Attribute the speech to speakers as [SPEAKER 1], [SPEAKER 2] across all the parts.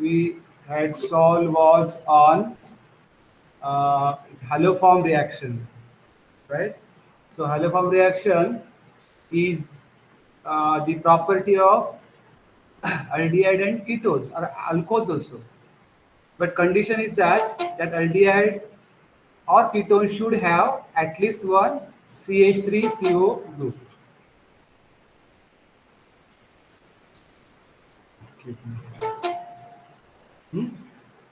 [SPEAKER 1] we had solved was on haloform reaction, right? So haloform reaction is the property of aldehyde and ketones or alcohols also. But condition is that aldehyde or ketone should have at least one CH3CO group.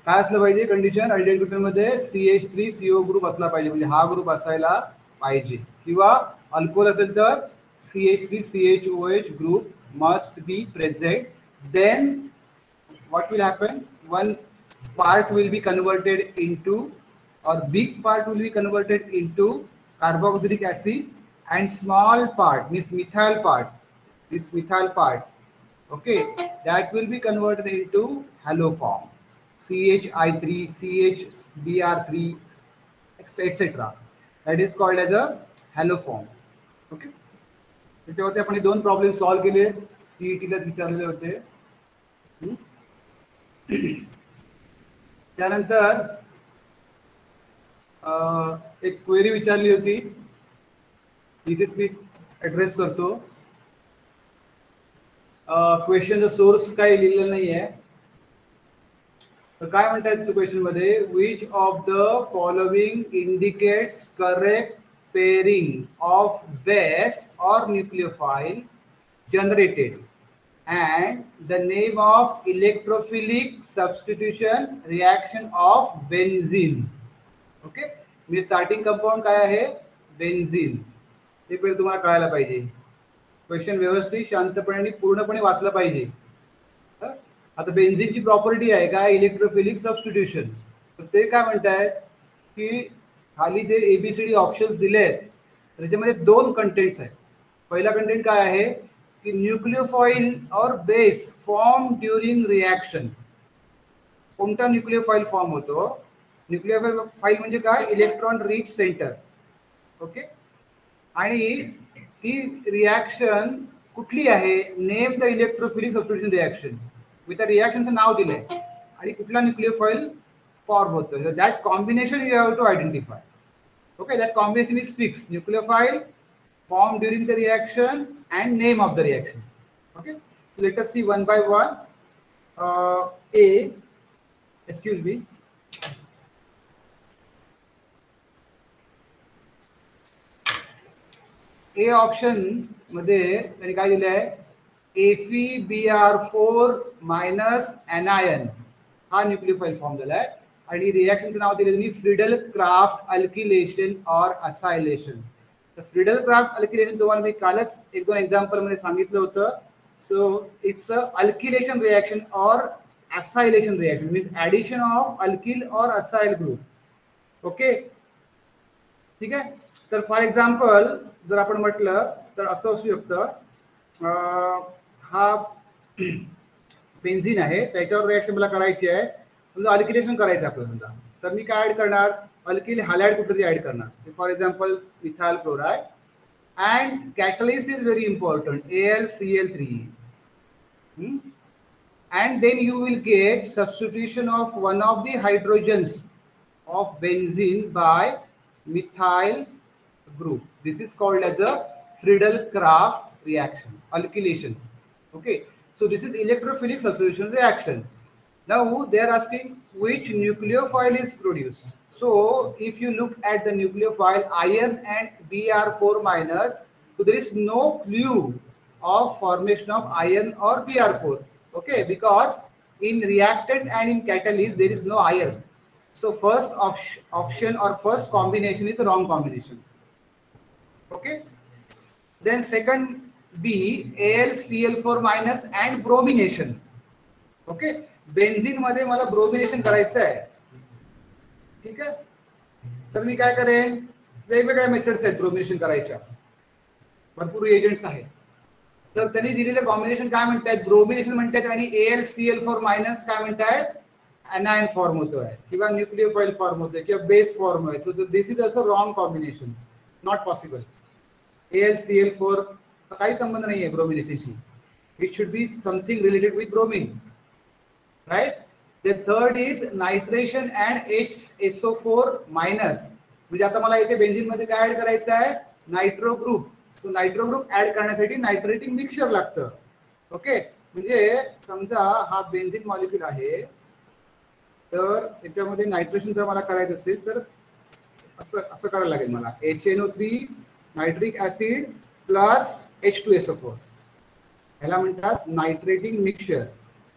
[SPEAKER 1] काय असलं पाहिजे condition? Aldehyde ग्रुपमध्ये CH3CO group असला पाहिजे, म्हणजे हा group असायला पाहिजे. किंवा अल्कोहोल असेल तर CH3CHOH group must be present. Then what will happen? One part will be converted into, or big part will be converted into carboxylic acid, and small part, this methyl part, okay, that will be converted into haloform, CHI3, CHBr3, etc. That is called as a haloform. Okay. त्याच्यावरती आपण दोन problem solve केले, सीईटीलाच विचारलेले होते. त्यानंतर एक query विचारली होती, इथेच मी ऍड्रेस करतो. क्वेश्चनचा सोर्स काही लिहिलेलं नाहीये. तर काय म्हणतात क्वेश्चन मध्ये, which of the following indicates correct pairing of base or nucleophile generated and the name of electrophilic substitution reaction of benzene. Okay, me starting compound काय आहे? बेन्झीन. ते पहिले तुम्हाला कळायला पाहिजे. क्वेश्चन व्यवस्थित शांतपणे आणि पूर्णपणे वाचलं पाहिजे. आता बेन्झीनची प्रॉपर्टी आहे काय? Electrophilic substitution. तर ते काय म्हणतायत की खाली जे एबीसीडी ऑप्शन्स दिले आहेत त्याच्यामध्ये दोन कंटेंट्स आहेत. पहिला कंटेंट काय आहे कि nucleophile or base form during reaction. कोणता न्यूक्लियोफाइल फॉर्म होतो? न्यूक्लियोफाइल म्हणजे काय? Electron rich centre. ओके. आणि ती रिएक्शन कुठली आहे? Name the electrophilic substitution reaction. With त्या रिएक्शनचं नाव दिलंय आणि कुठला न्यूक्लियोफाइल फॉर्म होतो. That combination you have to identify. Okay, that combination is fix. Nucleophile formed during the reaction and name of the reaction. Okay, so let us see one by one. A option मध्ये त्यांनी काय दिलं आहे? FeBr4 minus anion हा nucleophile form झाला आहे आणि रिएक्शनचं नाव दिलं त्यांनी फ्रिडल क्राफ्ट अल्किलेशन और असायलेशन. फ्रिडल क्राफ्ट अल्किलेशन तुम्हाला मी कालच एक दोन एक्झाम्पल मध्ये सांगितलं होतं. सो इट्स अ अल्किलेशन रिएक्शन और acylation reaction, means addition of alkyl और असाइल ग्रुप. ओके, ठीक आहे. तर फॉर एक्झाम्पल जर आपण म्हटलं तर असं असू शकतं, हा बेन्झीन आहे, त्याच्यावर रिएक्शन मला करायची आहे, समजा अल्किलेशन करायचं आपल्याला समजा. तर मी काय ऍड करणार? अल्किल हॅलाइड कुठेतरी ऍड करणार. For example methyl chloride. And catalyst is very important, AlCl3. And then you will get substitution of one of the hydrogens of benzene by methyl group. This is called as a Friedel-Crafts reaction, alkylation. Okay, so this is electrophilic substitution reaction. Now they are asking which nucleophile is produced. So if you look at the nucleophile iron and Br4 minus, so there is no clue of formation of iron or Br4. Okay, because in reactant and in catalyst there is no iron. So first option or first combination is the wrong combination. Okay, then second B, AlCl4 minus and bromination. Okay, benzene मध्ये मला bromination करायचं आहे. ठीक आहे, तर मी काय करेन? वेगवेगळ्या मेथड्स आहेत ब्रोमिनेशन करायच्या, भरपूर एजंट्स आहेत. तर त्यांनी दिलेले कॉम्बिनेशन काय म्हणतात? ब्रोमिनेशन म्हणतात. आणि AlCl4 मायनस काय म्हणतात? anion फॉर्म होतोय किंवा न्यूक्लियोफाइल फॉर्म होतोय किंवा बेस फॉर्म होय. So this is also wrong combination, not possible. AlCl4 चा काही संबंध नाहीये ब्रोमिनेशनशी. It should be something related with bromine, right? The third is nitration and HSO4 minus. म्हणजे आता मला इथे बेन्झीन मध्ये काय ऍड करायचं आहे, nitro group. So nitro group add करण्यासाठी नायट्रेटिंग मिक्सचर लागतं. ओके, म्हणजे समजा हा बेन्झीन मॉलिक्यूल आहे, तर याच्यामध्ये नायट्रेशन जर मला करायचं असेल तर असं असं करायला लागेल मला. HNO3 nitric acid plus H2SO4, ह्याला म्हणतात नायट्रेटिंग मिक्सचर.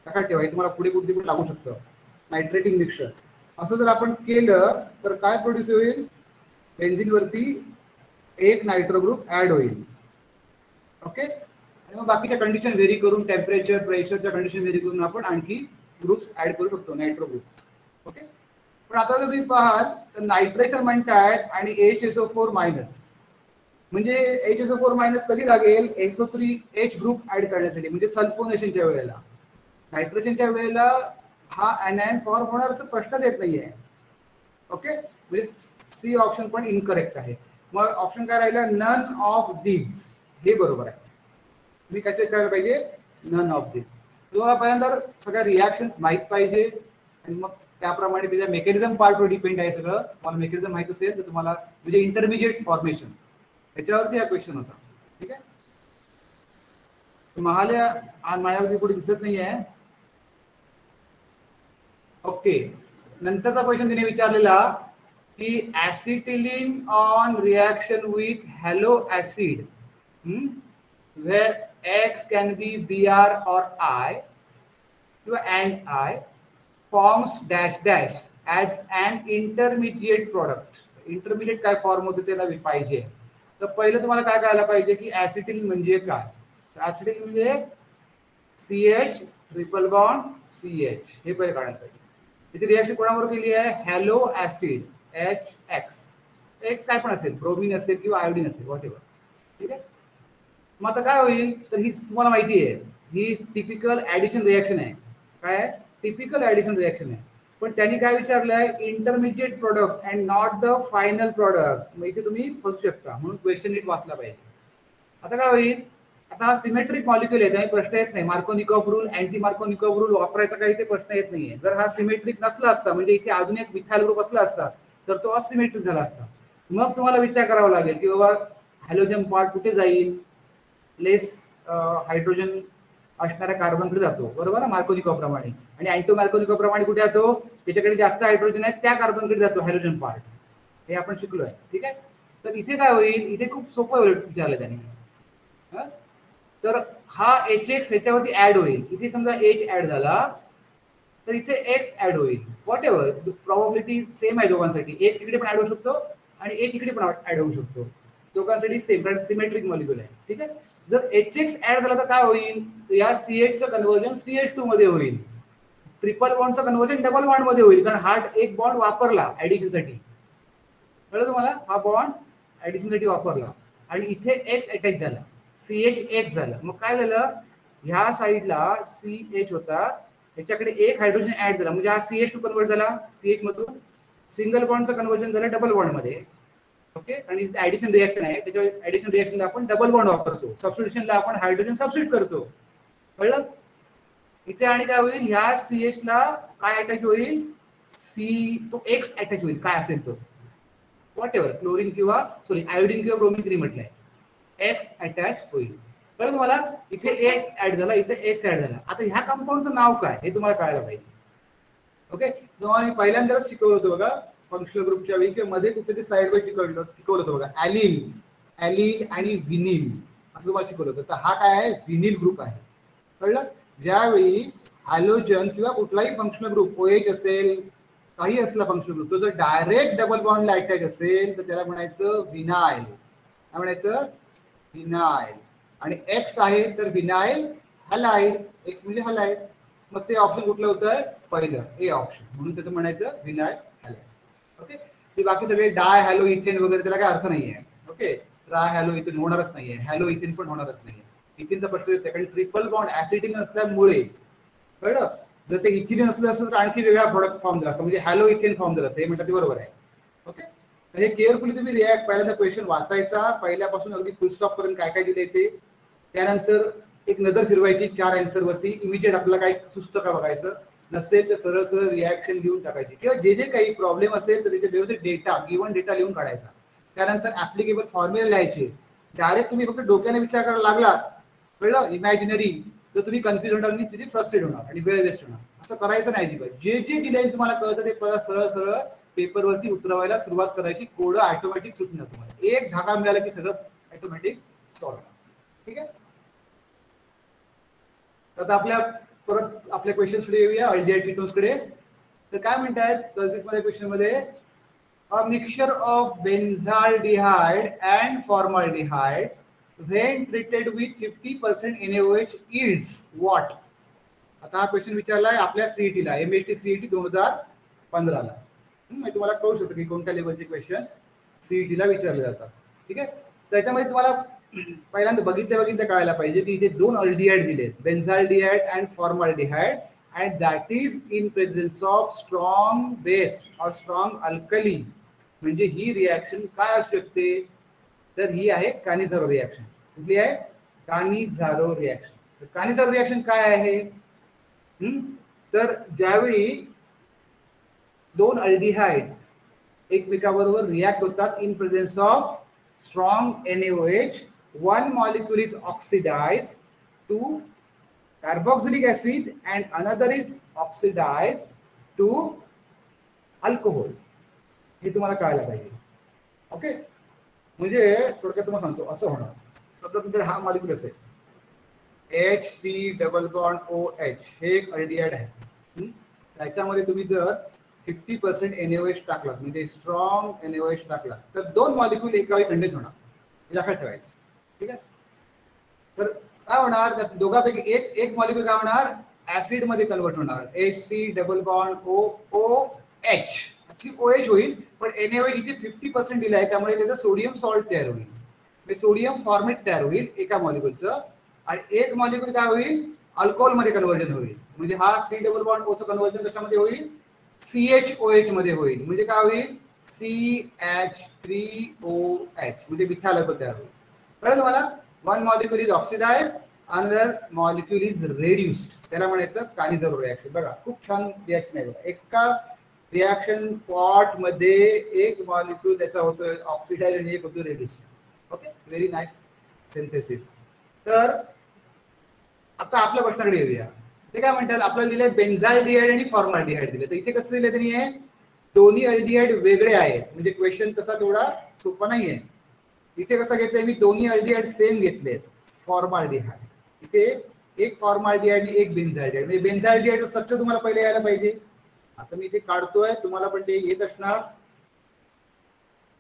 [SPEAKER 1] लक्षात ठेवा, हे तुम्हाला पुढे कुठे लागू शकतं, नायट्रेटिंग मिक्सचर. असं जर आपण केलं तर काय प्रोड्यूस होईल, बेन्झीन वरती एक नायट्रो ग्रुप ऍड होईल. ओके, आणि मग बाकीच्या कंडिशन व्हेरी करून, टेम्परेचर प्रेशरच्या कंडिशन व्हेरी करून आपण आणखी ग्रुप्स ऍड करू शकतो, नायट्रो ग्रुप. ओके, पण आता जर तुम्ही पाहाल तर नायट्रेशन म्हणतायत आणि HSO4 मायनस, म्हणजे HSO4 मायनस कधी लागेल, SO3H ग्रुप ऍड करण्यासाठी, म्हणजे सल्फोनेशनच्या वेळेला. नायट्रेशनच्या वेळेला हा anion फॉर्म होण्याचा प्रश्नच येत नाहीये. ओके, म्हणजे सी ऑप्शन पण इनकरेक्ट आहे. मग ऑप्शन काय राहिला, नन ऑफ दीज, हे बरोबर आहे. तुम्ही कसे करायला पाहिजे, नन ऑफ दीज. तुम्हाला पहिल्यांदा सगळ्या रिॲक्शन्स माहित पाहिजे आणि मग त्याप्रमाणे त्याच्या मेकॅनिझम पार्टवर डिपेंड आहे सगळं. तुम्हाला मेकॅनिझम माहित असेल तर तुम्हाला, म्हणजे इंटरमिजिएट फॉर्मेशन, याच्यावरती हा क्वेश्चन होता. ठीक आहे, महाल्या आज माझ्यावरती कुठे दिसत नाही आहे. ओके, नंतरचा क्वेश्चन तिने विचारलेला की acetylene on reaction with halo acid where X can be Br or I and I forms dash dash as an intermediate product. Intermediate काय फॉर्म होते त्याला पाहिजे. तर पहिलं तुम्हाला काय कळायला पाहिजे की ऍसिटिलीन म्हणजे काय. ऍसिटिलीन म्हणजे CH ट्रिपल बॉन्ड CH, हे पहिले कळायला पाहिजे. त्याची रिएक्शन कोणाबरोबर केली आहे, हॅलो ऍसिड HX, X काय पण असेल, ब्रोमिन असेल किंवा आयोडीन असेल, व्हॉट एव्हर. ठीक आहे, मग आता काय होईल, तर ही तुम्हाला माहिती आहे ही टिपिकल ऍडिशन रिएक्शन आहे. काय, टिपिकल ऍडिशन रिएक्शन आहे. पण त्यांनी काय विचारलंय, intermediate product and not the final product. मग इथे तुम्ही फसू शकता, म्हणून क्वेश्चन नीट वाचला पाहिजे. आता काय होईल, आता हा सिमेट्रिक मॉलिक्युल आहे, त्यामुळे प्रश्न येत नाही Markovnikov rule, anti Markovnikov rule वापरायचा काही ते प्रश्न येत नाहीये. जर हा सिमेट्रिक नसला असता, म्हणजे इथे अजून एक मिथाइल ग्रुप असला असता तर तो असिमेट्रिक झाला असता. मग तुम्हाला विचार करावा लागेल की बाबा हॅलोजन पार्ट कुठे जाईल, लेस हायड्रोजन असणाऱ्या कार्बनकडे जातो, बरोबर ना, मार्कोनिकॉफ प्रमाणे. आणि अँटी मार्कोनिकॉफ प्रमाणे कुठे जातो, त्याच्याकडे जास्त हायड्रोजन आहेत त्या कार्बनकडे जातो हायड्रोजन पार्ट. हे आपण शिकलोय. ठीक आहे, तर इथे काय होईल, इथे खूप सोपं विचारलं त्याने. तर हा HX ह्याच्यावरती ऍड होईल. इथे समजा H ऍड झाला तर इथे X ऍड होईल, व्हॉट एव्हर. प्रॉबॅबिलिटी सेम आहे दोघांसाठी. X इकडे पण ऍड होऊ शकतो आणि H इकडे पण ऍड होऊ शकतो, दोघांसाठी सेम, कारण सिमेट्रिक मॉलिक्युल आहे. ठीक आहे, जर HX ऍड झाला तर काय होईल, या CH चं कन्व्हर्जन CH2 मध्ये होईल, ट्रिपल बॉन्डचं कन्व्हर्जन डबल बॉन्ड मध्ये होईल, कारण हा एक बॉन्ड वापरला ऍडिशन साठी. कळलं तुम्हाला, हा बॉन्ड ऍडिशन साठी वापरला आणि इथे X अटॅच झाला, CH झालं. मग काय झालं, ह्या साईडला CH होता, त्याच्याकडे एक हायड्रोजन ऍड झाला, म्हणजे हा CH2 कन्वर्ट झाला, CH मधून सिंगल बॉन्डचं कन्वर्जन झालं डबल बॉन्ड मध्ये. ओके, आणि ऍडिशन रिएक्शन आहे, त्याच्या ऍडिशन रिएक्शनला आपण डबल बॉन्ड वापरतो, सबस्टिट्यूशनला आपण हायड्रोजन सबस्टिट्यूट करतो. कळलं, इथे आणि काय होईल, ह्या CH ला काय अटॅच होईल, तो X अटॅच होईल, काय असेल तो, व्हॉट एव्हर, क्लोरीन किंवा सॉरी आयोडीन किंवा ब्रोमिन तरी म्हटलंय, X अटॅच होईल. कळलं तुम्हाला, इथे एक ऍड झाला, इथे X ऍड झाला. आता ह्या कंपाऊंडचं नाव काय हे तुम्हाला कळायला पाहिजे. ओके, तुम्हाला पहिल्यांदाच शिकवलं होतं बघा फंक्शनल ग्रुपच्या वेळी, किंवा मध्ये कुठेतरी स्लाइड वर शिकवलं होतं बघा, ॲलिल आणि व्हिनिल असं तुम्हाला शिकवलं होतं. तर हा काय आहे, व्हिनिल ग्रुप आहे. कळलं, ज्यावेळी हॅलोजन किंवा कुठलाही फंक्शनल ग्रुप OH असेल, काही असला फंक्शनल ग्रुप, तो जर डायरेक्ट डबल बॉन्डला अटॅच असेल तर त्याला म्हणायचं विनाइल. काय म्हणायचं, विनाइल. आणि X आहे तर विनाइल हॅलाइड, X म्हणजे हॅलाइड. मग ते ऑप्शन कुठलं होतं, पहिलं ए ऑप्शन, म्हणून त्याचं म्हणायचं विनाइल हॅलाइड. ओके, ते बाकी सगळे डाय हॅलो इथेन वगैरे त्याला काय अर्थ नाहीये. ओके, ट्राय हॅलो इथेन होणारच नाहीये, हॅलो इथेन पण होणारच नाहीये. इथेनचा प्रश्न येतो कारण ट्रिपल बॉन्ड ऍसिडिक नसल्यामुळे. कळलं, जर ते इथिलीन असलं असतं तर आणखी वेगळा प्रोडक्ट फॉर्म झाला असता, म्हणजे हॅलो इथेन फॉर्म झाला असतं, हे म्हणतात ते बरोबर आहे. ओके, म्हणजे केअरफुली तुम्ही रिॲक्ट पहिल्यांदा क्वेश्चन वाचायचा, पहिल्यापासून अगदी फुल स्टॉप पर्यंत काय काय दिले ते, त्यानंतर एक नजर फिरवायची 4 आन्सर वरती, इमिजिएट आपल्याला काय सुचतं का बघायचं, नसेल तर सरळ सरळ रिॲक्शन लिहून टाकायची, किंवा जे जे काही प्रॉब्लेम असेल तर त्याचे व्यवस्थित डेटा, गिवन डेटा लिहून काढायचा. त्यानंतर ऍप्लिकेबल फॉर्म्युला लिहायचे. डायरेक्ट तुम्ही फक्त डोक्याने विचार करायला लागला, कळलं, इमॅजिनरी, तर तुम्ही कन्फ्युज होणार आणि तिथे फ्रस्ट्रेट होणार आणि वेळ वेस्ट होणार. असं करायचं नाही अजिबात. जे जे दिले तुम्हाला कळतं ते परत सरळ सरळ पेपरवरती उतरवायला सुरुवात करायची. कोड ऑटोमॅटिक सुटणार तुम्हाला. एक धागा मिळाला की सगळं ऑटोमॅटिक सॉल्व्ह. ठीक आहे. आता आपल्या परत आपल्या क्वेश्चन कडे येऊया, अल्डिहाइड कीटोन्स कडे. तर काय म्हणतायत 34 मध्ये क्वेश्चन मध्ये, a mixture of benzaldehyde and formaldehyde when treated with 50% NaOH yields what? आता हा क्वेश्चन विचारलाय आपल्या सीईटी ला, एमएचटी सीईटी 2015 ला. तुम्हाला कळू शकतं की कोणत्या लेवलचे क्वेश्चन्स सीईटी ला विचारले जातात. ठीक आहे. त्याच्यामध्ये तुम्हाला पहिल्यांदा बघितल्या कळायला पाहिजे की इथे दोन अल्डिहाइड दिलेत, benzaldehyde and formaldehyde, and that is in presence of strong base or strong alkali. म्हणजे ही रिॲक्शन काय असू शकते, तर ही आहे कानिझारो रिॲक्शन. कुठली आहे? कानिझारो रिॲक्शन. कानिझारो रिॲक्शन काय आहे, तर ज्यावेळी दोन अल्डिहाइड एकमेकाबरोबर रिॲक्ट होतात in presence of strong NaOH, one molecule is oxidized to carboxylic acid and another is oxidized to alcohol. हे तुम्हाला कळायला पाहिजे. ओके. म्हणजे थोडक्यात तुम्हाला सांगतो, असं होणार, समजा तुमच्याकडे हा मॉलिक्यूल असेल HC डबल बॉन्ड OH, हे एक अल्डिहाइड आहे. त्याच्यामध्ये तुम्ही जर 50% NaOH टाकला, म्हणजे स्ट्रॉंग NaOH टाकला, तर दोन मॉलिक्यूल एका वेळी कंडेन्स होणार. हे लक्षात ठेवायचं. ठीक आहे. तर काय होणार, त्या दोघांपैकी एक मॉलिक्यूल काय होणार, ऍसिड मध्ये कन्वर्ट होणार. HC double bond OH, OH होईल, पण NaOH इथे 50% दिला आहे, त्यामुळे त्याचं सोडियम सॉल्ट तयार होईल, म्हणजे सोडियम फॉर्मेट तयार होईल एका मॉलिक्यूलचं. आणि एक मॉलिक्यूल काय होईल, अल्कोहोल मध्ये कन्वर्जन होईल. म्हणजे हा C डबल बॉन्ड O चं कन्वर्जन कशामध्ये होईल, CHOH मध्ये होईल. म्हणजे काय होईल, CH3OH, म्हणजे मिथाइल अल्कोहोल तयार होईल. कळलं तुम्हाला? One molecule is oxidized, another molecule is reduced. त्याला म्हणायचं कानिझारो रिॲक्शन. बघा खूप छान रिॲक्शन आहे. बघा, एका रिॲक्शन पॉट मध्ये एक मॉलिक्यूल त्याचा होतोय ऑक्सिडाइज आणि एक होतो reduced. Okay, very nice synthesis. तर आता आपल्या प्रश्नाकडे येऊया. ते काय म्हणतात, आपल्याला दिले बेन्झाल्डिहाइड आणि फॉर्माल्डिहाइड दिले. तर इथे कसं दिलं त्यांनी, आहे दोन्ही अल्डिहाइड वेगळे आहेत. म्हणजे क्वेश्चन तसा तेवढा सोपा नाहीये. इथे कसं घेतलंय मी, दोन्ही अल्डिहाइड सेम घेतलेत, फॉर्माल्डिहाइड. इथे एक फॉर्माल्डिहाइड आणि एक बेन्झाल्डिहाइड. म्हणजे बेन्झाल्डिहाइडचं स्ट्रक्चर तुम्हाला पहिले यायला पाहिजे. आता मी इथे काढतोय, तुम्हाला पण ते येत असणार.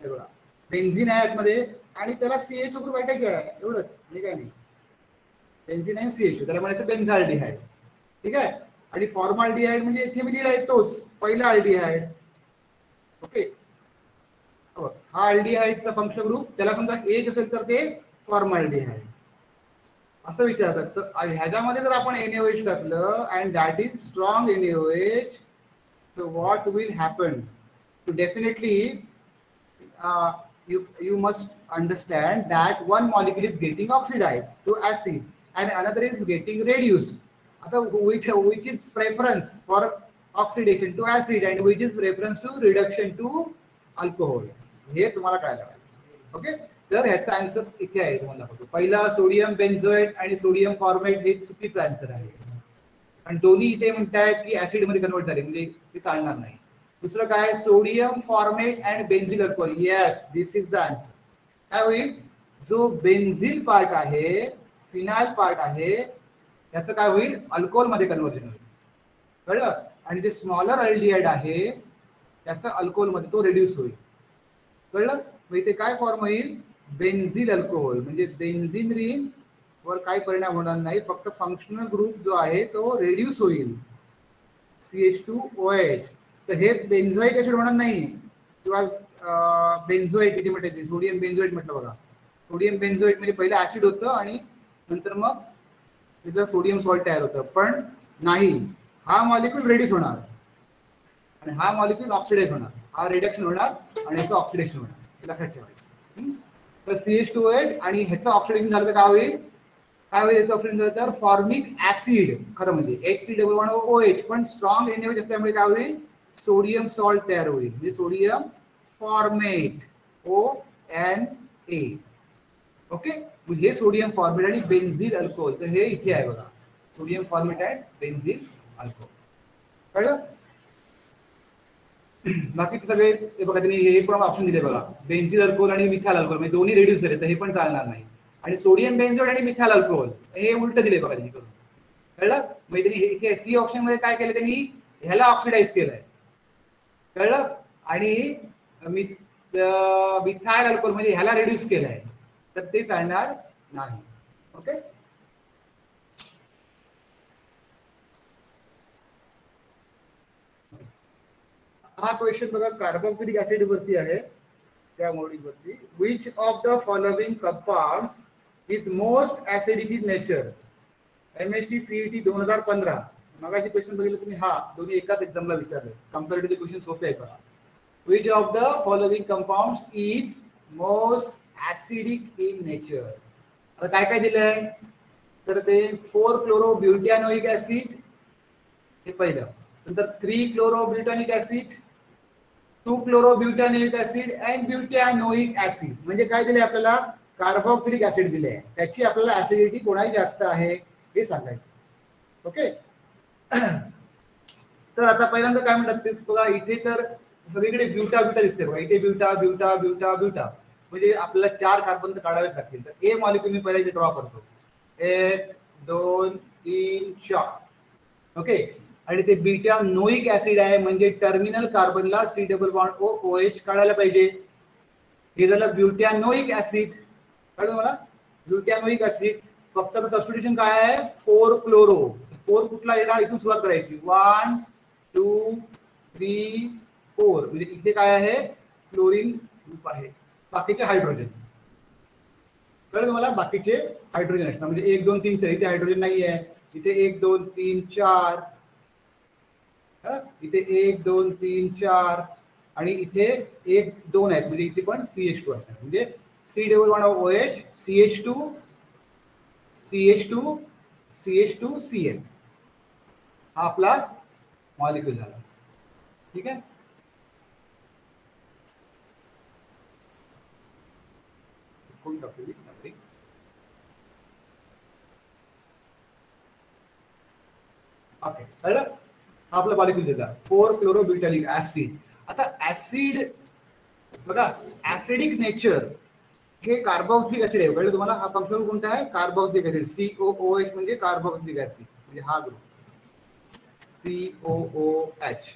[SPEAKER 1] हे बघा, बेन्झीन आहे आतमध्ये आणि त्याला CHO ग्रुप अटॅच आहे, एवढंच, म्हणजे काय नाही. बेन्झीन आहे CHO, त्याला म्हणायचं बेन्झाल्डिहाइड. ठीक आहे. आणि फॉर्माल्डिहाइड म्हणजे इथे मी दिलाय तोच पहिला अल्डिहाइड. ओके. हा अल्डिहाइडचा फंक्शनल ग्रुप, त्याला समजा H असेल तर ते फॉर्माल्डिहाइड असं विचारतात. तर ह्याच्यामध्ये जर आपण NaOH टाकलं and that is strong NaOH, so what will happen? So definitely you must understand that one molecule is getting oxidized to acid and another is getting reduced. आता which is preference for oxidation to acid and which is preference to reduction to alcohol, हे तुम्हाला कळायला पाहिजे. Okay. तर ह्याचा answer इथे आहे, तुम्हाला दाखवतो. पहिला सोडियम बेन्झोएट आणि सोडियम फॉर्मेट हे चुकीचं आन्सर आहे. आणि दोन्ही इथे म्हणतायत की ऍसिड मध्ये कन्वर्ट झाले, म्हणजे ते चालणार नाही. दुसरं काय, sodium formate and benzyl alcohol. Yes, this is the answer. काय होईल, जो बेन्झिल पार्ट आहे, फिनाइल पार्ट आहे, त्याचं काय होईल, अल्कोहोल मध्ये कन्वर्जन होईल. कळलं? आणि जे स्मॉलर अल्डिहाइड आहे त्याचं अल्कोहोल मध्ये तो रिड्यूस होईल. कळलं? मग इथे काय फॉर्म होईल, बेन्झिल अल्कोहोल. म्हणजे बेन्झिन रिंग वर काही परिणाम होणार नाही, फक्त फंक्शनल ग्रुप जो आहे तो रेड्यूस होईल, CH2OH. तर हे बेन्झोइक ऍसिड होणार नाही, किंवा बेन्झोएट इथे म्हटलं, सोडियम बेन्झोएट म्हटलं बघा. सोडियम बेन्झोएट म्हणजे पहिलं ऍसिड होतं आणि नंतर मग त्याचं सोडियम सॉल्ट तयार होतं. पण नाही, हा मॉलिक्यूल रेड्यूस होणार आणि हा मॉलिक्यूल ऑक्सिडाइज होणार. हा रिडक्शन होणार आणि याचं ऑक्सिडेशन होणार, लक्षात ठेवायचं. तर CH2OH आणि ह्याचं ऑक्सिडेशन झालं तर काय होईल, काय होईल याचं ऑप्शन झालं तर फॉर्मिक ऍसिड, खरं म्हणजे HCl पण स्ट्रॉंग NaOH असल्यामुळे काय होईल, सोडियम सॉल्ट तयार होईल, म्हणजे सोडियम फॉर्मेट ONA. ओके, हे सोडियम फॉर्मेट आणि बेन्झिल अल्कोहोल, तर हे इथे आहे बघा, sodium formate and benzyl alcohol. कळलं? बाकीचे सगळे हे बघा, त्यांनी हे पण ऑप्शन दिले बघा, बेन्झिल अल्कोहोल आणि मिथाइल अल्कोहोल, म्हणजे दोन्ही रेड्यूस झाले तर हे पण चालणार नाही. आणि सोडियम बेन्झोएट आणि मिथाइल अल्कोहोल हे उलट दिले बघा त्यांनी करून. कळलं? म्हणजे त्यांनी इथे सी ऑप्शन मध्ये काय केलं, त्यांनी ह्याला ऑक्सिडाइज केलंय. कळलं? आणि मिथाइल अल्कोहोल म्हणजे ह्याला रिड्यूस केलंय, तर ते चालणार नाही. ओके, हा क्वेश्चन बघा कार्बोक्सिलिक ऍसिड वरती आहे, त्या मॉड्यूल वरती. Which of the following compounds is most acidic in nature? MST CET 2015. मगाशी क्वेश्चन बघितलं तुम्ही, हा दोन्ही एकाच एक्झामला विचारले, कंपॅरेटिव्ह क्वेश्चन सोपे आहे बघा. Which of the following compounds is most acidic in nature? आता काय काय दिलंय, तर ते 4-क्लोरोब्युटॅनोइक ऍसिड हे पहिलं, नंतर 3-क्लोरोब्युटॅनिक ऍसिड, 2-क्लोरोब्युटॅनोइक ऍसिड अँड ब्युटॅनोइक ऍसिड. म्हणजे काय दिले आपल्याला, कार्बोक्सिलिक ऍसिड दिले आहे, त्याची आपल्याला ऍसिडिटी कोणाची जास्त आहे हे सांगायचं. ओके, तर आता पहिल्यांदा काय म्हणतात ते बघा, इथे तर सगळीकडे ब्युटा ब्युटा दिसते बघा, इथे ब्युटा ब्युटा ब्युटा ब्युटा, म्हणजे आपल्याला 4 कार्बन तर काढावेच लागतील. तर ए मॉलिक्यूल मी पहिला इथे ड्रॉ करतो, 1 2 3 4. ओके, आणि ते बीटा नोइक ऍसिड आहे, म्हणजे टर्मिनल कार्बनला C डबल बॉन्ड OH काढायला पाहिजे. हे झालं ब्युटॅनोइक ऍसिड. कळलं मला, ब्युटॅनोइक ऍसिड. फक्त सबस्टिट्यूशन काय आहे, 4-क्लोरो. 4 कुठला येणार, इथून सुरुवात करायची, 1 2 3 4, म्हणजे इथे काय आहे, क्लोरीन ग्रुप आहे, बाकीचे हायड्रोजन. कळलं तुम्हाला, बाकीचे हायड्रोजन असणार, म्हणजे 1 2 3 4, इथे हायड्रोजन नाही आहे, इथे 1 2 3 4, इथे 1 2 3 4, आणि इथे 1 2 आहेत, म्हणजे इथे पण CH2 आहे, म्हणजे C double bond OH CH2 CH2 CH2 Cl हा आपला मॉलिक्यूल झाला. ठीक आहे, ओके, कळलं, आपला मॉलिक्यूल दिला 4-क्लोरोब्युटॅनिक ऍसिड. आता ऍसिड बघा, ऍसिडिक नेचर हे कार्बोक्सिलिक ऍसिड आहे. कळलं तुम्हाला, हा फंक्शन कोणता आहे, कार्बोक्सिलिक ऍसिड, COOH म्हणजे कार्बोक्सिलिक ऍसिड, म्हणजे हा ग्रुप COOH.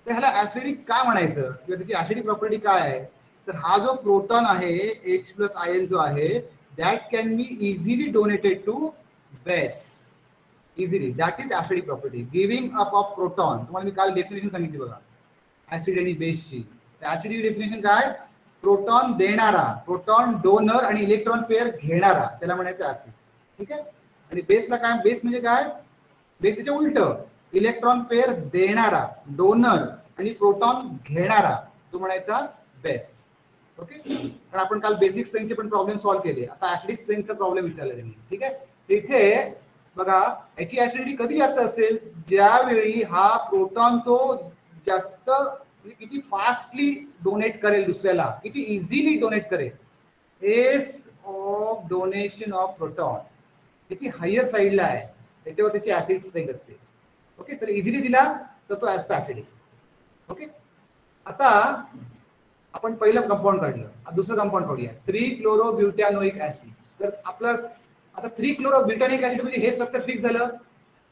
[SPEAKER 1] तर ह्याला ऍसिडिक का म्हणायचं, किंवा त्याची ऍसिडिक प्रॉपर्टी काय आहे, तर हा जो प्रोटॉन आहे H+ आयन जो आहे, that can be easily donated to base, easily, that is acidic property. Giving up of proton, तुम्हाला मी काल डेफिनेशन सांगितली बघा ऍसिड आणि बेसची. ऍसिडिक डेफिनेशन काय, प्रोटॉन देणारा, प्रोटॉन डोनर आणि इलेक्ट्रॉन पेअर घेणारा, त्याला म्हणायचं ऍसिड. ठीक आहे, आणि बेसला काय, बेस म्हणजे काय, बेसच्या उलट, इलेक्ट्रॉन पेअर देणारा डोनर आणि प्रोटॉन घेणारा, तो म्हणायचा बेस. ओके, तर आपण काल बेसिक स्ट्रेंथचे पण प्रॉब्लेम सॉल्व्ह केले, आता ऍसिडिक स्ट्रेंथचा प्रॉब्लेम विचारला त्यांनी. ठीक आहे, तिथे बघा याची ऍसिडिटी कधी जास्त असेल, ज्यावेळी हा प्रोटॉन तो जास्त, किती फास्टली डोनेट करेल दुसऱ्याला, किती इझिली डोनेट करेल, S of donation of proton किती हायर साईडला आहे, त्याच्यावर त्याची ऍसिड स्ट्रेंथ असते. ओके, तर इझिली दिला तर तो असतो ऍसिडिक. ओके, आता आपण पहिलं कंपाऊंड काढलं, दुसरं कंपाऊंड काढूया, 3-क्लोरोब्युटॅनोइक ऍसिड. तर आपलं आता 3-क्लोरोब्युटॅनिक ऍसिड म्हणजे हे स्ट्रक्चर फिक्स झालं,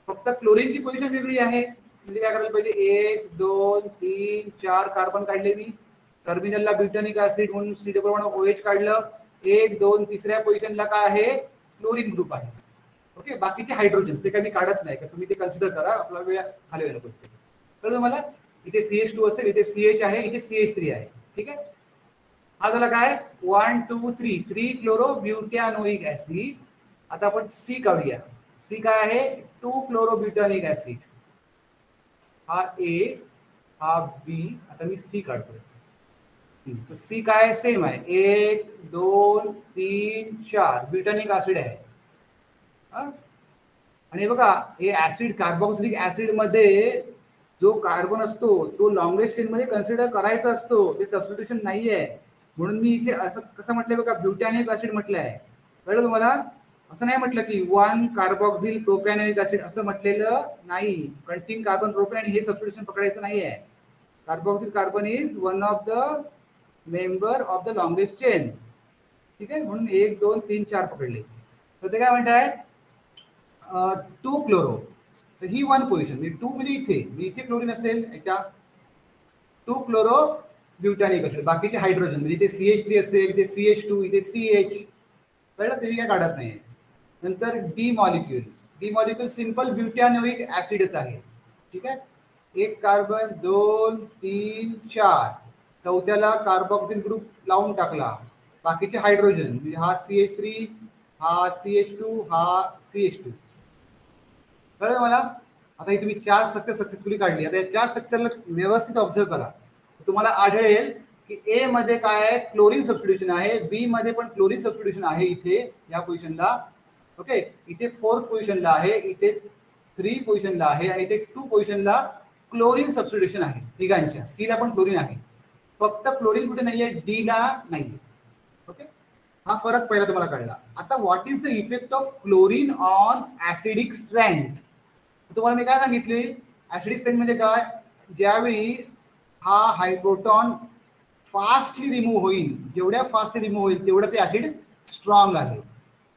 [SPEAKER 1] फक्त क्लोरीनची पोझिशन वेगळी आहे. म्हणजे काय करायला पाहिजे, 1 2 3 4 कार्बन काढले मी, टर्मिनलला ब्युटॅनिक ऍसिड म्हणून C डबल बॉन्ड OH काढलं, 1 2 तिसऱ्या पोझिशनला काय आहे, क्लोरीन ग्रुप आहे. ओके, बाकीचे हायड्रोजन ते काही मी काढत नाही, का तुम्ही ते कन्सिडर करा, आपला वेळ खाली व्हायला पाहिजे. कळलं मला, इथे CH2 असेल, इथे CH आहे, इथे CH3 आहे. ठीक आहे, हा झाला काय 1 2 3 3-क्लोरोब्युटॅनोइक ऍसिड. आता आपण C काढूया, C काय आहे, 2-क्लोरोब्युटॅनिक ऍसिड, हा A हा B, आता मी C काढतोय. तर C काय सेम आहे, 1 2 3 4 ब्युटॅनिक ऍसिड आहे. आणि बघा हे ऍसिड कार्बोक्सिलिक ऍसिड मध्ये जो कार्बन असतो तो लॉंगेस्ट चेन मध्ये कन्सिडर करायचा असतो, ते सबस्टिट्यूशन नाहीये. म्हणून मी इथे असं कसं म्हटलंय बघा, ब्युटॅनिक ऍसिड म्हटलंय. कळलं तुम्हाला? असं नाही म्हटलं की 1 कार्बोक्सिल प्रोपॅनोइक ऍसिड असं म्हटलेलं नाही. कंटिन्यू कार्बन प्रोपॅन हे सबस्टिट्यूशन पकडायचं नाहीये. Carboxyl carbon is one of the member of the longest chain. ठीक आहे, म्हणून 1 2 3 4 पकडले. तर ते काय म्हणताय 2 क्लोरो, तर ही 1 पोझिशन म्हणजे 2 म्हणजे इथे क्लोरीन असेल याच्या 2 क्लोरो ब्युटॅनिक असेल, बाकीचे हायड्रोजन म्हणजे इथे CH3 असेल, इथे CH2, इथे CH. कळलं? ते मी काय काढत नाही. नंतर डी मॉलिक्यूल सिंपल ब्युटॅनोइक ऍसिडच आहे. ठीक आहे, 1 कार्बन 2 3 4, चौथ्याला कार्बोक्सिल ग्रुप लावून टाकला, बाकीचे हायड्रोजन म्हणजे हा CH3, हा CH2, हा CH2. कळलं मला? आता ही तुम्ही 4 स्ट्रक्चर सक्सेसफुली काढली. आता या 4 स्ट्रक्चरला व्यवस्थित ऑब्झर्व करा, तुम्हाला आढळेल की ए मध्ये काय आहे, क्लोरीन सबस्टिट्यूशन आहे, बी मध्ये पण क्लोरीन सबस्टिट्यूशन आहे इथे या पोझिशनला. ओके, इथे 4th पोझिशनला आहे, इथे 3 पोझिशनला आहे आणि इथे 2 पोझिशनला क्लोरीन सबस्टिट्यूशन आहे तिघांच्या. सी ला पण क्लोरीन आहे, फक्त क्लोरीन कुठे नाहीये, डी ला नाहीये. ओके, हा फरक पहिला तुम्हाला कळला. आता what is the effect of chlorine on acidic strength? तुम्हाला मी काय सांगितले, ऍसिडिक स्ट्रेंथ म्हणजे काय, ज्यावेळी हा हायड्रोटॉन फास्टली रिमूव्ह होईल, जेवढ्या फास्टली रिमूव्ह होईल तेवढं ते ऍसिड स्ट्रॉंग आहे.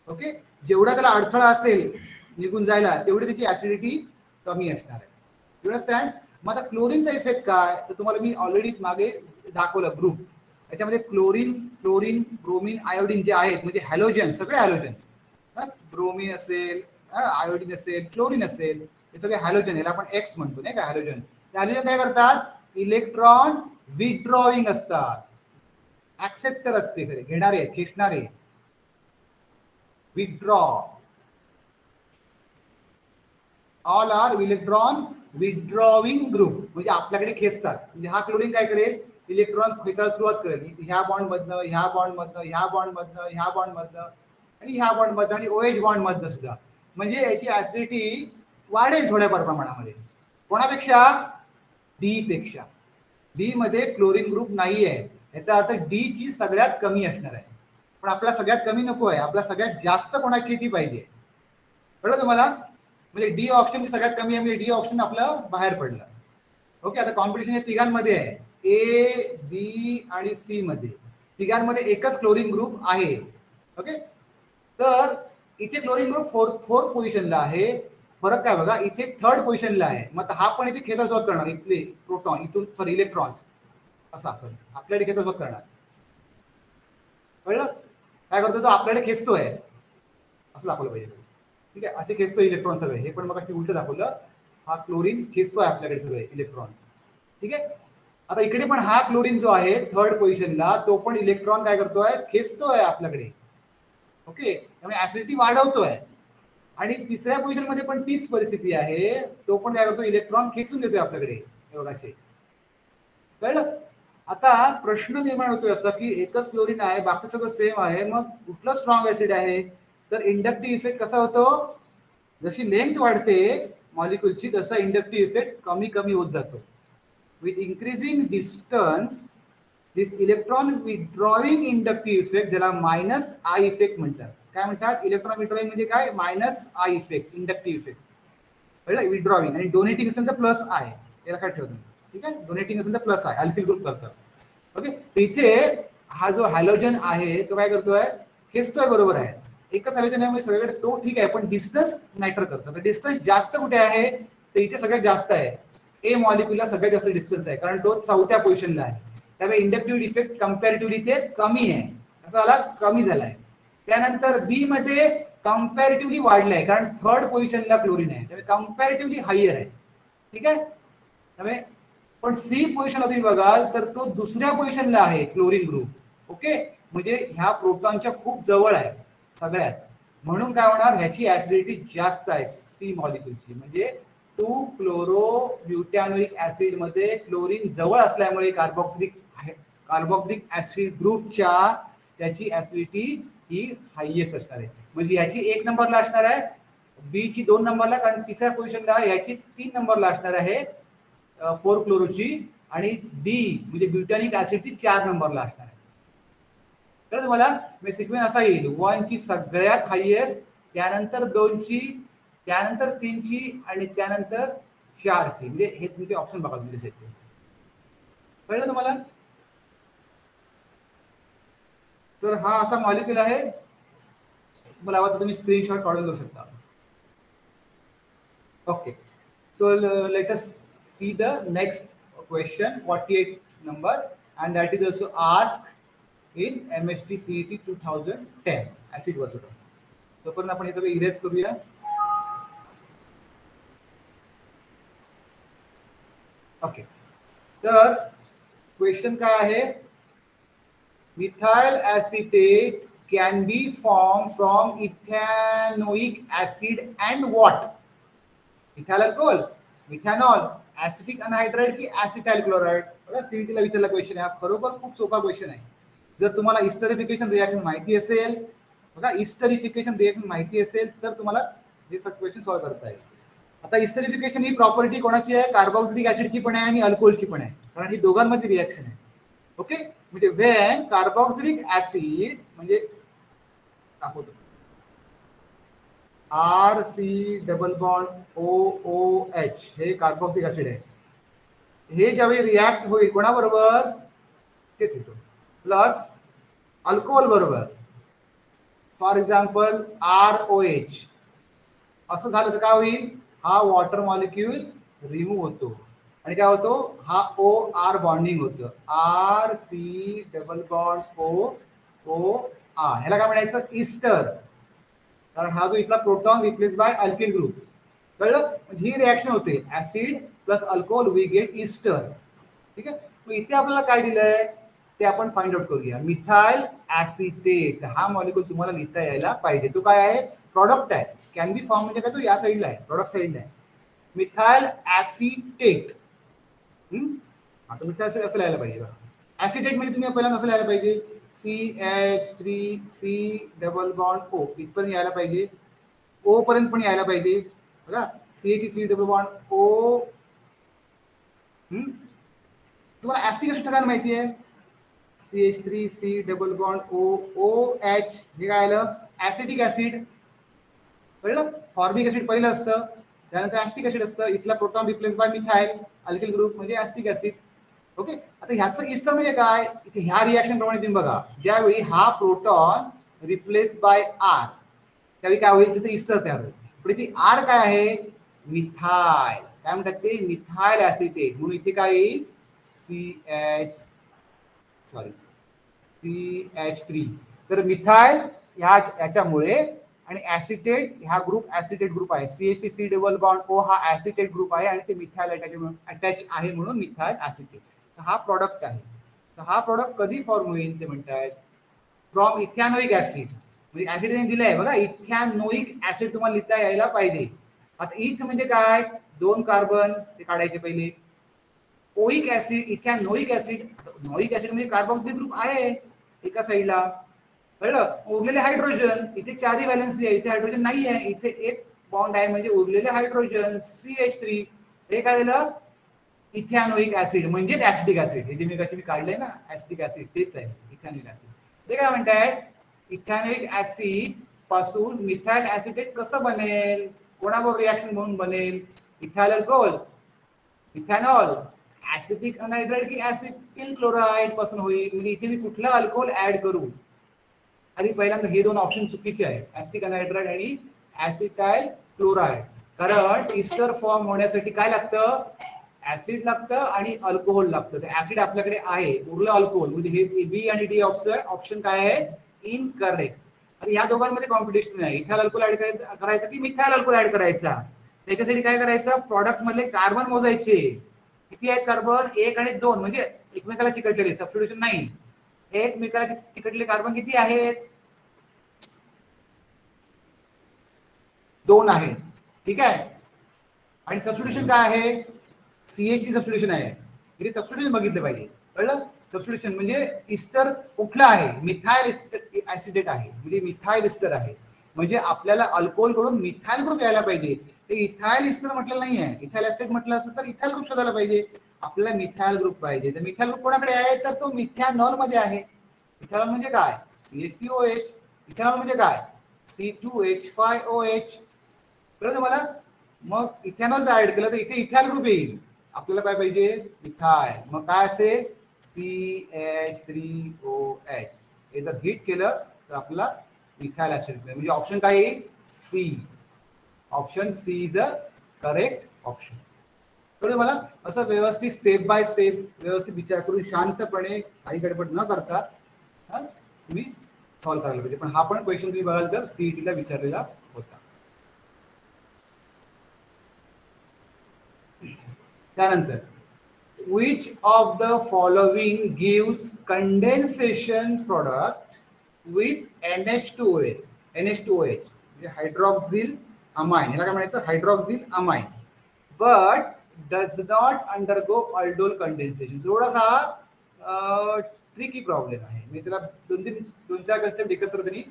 [SPEAKER 1] ओके, जेवढा त्याला अडथळा असेल निघून जायला तेवढी त्याची ऍसिडिटी कमी असणार आहे. You understand? मग आता क्लोरीनचा इफेक्ट काय, तर तुम्हाला मी ऑलरेडी मागे दाखवलं ग्रुप. याच्यामध्ये क्लोरीन ब्रोमीन आयोडीन जे आहेत म्हणजे हॅलोजन, सगळे हॅलोजन, ब्रोमीन असेल, आयोडीन असेल, क्लोरीन असेल, हे सगळे हॅलोजन, याला आपण एक्स म्हणतो नाही का, हॅलोजन. हॅलोजन काय करतात, इलेक्ट्रॉन विथड्रॉविंग असतात. ऍक्सेप्टर असते खरे, घेणारे खेचणारे. Withdraw, all are electron withdrawing group, म्हणजे आपल्याकडे खेचतात. म्हणजे हा क्लोरीन काय करेल, इलेक्ट्रॉन खेचायला सुरुवात करेल, ह्या बॉन्ड मधनं, ह्या बॉन्ड मधनं, ह्या बॉन्ड मधनं, ह्या बॉन्ड मधनं आणि ह्या बॉन्ड मधनं आणि OH बॉन्ड मधनं सुद्धा. म्हणजे याची ऍसिडिटी वाढेल थोड्याफार प्रमाणामध्ये. कोणापेक्षा, डी पेक्षा. डी मध्ये क्लोरीन ग्रुप नाही आहे, याचा अर्थ डी ची सगळ्यात कमी असणार आहे. पण आपल्याला सगळ्यात कमी नको आहे, आपल्याला सगळ्यात जास्त कोणाची ती पाहिजे. कळलं तुम्हाला? म्हणजे डी ऑप्शन सगळ्यात कमी आहे, म्हणजे डी ऑप्शन आपलं बाहेर पडलं. ओके, आता कॉम्पिटिशन हे तिघांमध्ये आहे, ए बी आणि सी मध्ये. तिघांमध्ये एकच क्लोरीन ग्रुप आहे. ओके, तर इथे क्लोरीन ग्रुप 4th पोझिशनला आहे. फरक काय बघा, इथे 3rd पोझिशनला आहे. मग हा पण इथे खेचायला सुरुवात करणार, इथले प्रोटॉन इथून सॉरी इलेक्ट्रॉन्स असा आपल्याकडे खेचायला सुरुवात करणार. कळलं? काय करतो तो, आपल्याकडे खेचतोय असं दाखवलं पाहिजे. ठीक आहे, असे खेचतो इलेक्ट्रॉन सगळे. हे पण मग उलट दाखवलं, हा क्लोरीन खेचतोय आपल्याकडे सगळे इलेक्ट्रॉन्स. ठीक आहे, आता इकडे पण हा क्लोरीन जो आहे 3rd पोझिशनला, तो पण इलेक्ट्रॉन काय करतोय, खेचतोय आपल्याकडे. ओके, त्यामुळे ऍसिडिटी वाढवतोय. आणि 3ऱ्या पोझिशन मध्ये पण तीच परिस्थिती आहे, तो पण काय करतो, इलेक्ट्रॉन खेचून देतोय आपल्याकडे एवढाशे. कळलं? आता प्रश्न निर्माण होतोय असा की एकच क्लोरीन आहे, बाकी सगळं सेम आहे, मग कुठलं स्ट्रॉंग ऍसिड आहे? तर इंडक्टिव्ह इफेक्ट कसा होतो, जशी लेंथ वाढते मॉलिक्यूलची तसा इंडक्टिव्ह इफेक्ट कमी कमी होत जातो. With increasing distance this electron withdrawing inductive effect, ज्याला मायनस आय इफेक्ट म्हणतात. काय म्हणतात, इलेक्ट्रॉन विथड्रॉविंग म्हणजे काय, minus I effect, inductive effect. कळलं? विथड्रॉविंग आणि डोनेटिंग असेल तर प्लस आय, याला काय ठेवतो. ठीक आहे, डोनेटिंग असेल तर प्लस आय, अल्किल ग्रुप करतात. ओके, तिथे हा जो हॅलोजन आहे तो काय करतोय, खेचतोय, बरोबर आहे. एकच हॅलोजन आहे सगळीकडे, तो ठीक आहे, पण डिस्टन्स मॅटर करतो. तर डिस्टन्स जास्त कुठे आहे, तर इथे सगळ्यात जास्त आहे. ए मॉलिक्यूलला सगळ्यात जास्त डिस्टन्स आहे, कारण तो 4थ्या पोझिशनला आहे. त्यामुळे इंडक्टिव्ह इफेक्ट कंपॅरेटिव्हली ते कमी आहे, असा झाला, कमी झालाय. त्यानंतर बी मध्ये कंपॅरेटिव्हली वाढलाय, कारण 3rd पोझिशनला क्लोरीन आहे, त्यामुळे कंपॅरेटिव्हली हायर आहे. ठीक आहे, त्यामुळे पण सी पोझिशनला तुम्ही बघाल तर तो 2ऱ्या पोझिशनला आहे क्लोरीन ग्रुप. ओके, म्हणजे ह्या प्रोटॉनच्या खूप जवळ आहे सगळ्यात. म्हणून काय होणार, ह्याची ऍसिडिटी जास्त आहे सी मॉलिक्यूलची. म्हणजे 2 क्लोरो ब्युटॅनोइक ऍसिड मध्ये क्लोरीन जवळ असल्यामुळे कार्बोक्सिलिक ऍसिड ग्रुपच्या त्याची ऍसिडिटी ही हायएस्ट असणार आहे. म्हणजे याची 1 नंबरला असणार आहे बी ची 2 नंबरला, कारण तिसऱ्या पोझिशनला याची 3 नंबरला असणार आहे 4 क्लोरोची, आणि डी म्हणजे ब्युटॅनिक ऍसिडची 4 नंबरला असणार आहे. कळलं तुम्हाला? म्हणजे सिक्वेन्स असा येईल, 1 ची सगळ्यात हायेस्ट, त्यानंतर 2 ची, त्यानंतर 3 ची, आणि त्यानंतर 4 ची. म्हणजे हे तुमचे ऑप्शन बघा तुम्ही कसे. कळलं तुम्हाला? तर हा असा मॉलिक्यूल आहे. मला हवा तर तुम्ही स्क्रीनशॉट काढून घेऊ शकता. Okay, so let us see the next question, 48 number, and that is also asked in MST CET 2010 acid versus. तो पण आपण हे सगळं इरेज करूया. ओके, तर क्वेश्चन काय आहे? Methyl acetate can be formed from ethanoic acid and what? Ethyl alcohol, methanol, acetic anhydride की ऍसिटाइल क्लोराइड? बघा, सीईटी ला विचारला क्वेश्चन आहे. खरोखर खूप सोपा क्वेश्चन आहे. जर तुम्हाला इस्टरिफिकेशन रिएक्शन माहिती असेल, बघा इस्टरिफिकेशन रिएक्शन माहिती असेल तर तुम्हाला हे सगळं क्वेश्चन सॉल्व्ह करता येईल. आता इस्टरिफिकेशन ही प्रॉपर्टी कोणाची आहे? कार्बोक्सिलिक ऍसिडची पण आहे आणि अल्कोहोलची पण आहे, कारण ही दोघांमध्ये रिएक्शन आहे. ओके, म्हणजे व्हेन कार्बोक्सिलिक ऍसिड म्हणजे दाखवतो RC डबल बॉन्ड OOH हे कार्बोक्सिलिक ऍसिड आहे. हे ज्यावेळी रिॲक्ट होईल कोणाबरोबर? ते देतो प्लस अल्कोहोल बरोबर, फॉर एक्झाम्पल ROH. असं झालं तर काय होईल? हा वॉटर मॉलिक्यूल रिमूव्ह होतो आणि काय होतो? हा OR बॉन्डिंग होतं, RC डबल बॉन्ड OR. ह्याला काय म्हणायचं? इस्टर. कारण हा जो इथला proton replace by alkyl group. कळलं? ही रिएक्शन होते, acid plus alcohol we get ester. ठीक आहे, मग इथे आपल्याला काय दिलंय ते आपण फाइंड आउट करूया. मिथाइल ऍसिटेट हा मॉलिक्यूल तुम्हाला लिहिता यायला पाहिजे. तो काय आहे? प्रॉडक्ट आहे. कॅन बी फॉर्म म्हणजे काय? तो या साईडला आहे, प्रॉडक्ट साईडला आहे. Methyl acetate. आता मिथाइल ऍसिड असं लिहायला पाहिजे. ऍसिटेट म्हणजे तुम्ही पहिल्यांदा असं लिहायला पाहिजे, CH3C डबल बॉन्ड O. इथपर्यंत यायला पाहिजे, O पर्यंत पण यायला पाहिजे. बघा, CH3C डबल बॉन्ड O. तुम्हाला ऍसिटिक ऍसिड सगळ्यांना माहिती आहे, CH3C डबल बॉन्ड OH. हे काय आलं? Acetic acid. कळलं? फॉर्मिक ऍसिड पहिलं असतं, त्यानंतर ऍसिटिक ऍसिड असतं. इथला proton replace bye methyl alkyl group म्हणजे ऍसिटिक ऍसिड. ओके, आता ह्याचं इस्टर म्हणजे काय? इथे ह्या रिएक्शन प्रमाणे तुम्ही बघा, ज्यावेळी हा प्रोटॉन रिप्लेस बाय R त्यावेळी काय होईल? तिथे इस्टर तयार होईल. पण इथे R काय आहे? मिथाइल. काय म्हणतात ते? Methyl acetate. म्हणून इथे काय येईल? CH3. तर मिथाइल याच्यामुळे आणि ऍसिटेट, हा ग्रुप ऍसिटेट ग्रुप आहे. CH3C डबल बॉन्ड O हा ऍसिटेट ग्रुप आहे आणि ते मिथाइल अटॅच आहे म्हणून मिथाइल ऍसिटेट. हा प्रॉडक्ट आहे. तर हा प्रॉडक्ट कधी फॉर्म होईल ते म्हणतायत? From ethanoic acid. म्हणजे ऍसिड त्यांनी दिलंय बघा, इथॅनोइक ऍसिड तुम्हाला लिहिता यायला पाहिजे. आता इथ म्हणजे काय? 2 कार्बन ते काढायचे पहिले. Oic acid, ethanoic acid. Noic acid म्हणजे कार्बोक्सिलिक ग्रुप आहे एका साईडला. कळलं? उरलेले हायड्रोजन, इथे 4 व्हॅलेन्सी आहे, इथे हायड्रोजन नाही आहे, इथे एक बॉन्ड आहे म्हणजे उरलेले हायड्रोजन CH3. हे काय झालं? इथॅनोइक ऍसिड म्हणजेच ऍसिटिक ऍसिड. हे जे मी कशी काढलंय ना ऍसिटिक ऍसिड, तेच आहे इथॅनोइक ऍसिड. ते काय म्हणतायत? इथॅनोइक ऍसिड पासून मिथाइल ऍसिटेट कसं बनेल? कोणाबरोबर रिएक्शन म्हणून बनेल? Ethyl alcohol, ethanol, acetic anhydride की ऍसिटिल क्लोराइड पासून होईल. म्हणजे इथे मी कुठला अल्कोहोल ऍड करू? आणि पहिल्यांदा हे 2 ऑप्शन चुकीचे आहेत, ऍसिटिक अनहायड्राइड आणि ऍसिटाइल क्लोराइड. कारण इस्टर फॉर्म होण्यासाठी काय लागतं? ऍसिड लागतं आणि अल्कोहोल लागतं. तर ऍसिड आपल्याकडे आहे, उरलं अल्कोहोल. म्हणजे हे बी आणि डी ऑप्शन काय आहे? इनकरेक्ट. आणि या दोघांमध्ये कॉम्पिटिशन आहे, इथाइल अल्कोहोल ऍड करायचा की मिथाइल अल्कोहोल ऍड करायचा. त्याच्यासाठी काय करायचं? प्रॉडक्ट मधले कार्बन मोजायचे. किती आहेत कार्बन? 1 आणि 2. म्हणजे एकमेकाला चिकटलेले, सबस्टिट्यूशन नाही. एकमेकाला चिकटलेले कार्बन किती आहेत? 2 आहेत. ठीक आहे, आणि सबस्टिट्यूशन काय आहे? CH सबस्टिट्यूशन आहे. इथे सबस्टिट्यूशन बघितलं पाहिजे. कळलं? सबस्टिट्यूशन म्हणजे इस्टर कुठला आहे? मिथाइल ऍसिटेट आहे, म्हणजे मिथाइल इस्टर आहे. म्हणजे आपल्याला अल्कोहोल कडून मिथाइल ग्रुप यायला पाहिजे. ते इथाइल इस्टर म्हटलेलं नाहीये, इथाइल एस्टेट म्हटलं असतं तर इथाइल ग्रुप शोधायला पाहिजे. आपल्याला मिथाइल ग्रुप पाहिजे. तर मिथाइल ग्रुप कोणाकडे आहे, तर तो मिथॅनॉल मध्ये आहे. मिथॅनॉल म्हणजे काय, CH3OH. इथेनॉल म्हणजे काय, C2H5OH. कळलं तुम्हाला? मग इथेनॉल जर ऍड केलं तर इथे इथाइल ग्रुप येईल. आपल्याला काय पाहिजे, इथाइल. मग काय असेल, CH3OH. हे जर हिट केलं तर आपल्याला इथाइल ऍसिड मिळेल. म्हणजे ऑप्शन काय येईल, C. Option C is a correct option. कळलं मला? असं व्यवस्थित स्टेप बाय स्टेप व्यवस्थित विचार करून शांतपणे काही गडबड न करता तुम्ही सॉल्व्ह करायला पाहिजे. पण हा पण क्वेश्चन तुम्ही बघाल तर CET ला विचारलेला होता. त्यानंतर which of the following gives condensation product with NH2OH. NH2OH म्हणजे हायड्रॉक्सिल अमाइन. याला काय म्हणायचं, hydroxyl amine. But does not undergo aldol condensation. थोडासा ट्रिकी प्रॉब्लेम आहे. मी त्याला दोन चार कन्सेप्ट एकत्र त्यांनी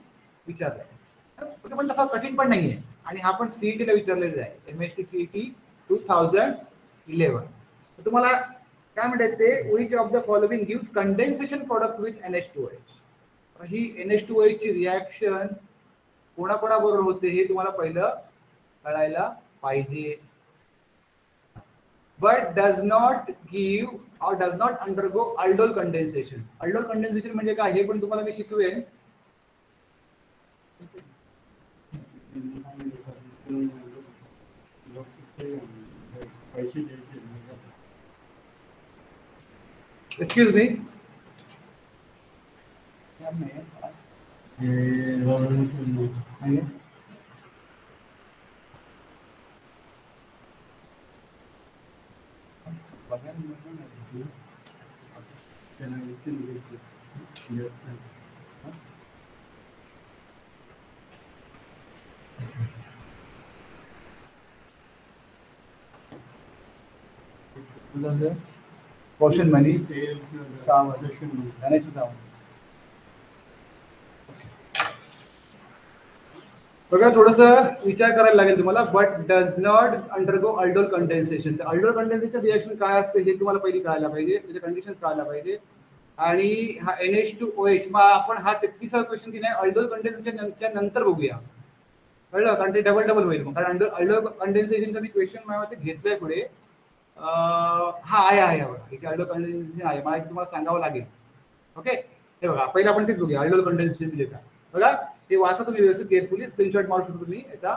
[SPEAKER 1] विचारलाय. पण तसा कठीण पण नाहीये. आणि हा पण CET ला विचारलेला आहे, MHT CET 2011. तुम्हाला काय म्हणतात ते, which of the following gives condensation product with NH2OH. He NH2OH ची रिॲक्शन कोणाकोणाबरोबर होते हे तुम्हाला पहिलं कळायला पाहिजे. But does not give or does not undergo aldol condensation. Aldol condensation म्हणजे काय हे पण तुम्हाला मी शिकवेन. Excuse me. क्वेश्चन मनी बघा थोडस विचार करायला लागेल तुम्हाला. But does not undergo aldol condensation. तर अल्डोल कंडेन्सेशन रिएक्शन काय असते हे तुम्हाला पहिली कळायला पाहिजे, त्याचे कंडिशन्स कळायला पाहिजे. आणि हा NH2OH मग आपण हा 33वा क्वेश्चन की नाही अल्डोल कंडेन्सेशन नंतर बघूया. कळलं, कारण ते डबल डबल होईल. कारण अल्डोल कंडेन्सेशनचा मी क्वेश्चन माझ्या घेतलाय पुढे. हा आहे बघा, इथे अल्डोल कंडेन्सेशन आहे, मला तुम्हाला सांगावं लागेल. ओके, हे बघा पहिला आपण तेच बघूया अल्डोल कंडेन्सेशन म्हणजे काय. बघा ते वाचा तुम्ही व्यवस्थित केअरफुली, स्क्रीनशॉट मारू शकता तुम्ही याचा.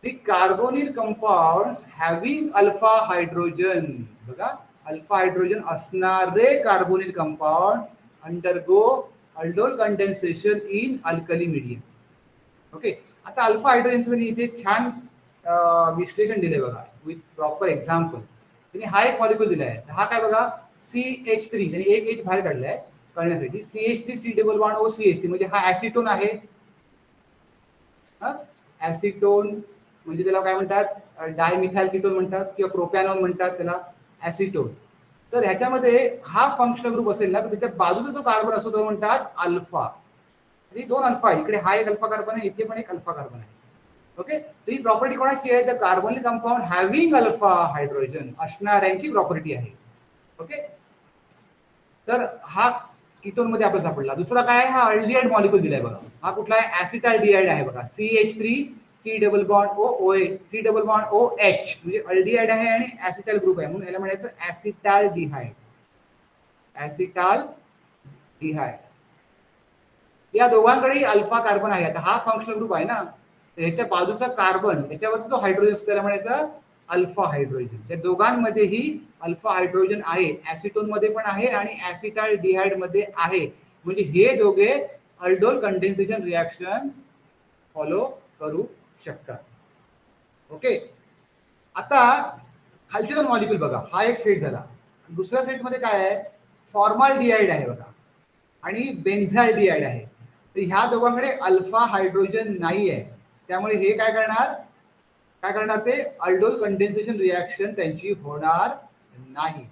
[SPEAKER 1] The carbonyl compounds having alpha hydrogen. बघा अल्फा हायड्रोजन असणारे carbonyl compound undergo aldol condensation in alkali medium. Okay, आता अल्फा हायड्रोजनचं त्यांनी इथे छान विश्लेषण दिले बघा, विथ प्रॉपर एक्झाम्पल. त्यांनी हा एक मॉलिक्यूल दिलाय. हा काय बघा, CH3. त्यांनी एक H बाहेर काढलाय कळण्यासाठी. CH3 C∠OCH3 म्हणजे हा ऍसिटोन आहे. ऍसिटोन म्हणजे त्याला काय म्हणतात, डायमिथाइल कीटोन म्हणतात किंवा प्रोपॅनॉल म्हणतात त्याला, ऍसिटोन. तर ह्याच्यामध्ये हा फंक्शनल ग्रुप असेल ना तर त्याच्या बाजूचा जो कार्बन असतो तो म्हणतात अल्फा. दोन अल्फा आहे, इकडे हा एक अल्फा कार्बन आहे, इथे पण एक अल्फा कार्बन आहे. ओके, तर ही प्रॉपर्टी कोणाची आहे, तर carbonyl compound having alpha hydrogen असणाऱ्यांची प्रॉपर्टी आहे. ओके, तर हा कीटोन मध्ये आपल्याला सापडला. दुसरा काय आहे, हा अल्डिहाइड मॉलिक्यूल दिलाय बघा. हा कुठला आहे, ऍसिटाल्डिहाइड आहे बघा. CH3 C∠OH C∠OH म्हणजे अल्डिहाइड आहे आणि ऍसिटाइल ग्रुप आहे, म्हणून याला म्हणायचं ऍसिटाल्डिहाइड. ऍसिटाल्डिहाइड या दोघांकडे अल्फा कार्बन आहे. आता हा फंक्शनल ग्रुप आहे ना, तर ह्याच्या बाजूचा कार्बन त्याच्यावरचा जो हायड्रोजन असतो त्याला म्हणायचं अल्फा हायड्रोजन. त्या दोघांमध्येही अल्फा हायड्रोजन आहे, ऍसिटोन मध्ये पण आहे आणि ऍसिटाल्डिहाइड मध्ये आहे. म्हणजे हे दोघे अल्डोल कंडेन्सेशन रिएक्शन फॉलो करू शकतात. ओके, आता खालचे दोन मॉलिक्यूल बघा, हा एक सेट झाला. दुसऱ्या सेट मध्ये काय आहे, फॉर्माल्डिहाइड आहे बघा आणि बेन्झाल्डिहाइड आहे. तर ह्या दोघांकडे अल्फा हायड्रोजन नाही आहे, त्यामुळे हे काय करणार ते अल्डोल कंडेन्सेशन रिएक्शन त्यांची होणार नाही.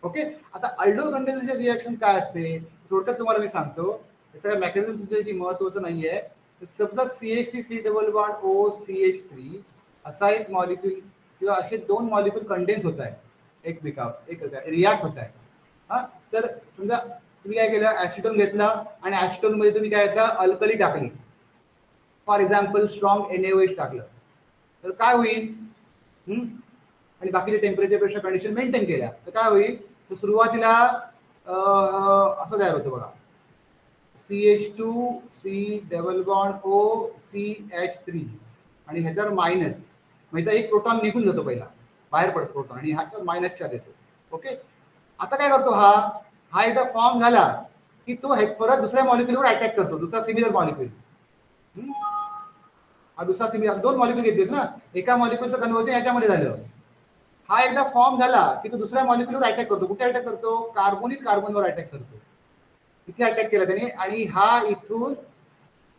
[SPEAKER 1] ओके, आता अल्डोल कंडेन्सेशन रिएक्शन काय असते थोडक्यात तुम्हाला मी सांगतो. त्याचं मेकॅनिझम तुमच्यासाठी महत्वाचं नाहीये. समजा CH3 C double bond O CH3 असा एक मॉलिक्यूल किंवा असे दोन मॉलिक्यूल कंडेन्स होत आहे एक रिॲक्ट होत आहे. हा, तर समजा तुम्ही काय केलं, ऍसिटोन घेतला आणि ऍसिटोन मध्ये तुम्ही काय घेतला, अल्कली टाकली, फॉर एक्झाम्पल स्ट्रॉंग NaOH टाकलं, तर काय होईल, आणि बाकीच्या टेम्परेचर पेक्षा कंडिशन मेंटेन केल्या तर काय होईल, तर सुरुवातीला असं तयार होतं बघा, CH2 C double bond O CH3 आणि ह्याच्यावर मायनस, म्हणजे एक प्रोटॉन निघून जातो, पहिला बाहेर पडतो प्रोटॉन आणि ह्याच्यावर मायनस चार्ज येतो. ओके, आता काय करतो, हा एकदा फॉर्म झाला की तो परत दुसऱ्या मॉलिक्यूलवर अटॅक करतो, दुसरा सिमिलर मॉलिक्यूल. हा दुसरा सिमिलर, दोन मॉलिक्यूल घेतलेत ना, एका मॉलिक्यूलचं कन्व्हर्जन याच्यामध्ये झालं. हा एकदा फॉर्म झाला की तो दुसऱ्या मॉलिक्यूलवर अटॅक करतो. कुठे अटॅक करतो, कार्बोनिल कार्बनवर अटॅक करतो. इथे अटॅक केला त्याने आणि हा इथून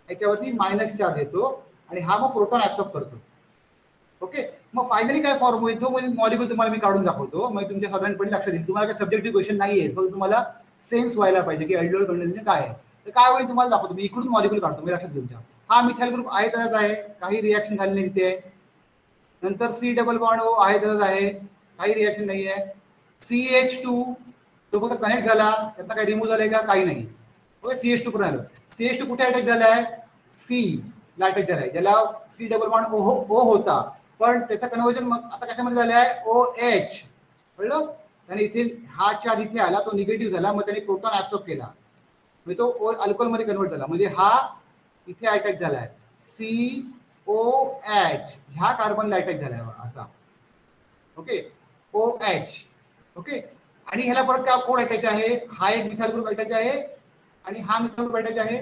[SPEAKER 1] याच्यावरती मायनस चार्ज येतो आणि हा मग प्रोटॉन ऍब्सॉर्ब करतो. ओके, मग फायनली काय फॉर्म होईल, तो मॉलिक्यूल तुम्हाला मी काढून दाखवतो, मग तुमच्या साधारणपणे लक्षात येईल. तुम्हाला काय सब्जेक्टिव्ह क्वेश्चन नाहीये, फक्त तुम्हाला सेन्स व्हायला पाहिजे की अल्डिहाइड कंडेन्सेशन काय आहे. तर काय होईल तुम्हाला दाखवतो, मी इकडून मॉलिक्यूल काढतो, मी लक्षात तुमच्या. हा मिथाइल ग्रुप आहे तसाच आहे, काही रिॲक्शन झाली नाही तिथे. नंतर C डबल बॉन्ड O आहे तसाच आहे, काही रिॲक्शन नाही आहे. CH2 तो फक्त कनेक्ट झाला, त्यातनं काही रिमूव्ह झालंय का, काही नाही. ओके, CH2 पण आलं. CH2 कुठे अटॅक झालाय, C ला अटॅक झालाय, ज्याला C डबल बॉन्ड O होता, पण त्याचं कन्व्हर्जन मग आता कशामध्ये झालं आहे, OH. कळलं, त्याने इथे हा चार्ज इथे आला, तो निगेटिव्ह झाला, मग त्याने प्रोटॉन ऍब्सॉर्ब केला, म्हणजे तो अल्कोहोल मध्ये कन्वर्ट झाला, म्हणजे हा इथे अटॅक झालाय, COH ह्या कार्बनला अटॅक झालाय असा. Okay, OH. ओके, आणि ह्याला परत काय कोड अटॅच आहे, हा एक मिथाइल ग्रुप अटॅच आहे आणि हा मिथाइल ग्रुप अटॅच आहे,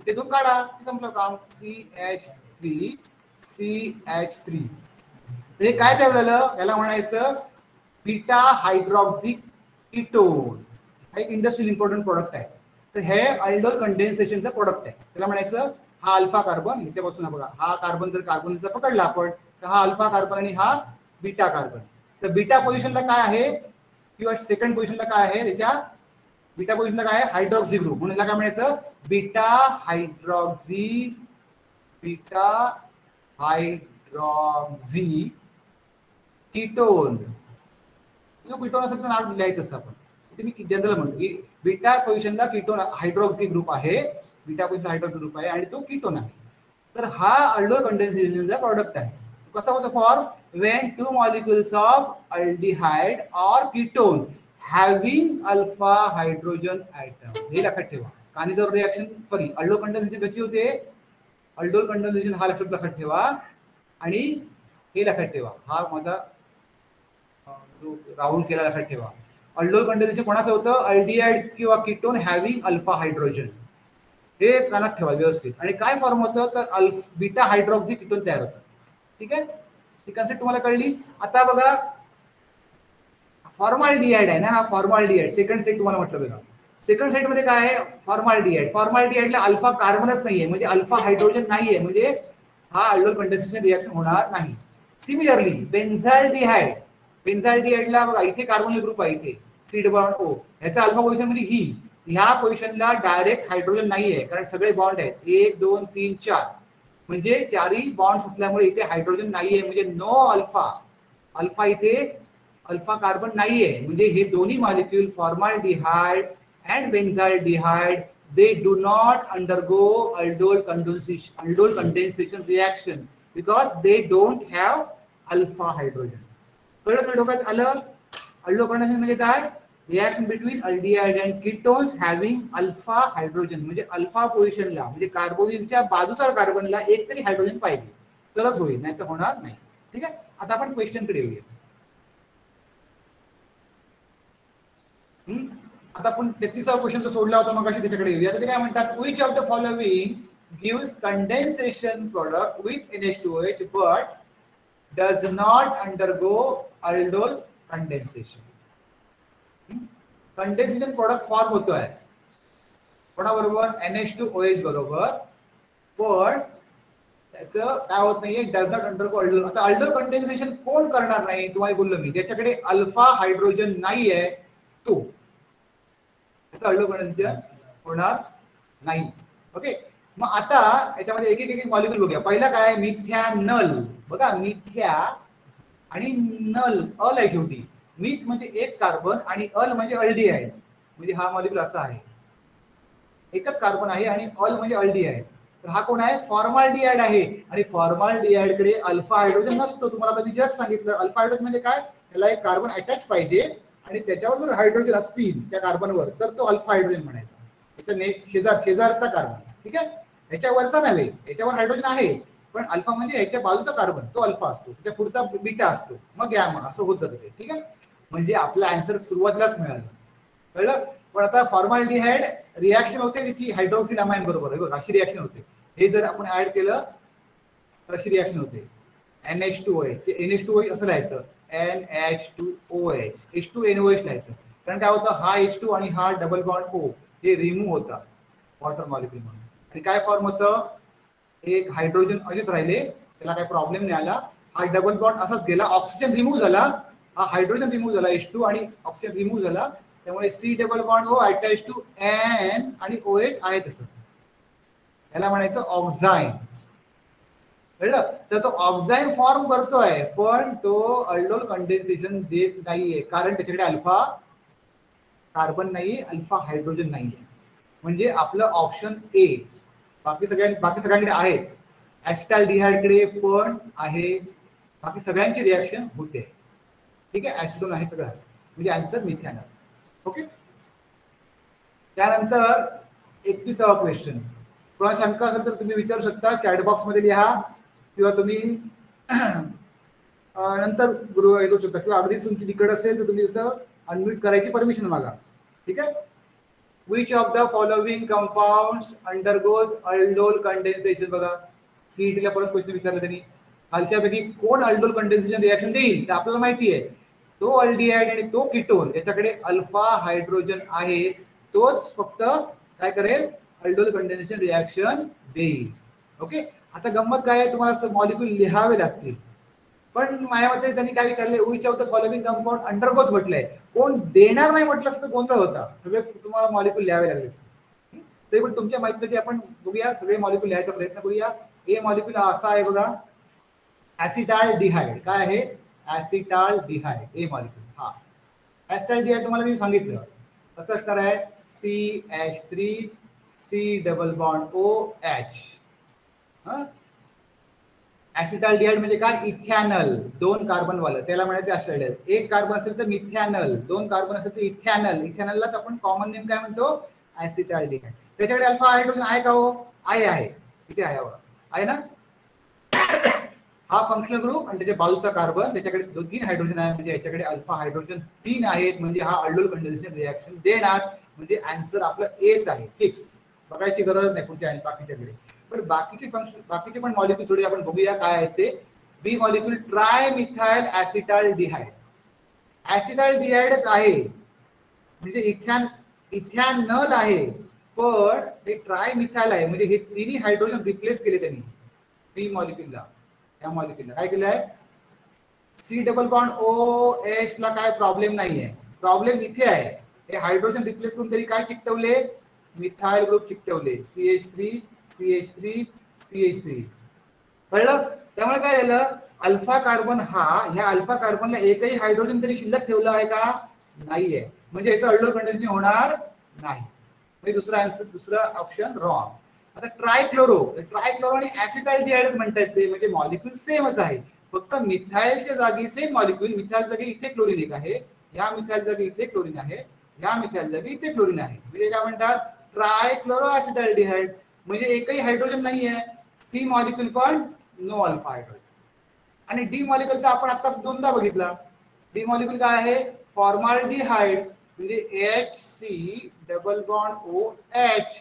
[SPEAKER 1] ते दोन काढा, संपलं काम. CH3 CH3 हे काय तयार झालं, याला म्हणायचं बीटा हायड्रॉक्सी कीटोन. हा एक इंडस्ट्रियल इम्पॉर्टंट प्रोडक्ट आहे. तर हे अल्डोल कंडेन्सेशनचं प्रोडक्ट आहे. त्याला म्हणायचं हा अल्फा कार्बन, ह्याच्यापासून बघा, हा कार्बन जर कार्बनचा पकडला आपण तर हा अल्फा कार्बन आणि हा बीटा कार्बन. तर बीटा पोझिशनला काय आहे किंवा सेकंड पोझिशनला काय आहे, त्याच्या बीटा पोझिशनला काय आहे, हायड्रॉक्सी ग्रुप, म्हणून याला काय म्हणायचं, बीटा हायड्रॉक्सी कीटोन. कीटोन असं नाव लिहायचं असतं आपण, ते मी जनरल म्हणतो की बीटा पोझिशनला कीटोन हायड्रॉक्सी ग्रुप आहे, बीटा पोझिशन हायड्रॉक्सी ग्रुप आहे आणि तो कीटोन आहे. तर हा अल्डोल कंडेन्सेशनचा प्रोडक्ट आहे. कसा होतो form, when two molecules of aldehyde or ketone having alpha hydrogen atom. हे लक्षात ठेवा, आणि जर रिएक्शन सॉरी अल्डोल कंडेन्सेशन कशी होते, अल्डोल कंडेन्सेशन हा लक्षात ठेवा आणि हे लक्षात ठेवा, हा माझा राहुल केला लक्षात ठेवा. अल्डोल कंडेन्सेशन कोणाचं होतं, अल्डिहाइड किंवा कीटोन हॅव्हिंग अल्फा हायड्रोजन, हे कानात ठेवा व्यवस्थित. आणि काय फॉर्म होतं, तर बीटा हायड्रॉक्सी कीटोन तयार होतं. ठीक आहे, ही कन्सेप्ट तुम्हाला कळली. आता बघा फॉर्माल्डिहाइड आहे ना, हा फॉर्माल्डिहाइड सेकंड सेट तुम्हाला म्हटलं बघा. सेकंड सेट मध्ये काय आहे, फॉर्माल्डिहाइड. फॉर्माल्डिहाइडला अल्फा कार्बनच नाहीये, म्हणजे अल्फा हायड्रोजन नाहीये, म्हणजे हा अल्डोल कंडेन्सेशन रिएक्शन होणार नाही. सिमिलरली बेन्झाल्डिहाइड, बेन्झाल्डिहाइडला बघा इथे कार्बोनिल ग्रुप आहे, इथे C डबल बॉन्ड O, ह्याचा अल्फा पोझिशन म्हणजे ही, ह्या पोझिशनला डायरेक्ट हायड्रोजन नाहीये, कारण सगळे बॉन्ड आहेत 1 2 3 4, म्हणजे चारही बॉन्ड्स असल्यामुळे इथे हायड्रोजन नाहीये, म्हणजे नो अल्फा. अल्फा इथे अल्फा कार्बन नाहीये, म्हणजे हे दोन्ही molecule formaldehyde and benzaldehyde they do not undergo aldol condensation reaction because they don't have alpha hydrogen. कळलं डोक्यात आलं, अल्डोल कंडेन्सेशन म्हणजे काय, reaction between aldehyde and ketones having alpha hydrogen, म्हणजे अल्फा पोझिशनला म्हणजे कार्बोनिलच्या बाजूचा कार्बनला एक तरी हायड्रोजन पाहिजे तरच होईल, नाही तर होणार नाही. ठीक आहे, आता आपण क्वेश्चन कडे येऊया. आता आपण 33वा क्वेश्चन सोडला होता मग त्याच्याकडे येऊया. ते काय म्हणतात, which of the following gives condensation product with NH2OH but does not undergo aldol condensation. Condensation product form होतोय कोणाबरोबर, NH2OH बरोबर, पण त्याचं काय होत नाहीये, डज नॉट अंडरगो अल्डोल. आता अल्डोल कंडेन्सेशन कोण करणार नाही, तुम्हाला बोललो मी, ज्याच्याकडे अल्फा हायड्रोजन नाहीये तो अल्डोल कंडेन्सेशन होणार नाही. ओके, मग आता याच्यामध्ये एक एक मॉलिक्यूल बघूया. पहिला काय मिथॅनल. बघा मिथ्या आणि नल अल आहे शेवटी. मिथ म्हणजे एक कार्बन आणि अल म्हणजे अल्डिहाइड. म्हणजे हा मॉलिक्यूल असा आहे, एकच कार्बन आहे आणि अल म्हणजे अल्डिहाइड. तर हा कोण आहे फॉर्माल्डिहाइड आहे. आणि फॉर्माल्डिहाइड कडे अल्फा हायड्रोजन नसतो. तुम्हाला आता मी जस्ट सांगितलं अल्फा हायड्रोजन म्हणजे काय, त्याला एक कार्बन अटॅच पाहिजे आणि त्याच्यावर जर हायड्रोजन असतील त्या कार्बनवर तर तो अल्फा हायड्रोजन म्हणायचा. याच्या शेजारचा कार्बन. ठीक आहे, याच्यावरचा नव्हे, याच्यावर हायड्रोजन आहे पण अल्फा म्हणजे याच्या बाजूचा कार्बन तो अल्फा असतो, त्याच्या पुढचा बीटा असतो, मग गॅमा असं होत जातं ते. ठीक आहे, म्हणजे आपला आन्सर सुरुवातीलाच मिळालं. कळलं. पण आता फॉर्माल्डिहाइड रिॲक्शन होते तिची हायड्रोक्सिल अमाइन बरोबर आहे बघ, अशी रिॲक्शन होते. हे जर आपण ऍड केलं तर अशी रिॲक्शन होते. NH2OH ते NH2OH असं लिहायचं, NH2OH H2NOH लिहायचं. कारण काय होतं, हा H2 आणि हा डबल बॉन्ड O हे रिमूव्ह होता वॉटर मॉलिक्यूल म्हणून. आणि काय फॉर्म होतं, एक हायड्रोजन असेच राहिले, त्याला काही प्रॉब्लेम नाही आला. हा डबल बॉन्ड असाच गेला, ऑक्सिजन रिमूव्ह झाला, हा हायड्रोजन रिमूव्ह झाला H2 आणि ऑक्सिजन रिमूव्ह झाला, त्यामुळे C double bond O attach to N आणि OH आहे तसं. याला म्हणायचं ऑक्झाईन. कळलं. तर तो ऑक्झाईन फॉर्म करतोय पण तो अल्डोल कंडेन्सेशन देत नाहीये, कारण त्याच्याकडे अल्फा कार्बन नाहीये, अल्फा हायड्रोजन नाहीये. म्हणजे आपलं ऑप्शन ए. बाकी सगळ्यांकडे आहेत, ऍसिटाल्डिहाइड कडे पण आहे, बाकी सगळ्यांची रिॲक्शन होते. ठीक आहे, ऍसिडोन आहे सगळं, म्हणजे आन्सर मिथॅनॉल. ओके. त्यानंतर 31वा क्वेश्चन. कोणा शंका असेल तर तुम्ही विचारू शकता, चॅट बॉक्स मध्ये लिहा किंवा तुम्ही नंतर ऐकू शकता, किंवा अगदीच तुमची तिकड असेल तर तुम्ही जसं अनम्यूट करायची परमिशन मागा. ठीक आहे. Which of the following compounds undergoes aldol condensation? बघा सीईटीला परत क्वेश्चन विचारला त्यांनी, खालच्यापैकी कोण अल्डोल कंडेन्सेशन रिॲक्शन देईल. तर आपल्याला माहिती आहे तो अल्डिहाइड आणि तो कीटोन, याच्याकडे अल्फा हायड्रोजन आहे, तोच फक्त काय करेल अल्डोल कंडेन्सेशन रिॲक्शन देईल. ओके. आता गंमत काय आहे, तुम्हाला मॉलिक्यूल लिहावे लागतील. पण माझ्या मते त्यांनी काय विचारले, which of the following compound undergoes म्हटलंय, कोण देणार नाही म्हटलं असतं गोंधळ होता, सगळे तुम्हाला मॉलिक्यूल लिहावे लागले असते. ते पण तुमच्या माहितीसाठी आपण बघूया, सगळे मॉलिक्यूल लिहायचा प्रयत्न करूया. ए मॉलिक्यूल असा आहे बघा, ऍसिटाल्डिहाइड. काय आहे ऍसिटाल्डिहाइड, ए मॉलिक्यूल. हा ऍसिटाल्डिहाइड तुम्हाला मी सांगितलं कसं असणार आहे, CH3 C double bond OH. ऍसिटाल्डिहाइड म्हणजे काय, इथॅनल, 2 कार्बन वाला, त्याला म्हणायचं ऍसिटाल्डिहाइड. एक कार्बन असेल तर मिथॅनल, 2 कार्बन असेल तर इथॅनल. इथॅनललाच आपण कॉमन नेम काय म्हणतो, ऍसिटाल्डिहाइड. त्याच्याकडे अल्फा हायड्रोजन आहे का हो, आहे, इथे आहे बघा, आहे ना. हा फंक्शनल ग्रुप आणि त्याच्या बाजूचा कार्बन, त्याच्याकडे 2-3 हायड्रोजन आहे, म्हणजे याच्याकडे अल्फा हायड्रोजन 3 आहेत, म्हणजे हा अल्डोल कंडेन्सेशन रिॲक्शन देणार. म्हणजे आन्सर आपलं एच आहे, फिक्स. बघायची गरज नाही पुढच्या बाकीच्याकडे. पण बाकीचे पण मॉलिक्यूल थोडी आपण बघूया काय आहेत ते. बी मॉलिक्यूल ट्राय मिथाइल ऍसिटाल्डिहाइड. ऍसिटाल्डिहाइडच आहे, म्हणजे इथॅनल आहे, पण ते ट्राय मिथाइल आहे, म्हणजे हे तिन्ही हायड्रोजन रिप्लेस केले त्यांनी. बी मॉलिक्यूलला, या मॉलिक्यूलला काय केलं आहे, C डबल बॉन्ड OH ला काय प्रॉब्लेम नाहीये, प्रॉब्लेम इथे आहे. हे हायड्रोजन रिप्लेस करून तरी काय चिकटवले, methyl group चिकटवले, CH3 CH3 CH3. कळलं. त्यामुळे काय झालं, अल्फा कार्बन हा, ह्या अल्फा कार्बनला एकही हायड्रोजन तरी शिल्लक ठेवला आहे का, नाहीये, म्हणजे याचं अल्डोल कंडेन्सेशन होणार नाही. म्हणजे दुसरा आन्सर, दुसरा ऑप्शन रॉंग. आता ट्रायक्लोरो आणि ऍसिटाल्डिहाइडच म्हणतात ते, म्हणजे मॉलिक्यूल सेमच आहे, फक्त मिथाइलच्या जागी सेम मॉलिक्यूल, मिथाइल जागी इथे क्लोरीन एक आहे, या मिथाइल जागी इथे क्लोरीन आहे, या मिथाइल जागी इथे क्लोरीन आहे, म्हणजे काय म्हणतात ट्रायक्लोरो ऍसिटाल्डिहाइड. म्हणजे एकही हायड्रोजन नाहीये, सी मॉलिक्यूल पण नो अल्फा हायड्रोजन. आणि डी मॉलिक्यूल तर आपण आता 2दा बघितला. डी मॉलिक्यूल काय आहे, फॉर्माल्डिहाइड, म्हणजे HC double bond OH.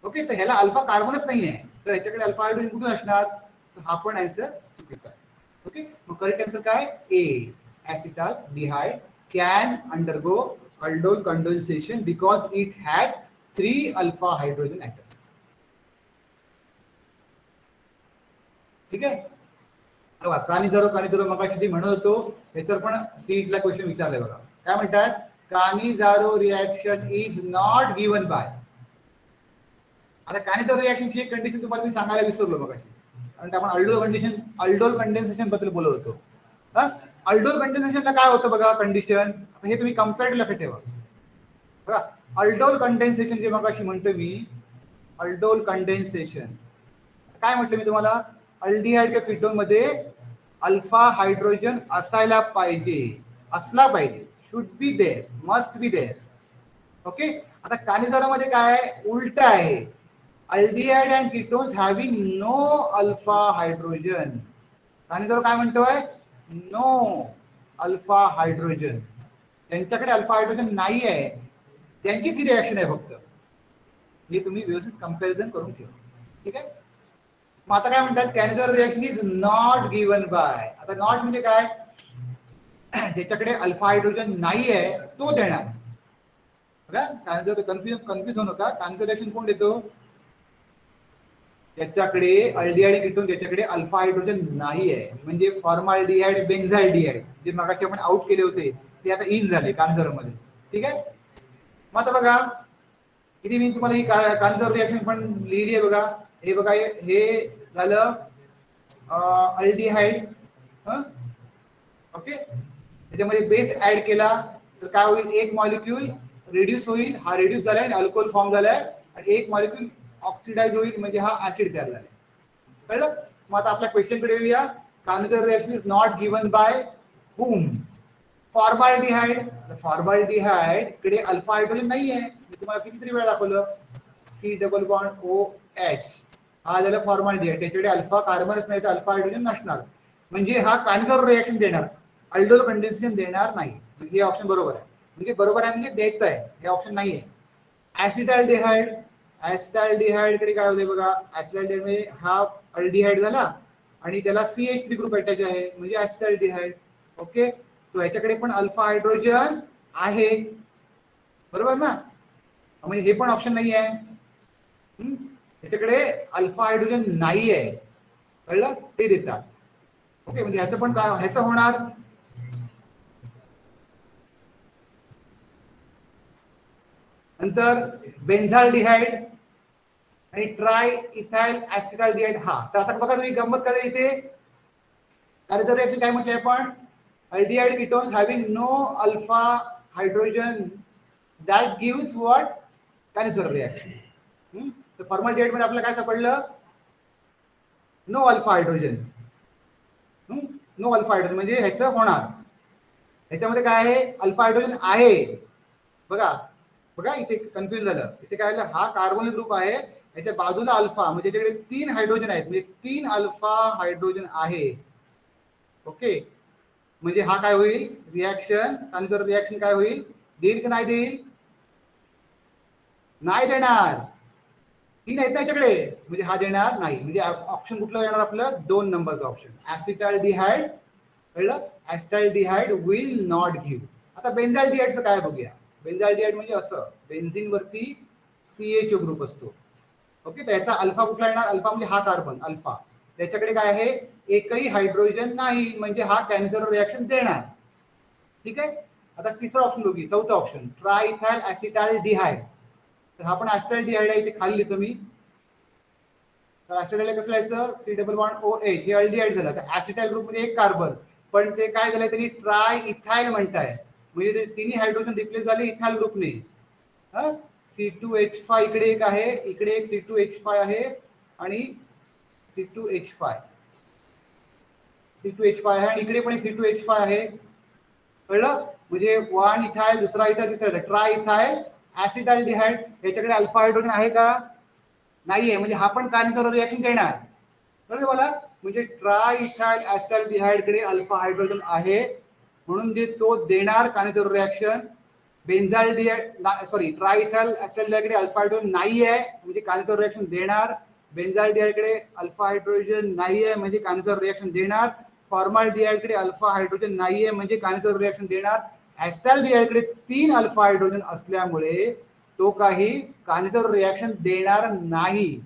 [SPEAKER 1] Okay. तर ह्याला अल्फा कार्बनच नाहीये, तर ह्याच्याकडे अल्फा हायड्रोजन कुठून असणार, तर हा पण आन्सर चुकीचा आहे. ओके. मग करेक्ट आन्सर काय, A, acetaldehyde can undergo aldol condensation because it has 3 alpha hydrogen atoms. ठीक आहे. कानिझारो मगाशी जी म्हणत होतो त्याच्यावर पण सीईटीला क्वेश्चन विचारले बघा. काय म्हणतात, Cannizzaro reaction is not given by. आता कानिझर रिॲक्शनची एक कंडिशन तुम्हाला मी सांगायला विसरलो बघा, कारण आपण अल्डोल कंडेन्सेशन बद्दल बोलत होतो. अल्डोल कंडेन्सेशनला काय होतं बघा कंडिशन, हे तुम्ही कम्पेअर्ड लक्षात ठेवा बघा. अल्डोल कंडेन्सेशन जे मगाशी म्हणतो मी, अल्डोल कंडेन्सेशन काय म्हटलं मी तुम्हाला, अल्डिहाइड किंवा कीटोन मध्ये अल्फा हायड्रोजन असायला पाहिजे, असला पाहिजे, should be there, must be there. Okay. आता कानिझारामध्ये काय उलट आहे, aldehyde and ketones having no alpha hydrogen. Cannizzaro काय म्हणतोय, नो अल्फा हायड्रोजन, त्यांच्याकडे अल्फा हायड्रोजन नाही आहे, त्यांचीच ही रिॲक्शन आहे फक्त. हे तुम्ही व्यवस्थित कंपॅरिझन करून ठेवा. ठीक आहे. मग आता काय म्हणतात, Cannizzaro reaction is not given by. आता नॉट म्हणजे काय, ज्याच्याकडे अल्फा हायड्रोजन नाही आहे तो देणार बघा. कानिझार कन्फ्युज होऊ नका, कानिझार रिॲक्शन कोण देतो, ज्याच्याकडे अल्डिहाइड कीटोन ज्याच्याकडे अल्फा हायड्रोजन नाही आहे, म्हणजे फॉर्माल्डिहाइड, बेन्झाल्डिहाइड जे मगाशी आपण आउट केले होते ते आता इन झाले कानिझार मध्ये. ठीक आहे. मग आता बघा किती मी तुम्हाला ही कानिझार रिॲक्शन पण लिहिली आहे बघा. हे बघा, हे झालं अल्डिहाइड. ओके. त्याच्यामध्ये बेस ऍड केला तर काय होईल, एक मॉलिक्यूल रिड्यूस होईल, हा रिड्यूस झालाय आणि अल्कोहोल फॉर्म झालाय, आणि एक मॉलिक्यूल ऑक्सिडाइज होईल म्हणजे हा ऍसिड तयार झालाय. कळलं. मग आता आपल्या क्वेश्चन कडे येऊया. Cannizzaro reaction is not given by whom, formaldehyde. Formaldehyde कडे अल्फा हायड्रोजन नाहीये, मी तुम्हाला कितीतरी वेळा दाखवलं, C डबल बॉन्ड OH हा झाला फॉर्माल्डिहाइड, त्याच्याकडे अल्फा कार्बनच नाही तर अल्फा हायड्रोजन नसणार, म्हणजे हा कानिझार रिॲक्शन देणार, अल्डोल कंडेन्सेशन देणार नाही. हे ऑप्शन बरोबर आहे, म्हणजे बरोबर आहे म्हणजे देत आहे, हे ऑप्शन नाहीये. ऍसिटाल्डिहाइड, ऍसिटाल्डिहाइड कडे काय होते बघा, ऍसिटाल्डिहाइड म्हणजे हा अल्डिहाइड झाला आणि त्याला CH3 ग्रुप अटॅच आहे म्हणजे ऍसिटाल्डिहाइड. ओके. तो याच्याकडे पण अल्फा हायड्रोजन आहे, बरोबर ना, म्हणजे हे पण ऑप्शन नाही आहे. त्याच्याकडे अल्फा हायड्रोजन नाही आहे, कळलं, ते देतात. ओके. म्हणजे ह्याचं पण ह्याचं होणार, नंतर बेन्झाल्डिहाइड आणि ट्राय इथाइल ऍसिटाल्डिहाइड. हा तर आता बघा तुम्ही गंमत करा इथे, कानिझार रिॲक्शन काय म्हटलंय आपण, aldehyde ketones having no alpha hydrogen that gives what, Cannizzaro reaction. तर फॉर्माल्डिहाइड मध्ये आपल्याला काय सापडलं, no alpha hydrogen. No alpha hydrogen म्हणजे ह्याचं होणार, ह्याच्यामध्ये काय आहे, अल्फा हायड्रोजन आहे. बघा बघा इथे कन्फ्युज झालं, इथे काय झालं, हा कार्बोनिल ग्रुप आहे, याच्या बाजूला अल्फा म्हणजे त्याच्याकडे 3 हायड्रोजन आहेत, म्हणजे 3 अल्फा हायड्रोजन आहे. ओके. म्हणजे हा काय होईल, रिॲक्शन, कानिझार रिॲक्शन काय होईल, देईल की नाही देईल, नाही देणार, 3 आहेत त्याच्याकडे, म्हणजे हा देणार नाही. म्हणजे ऑप्शन कुठला येणार आपलं, 2 नंबरचा ऑप्शन, ऍसिटाल्डिहाइड. कळलं, ऍसिटाल्डिहाइड विल नॉट गिव्ह. आता बेन्झाल्डिहाइडचं काय बघूया. बेन्झाल्डिहाइड म्हणजे असं, बेन्झीन वरती CHO ग्रुप असतो. ओके. त्याचा अल्फा कुठला येणार, अल्फा म्हणजे हा कार्बन अल्फा, त्याच्याकडे काय आहे, एकही हायड्रोजन नाही, म्हणजे हा कानिझार रिॲक्शन देणार. ठीक आहे. आता तिसरा ऑप्शन बघूया, चौथा ऑप्शन, ट्रायइथाइल ऍसिटाल्डिहाइड. तर हा पण ऍसिटाल्डिहाइड आहे, इथे खाली लिहितो मी. तर ऍसिटाल्डिहाइड कसं लिहायचं, C डबल बॉन्ड OH, हे अल्डिहाइड झालं, तर ऍसिटाइल ग्रुप मध्ये एक कार्बन, पण ते काय झालंय, त्यांनी ट्राय इथाइल म्हणताय, म्हणजे ते तिन्ही हायड्रोजन रिप्लेस झाले इथाइल ग्रुपने. C2H5 इकडे एक आहे, इकडे एक C2H5 आहे आणि C2H5 आहे, आणि इकडे पण एक C2H5 आहे. कळलं, म्हणजे 1 इथाइल, दुसरा इथाइल, तिसरा ट्राय इथाइल ऍसिटाल्डिहाइड, याच्याकडे अल्फा हायड्रोजन आहे का, नाहीये, म्हणजे हा पण कानिझार रिॲक्शन देणार. कळलं मला, म्हणजे ट्राय इथाइल ऍसिटाल्डिहाइड कडे अल्फा हायड्रोजन आहे म्हणून जे तो देणार कानिझार रिॲक्शन. बेन्झाल्डिहाइड सॉरी ट्रायइथाइल ऍसिटाल्डिहाइड कडे अल्फा हायड्रोजन नाही आहे, म्हणजे कानिझार रिॲक्शन देणार. बेन्झाल्डिहाइड कडे अल्फा हायड्रोजन नाही आहे, म्हणजे कानिझार रिॲक्शन देणार. फॉर्माल्डिहाइड कडे अल्फा हायड्रोजन नाहीये, म्हणजे कानिझार रिॲक्शन देणार. ऍसिटाल्डिहाइड कडे 3 अल्फा हायड्रोजन असल्यामुळे तो काही कानिझार रिॲक्शन देणार नाही.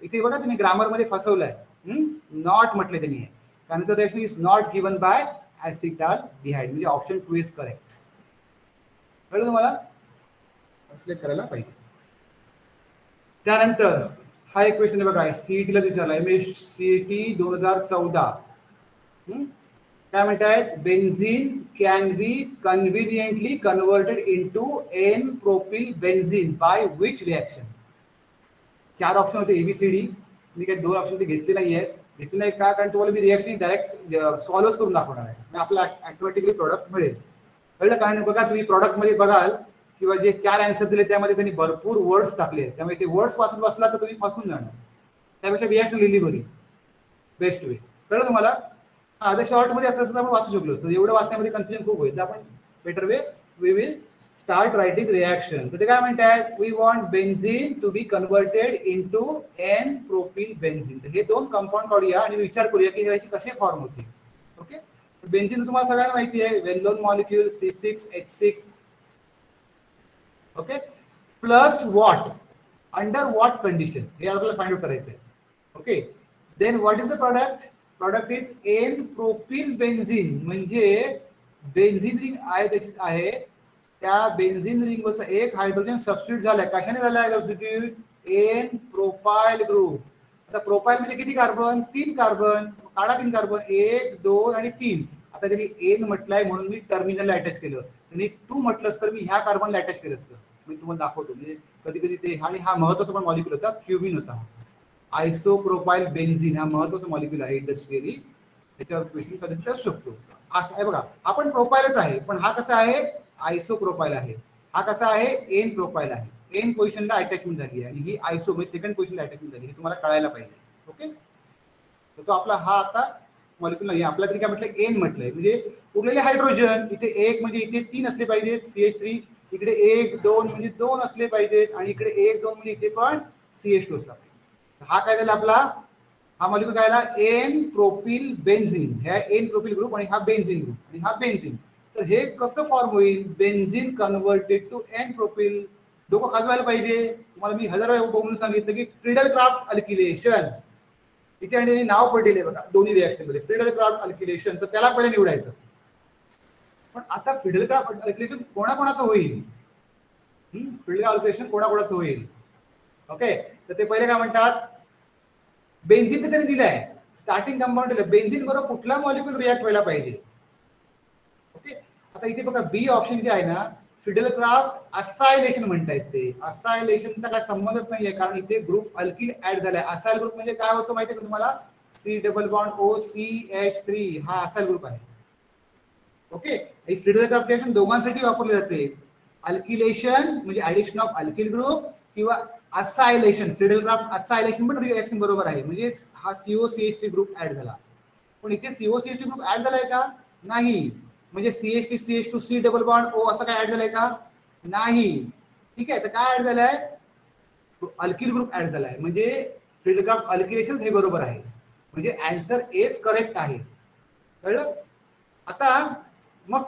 [SPEAKER 1] इथे बघा तुम्ही ग्रामर मध्ये फसवलंय, नॉट म्हटले त्यांनी, Cannizzaro reaction is not given by acetaldehyde, म्हणजे ऑप्शन 2 इज करेक्ट. कळलं तुम्हाला, ट्रान्सलेट करायला पाहिजे. त्यानंतर हा एक क्वेश्चन आहे बघा, सीईटीला विचारला, MSCT 2014. काय म्हणतायत, benzene can be conveniently converted into n propyl benzene by which reaction. 4 option होते ABCD. मी काही 2 ऑप्शन ते घेतले नाही आहेत. घेतले नाही का, कारण तुम्हाला मी रिएक्शन डायरेक्ट सॉल्व्हच करून दाखवणार आहे, आपल्याला ऑटोमॅटिकली प्रोडक्ट मिळेल. कळलं. कारण बघा तुम्ही प्रोडक्ट मध्ये बघाल किंवा जे 4 आन्सर दिले त्यामध्ये त्यांनी भरपूर वर्ड्स टाकले, त्यामुळे ते वर्ड्स वाचत बसला तर तुम्ही फसून जाणार. त्यापेक्षा रिएक्शन लिहिली बरी, बेस्ट वे. कळलं तुम्हाला. आता शॉर्ट मध्ये असलं तर आपण वाचू शकलो, तर एवढं वाचण्यामध्ये कन्फ्युजन खूप होईल. आपण better way we will start writing reaction. तर ते काय म्हणतात, we want benzene to be converted into n propyl benzene. हे 2 कंपाऊंड काढूया आणि विचार करूया की ह्याचे कसे फॉर्म होतील. ओके. बेन्झीन तुम्हाला सगळ्यांना माहिती आहे, well known molecule C6H6. Okay. Plus what, under what condition, हे आपल्याला फाइंड आउट करायचं आहे. Okay. Then what is the product, product is n propyl benzene. म्हणजे बेन्झीन रिंग आहे, त्या बेन्झीन रिंग वरचा एक हायड्रोजन सबस्टिट्यूट झालाय. कशाने झालाय सबस्टिट्यूट, एन प्रोपाइल ग्रुप. आता प्रोपाइल म्हणजे किती कार्बन, 3 कार्बन. काढा 3 कार्बन, 1 2 आणि 3. आता त्यांनी एन म्हटलंय म्हणून मी टर्मिनलला अटॅच केलं, त्यांनी 2 म्हटलंस तर मी ह्या कार्बनला अटॅच केलं असतं. मी तुम्हाला दाखवतो, म्हणजे कधी कधी ते. आणि हा महत्वाचा पण मॉलिक्यूल होता, क्युबिन होता. आयसोप्रोपाइल बेन्झीन हा महत्वाचा मॉलिक्यूल आहे इंडस्ट्रियली, त्याच्यावर क्वेश्चन कधी असू शकतो. असं आहे बघा, आपण प्रोपाइलच आहे, पण हा कसा आहे, आयसोप्रोपाइल आहे. हा कसा आहे, एन प्रोपाइल आहे. एन पोझिशनला अटॅचमेंट झाली आहे आणि ही आयसो म्हणजे सेकंड पोझिशनला अटॅचमेंट झाली, हे तुम्हाला कळायला पाहिजे. ओके. तर तो आपला हा आता मॉलिक्यूल नाही, आपल्या तरी काय म्हटलं, एन म्हटलंय. म्हणजे उरलेले हायड्रोजन इथे 1 म्हणजे इथे 3 असले पाहिजेत, CH3. इकडे 1 2 म्हणजे 2 असले पाहिजेत, आणि इकडे 1 2 म्हणजे इथे पण CH2 असला पाहिजे. हा काय झाला आपला, हा मॉलिक्यूल काय झाला, एन प्रोपिल बेन्झीन. ह्या एन प्रोपिल ग्रुप आणि हा बेन्झीन ग्रुप आणि हा बेन्झीन. तर हे कसं फॉर्म होईल, benzene converted to n propyl. डोकं खाजवायला पाहिजे. तुम्हाला मी 1000 वेळा बोलून सांगितलं की फ्रिडल क्राफ्ट अल्किलेशन, इथे आणि नाव पडलेले बघा दोन्ही रिएक्शन मध्ये, फ्रिडल क्राफ्ट अल्किलेशन. तर त्याला पहिले निवडायचं. पण आता फ्रिडल क्राफ्ट अल्किलेशन कोणाकोणाचं होईल, फ्रिडल अल्किलेशन कोणाकोणाचं होईल. ओके. तर ते पहिले काय म्हणतात, बेन्झीन त्यांनी दिलंय, स्टार्टिंग कंपाऊंड दिलं, बेन्झीन बरोबर कुठला मॉलिक्यूल रिएक्ट व्हायला पाहिजे. ओके. आता इथे बघा बी ऑप्शन जे आहे ना, फ्रिडल क्राफ्ट असायलेशन म्हणतायत. ते असायलेशनचा काय संबंधच नाहीये, कारण इथे ग्रुप अल्किल ऍड झालाय. असायल ग्रुप म्हणजे काय होतं माहितीये का तुम्हाला, C डबल बॉन्ड OCH3 हा असायल ग्रुप आहे. ओके. फ्रिडल क्राफ्ट रिएक्शन दोघांसाठी वापरले जाते, अल्किलेशन म्हणजे ऍडिशन ऑफ अल्किल ग्रुप किंवा असायलेशन. फ्रिडल क्राफ्ट असायलेशन पण रिएक्शन बरोबर आहे, म्हणजे हा COCH3 ग्रुप ऍड झाला. पण इथे COCH3 ग्रुप ऍड झालाय का, नाही. म्हणजे CH3 CH2 C double bond O असं काय ऍड झालंय का, नाही. ठीक आहे. तर काय ऍड झालंय, अल्किल ग्रुप ऍड झालाय, म्हणजे फ्रिडल क्राफ्ट अल्किलेशन हे बरोबर आहे, म्हणजे आन्सर एच करेक्ट आहे. कळलं. आता मग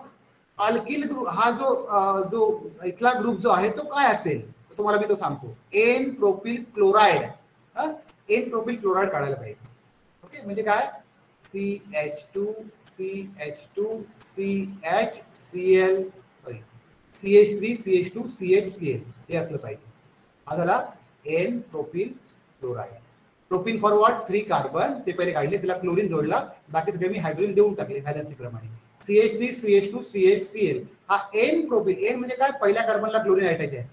[SPEAKER 1] अल्किल ग्रुप हा जो इथला ग्रुप जो आहे तो काय असेल, तुम्हाला मी तो सांगतो, n propyl chloride. N propyl chloride काढायला पाहिजे. ओके. म्हणजे काय, CH2 CH2 CHCl CH3 CH2 CHCl हे असलं पाहिजे. हा झाला n propyl chloride. Propyne for what, 3 carbon. ते पहिले काढले, त्याला क्लोरीन जोडला, बाकी सगळे मी हायड्रोजन देऊन टाकले व्हॅलेन्सी प्रमाणे. CH3 CH2 CHCl हा एन प्रोपिल. एन म्हणजे काय, पहिल्या कार्बनला क्लोरीन अटॅच आहे.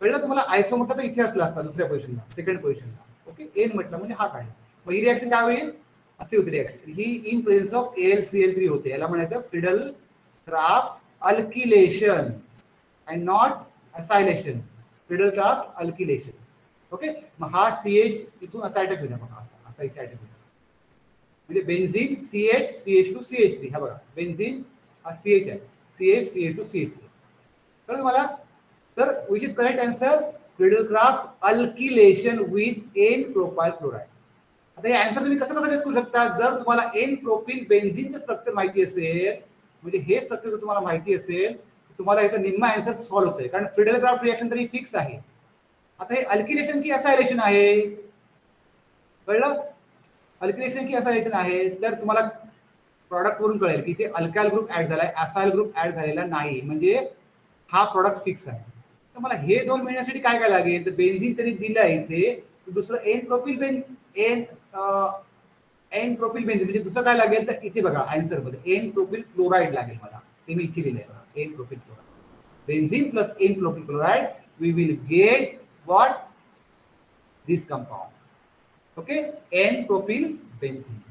[SPEAKER 1] कळलं तुम्हाला. आयसो म्हटलं तर इथे असला असता दुसऱ्या पोझिशनला, सेकंड पोझिशनला. ओके. एन म्हटलं म्हणजे हा काढला. मग ही रिएक्शन काय होईल, अशी होती रिएक्शन. ही इन प्रेझेन्स ऑफ AlCl3 होते. याला म्हणायचं Friedel Crafts alkylation and not acylation. Friedel Crafts alkylation. Okay. मग हा CH इथून असा अटॅक होईल बघा, असा इथे अटॅक होईल. म्हणजे बेन्झीन CH CH2 CH3. हा बघा बेन्झीन हा CH आहे, CH CH2 CH3. कळलं तुम्हाला. तर which is correct answer, Friedel Crafts alkylation with n propyl chloride. आता हे आन्सर तुम्ही कसं कसं गेस करू शकता, जर तुम्हाला एन प्रोपिल बेन्झीनचं स्ट्रक्चर माहिती असेल, म्हणजे हे स्ट्रक्चर जर तुम्हाला माहिती असेल, तुम्हाला याचा निम्मा आन्सर सॉल्व्ह होतोय, कारण फ्रिडल क्राफ्ट रिएक्शन तरी फिक्स आहे. आता हे अल्किलेशन की असायलेशन आहे, कळलं. अल्किलेशन की असायलेशन आहे, तर तुम्हाला प्रॉडक्ट वरून कळेल की इथे अल्काइल ग्रुप ऍड झालाय, असाइल ग्रुप ऍड झालेला नाही, म्हणजे हा प्रॉडक्ट फिक्स आहे. तर मला हे 2 मिळण्यासाठी काय काय लागेल, तर बेन्झीन तरी दिलंय इथे, दुसरं एन प्रोपिल बेन एन प्रोपिल बेन्झीन म्हणजे दुसरं काय लागेल तर इथे बघा आन्सर मध्ये एन प्रोपिल क्लोराइड लागेल मला, ते मी इथे लिहिलंय बघा n propyl chloride benzene plus n propyl chloride we will get what this compound. Okay, n propyl benzene.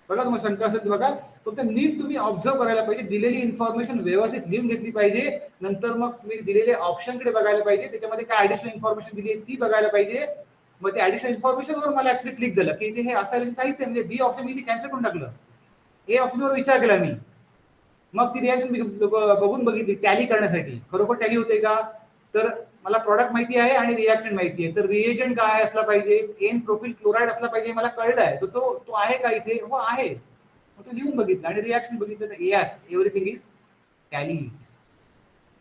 [SPEAKER 1] बघा तुम्हाला शंका असेल तर बघा, फक्त नीट तुम्ही ऑब्झर्व करायला पाहिजे, दिलेली इन्फॉर्मेशन व्यवस्थित लिहून घेतली पाहिजे, नंतर मग तुम्ही दिलेले ऑप्शनकडे बघायला पाहिजे, त्याच्यामध्ये काय ऍडिशनल इन्फॉर्मेशन दिली आहे ती बघायला पाहिजे. मग ते ऍडिशनल इन्फॉर्मेशनवर मला ऍक्च्युली क्लिक झालं की इथे हे असायला काहीच आहे, म्हणजे बी ऑप्शन मी कॅन्सल करून टाकलं, ए ऑप्शनवर विचार केला मी, मग ती रिएक्शन बघून बघितली टॅली करण्यासाठी खरोखर टॅली होते का, तर मला प्रॉडक्ट माहिती आहे आणि रिएक्टंट माहिती आहे, तर रिएजंट काय असला पाहिजे, एन प्रोपिल क्लोराइड असला पाहिजे, मला कळलं आहे, तो आहे का इथे, हो आहे, मग तो लिहून बघितलं आणि रिएक्शन बघितलं तर yes everything is tally.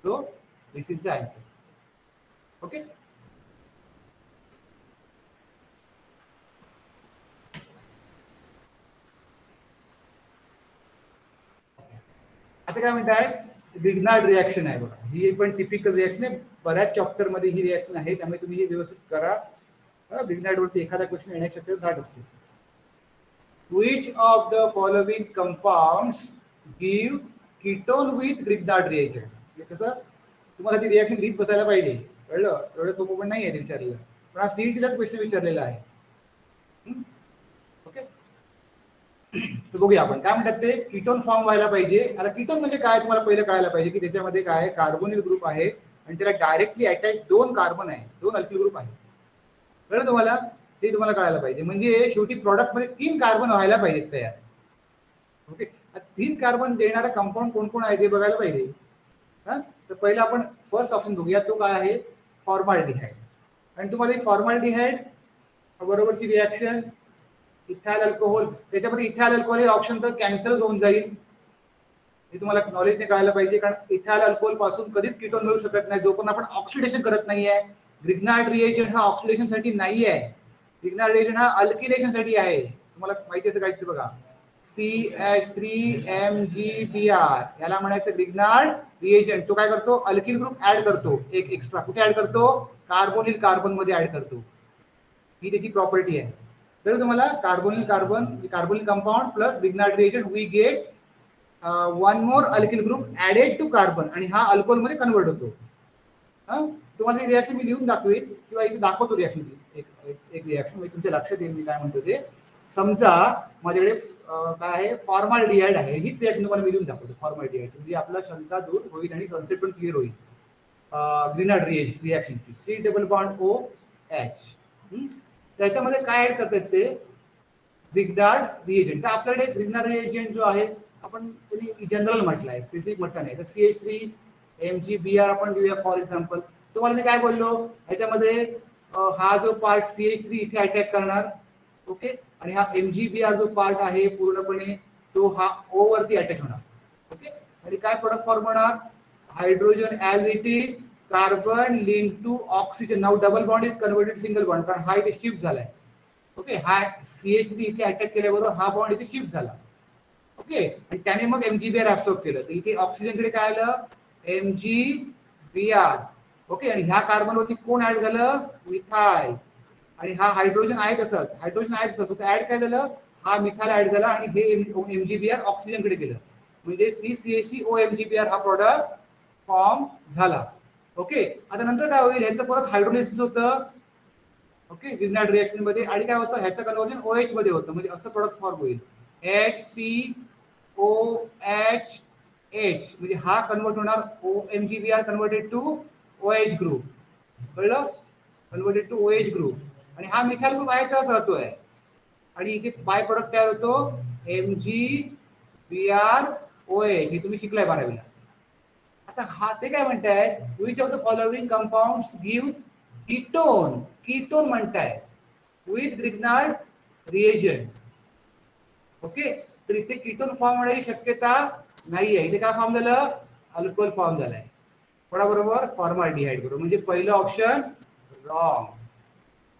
[SPEAKER 1] So this is the answer. Okay, आता काय म्हणताय, ग्रिग्नार्ड रिएक्शन आहे बघा, ही पण टिपिकल रिएक्शन आहे, बऱ्याच चॅप्टर मध्ये ही रिएक्शन आहे, त्यामुळे तुम्ही हे व्यवस्थित करा. ग्रिग्नार्ड वरती एखादा क्वेश्चन येण्याची शक्यता दाट असते. Which of the following compounds gives ketone with Grignard reagent? हे कसं तुम्हाला ती रिएक्शन लिहित बसायला पाहिजे, कळलं, एवढं सोपं पण नाही आहे विचारलेलं, पण हा सीईटीलाच क्वेश्चन विचारलेला आहे. ओके, तर बघूया आपण काय म्हणतात ते, कीटोन फॉर्म व्हायला पाहिजे. आता कीटोन म्हणजे काय तुम्हाला पहिलं कळायला पाहिजे की त्याच्यामध्ये काय कार्बोनिल ग्रुप आहे आणि त्याला डायरेक्टली अटॅच 2 कार्बन आहे, 2 अल्किल ग्रुप आहे, कळलं तुम्हाला, ते तुम्हाला कळायला पाहिजे, म्हणजे शेवटी प्रॉडक्ट मध्ये 3 कार्बन व्हायला पाहिजेत तयार. ओके, 3 कार्बन देणारा कंपाऊंड कोण कोण आहे ते बघायला पाहिजे. तर पहिला आपण फर्स्ट ऑप्शन बघूया, तो काय आहे, फॉर्माल्डिहाइड. आणि तुम्हाला फॉर्माल्डिहाइड बरोबरची रिएक्शन इथाइल अल्कोहोल, त्याच्यामध्ये इथाइल अल्कोहोल हे ऑप्शन तर कॅन्सरच होऊन जाईल, हे तुम्हाला नॉलेजने कळायला पाहिजे, कारण इथाइल अल्कोहोल पासून कधीच कीटोन मिळू शकत नाही जोपर्यंत आपण ऑक्सिडेशन करत नाहीये. ग्रिग्नार्ड रिएजंट हा ऑक्सिडेशन साठी नाही आहे, ग्रिग्नार्ड रिएजंट हा अल्किलेशन साठी आहे. तुम्हाला माहिती असेल काय बघा, CH3MgBr याला म्हणायचं ग्रिग्नार्ड रिएजंट. तो काय करतो, अल्किल ग्रुप ऍड करतो, एक एक्स्ट्रा कुठे ऍड करतो, कार्बोनिल कार्बन मध्ये ऍड करतो, ही त्याची प्रॉपर्टी आहे. तर तुम्हाला carbonyl carbon, carbonyl compound plus Grignard reagent we get one more alkyl group added to carbon, आणि हा अल्कोहोल मध्ये कन्वर्ट होतो. तुम्हाला ही रिएक्शन मी लिहून दाखवेल किंवा इथे दाखवतो रिएक्शन, एक रिएक्शन म्हणजे तुमच्या लक्षात येईल मी काय म्हणतो ते. समजा माझ्याकडे काय आहे, फॉर्माल्डिहाइड आहे, हीच रिएक्शन तुम्हाला मी लिहून दाखवतो, फॉर्माल्डिहाइड, म्हणजे आपला शंका दूर होईल आणि कन्सेप्ट पण क्लिअर होईल. Grignard reaction C double bond OH, त्याच्यामध्ये काय ऍड करतात ते ग्रिग्नार्ड रिएजंट. तर आपल्याकडे ग्रिग्नार्ड रिएजंट जो आहे आपण त्यांनी जनरल म्हटलं आहे, स्पेसिफिक म्हटलं नाही. तर CH3MgBr आपण घेऊया फॉर एक्झाम्पल. तुम्हाला मी काय बोललो, ह्याच्यामध्ये हा जो पार्ट CH3 इथे अटॅक करणार, ओके, आणि हा MgBr जो पार्ट आहे पूर्णपणे तो हा O वरती अटॅच होणार, ओके, आणि काय प्रोडक्ट फॉर्म होणार, hydrogen as it is, carbon link to oxygen, now double bond is converted single bond, कारण हा इथे शिफ्ट झालाय, ओके, हा CH3 इथे अटॅक केल्याबरोबर हा बॉन्ड इथे शिफ्ट झाला, ओके, आणि त्याने मग MgBr ऍब्सॉर्ब केलं, तर इथे ऑक्सिजनकडे काय आलं, MgBr, ओके, आणि ह्या कार्बनवरती कोण ऍड झालं, मिथाइल, आणि हा हायड्रोजन आहे तसंच, हायड्रोजन आहे तसंच, तर ऍड काय झालं, हा मिथाइल ऍड झाला आणि हे MgBr ऑक्सिजनकडे गेलं, म्हणजे CCH3OMgBr हा प्रोडक्ट फॉर्म झाला. ओके, आता नंतर काय होईल, ह्याचं परत हायड्रोलिसिस होतं, ओके, ग्रिग्नार्ड रिएक्शन मध्ये, आणि काय होतं, ह्याचं कन्वर्जन OH मध्ये होतं, म्हणजे असं प्रोडक्ट फॉर्म होईल HCOHH, म्हणजे हा कन्वर्ट होणार MgBr converted to OH group, कळलं, कन्वर्टेड टू OH ग्रुप, आणि हा मिथाइल ग्रुप आहे त्याच राहतोय, आणि इथे बाय प्रोडक्ट तयार होतो MgBrOH, हे तुम्ही शिकलाय 12वीला. आता हा ते काय म्हणताय, which of the following compounds gives ketone, ketone म्हणताय विथ ग्रिग्नार्ड रिएजंट, ओके, तर इथे कीटोन फॉर्म होण्याची शक्यता नाहीये, इथे काय फॉर्म झालं, अल्कोहोल फॉर्म झालाय, कोणाबरोबर, फॉर्माल्डिहाइड बरोबर, म्हणजे पहिलं ऑप्शन रॉंग.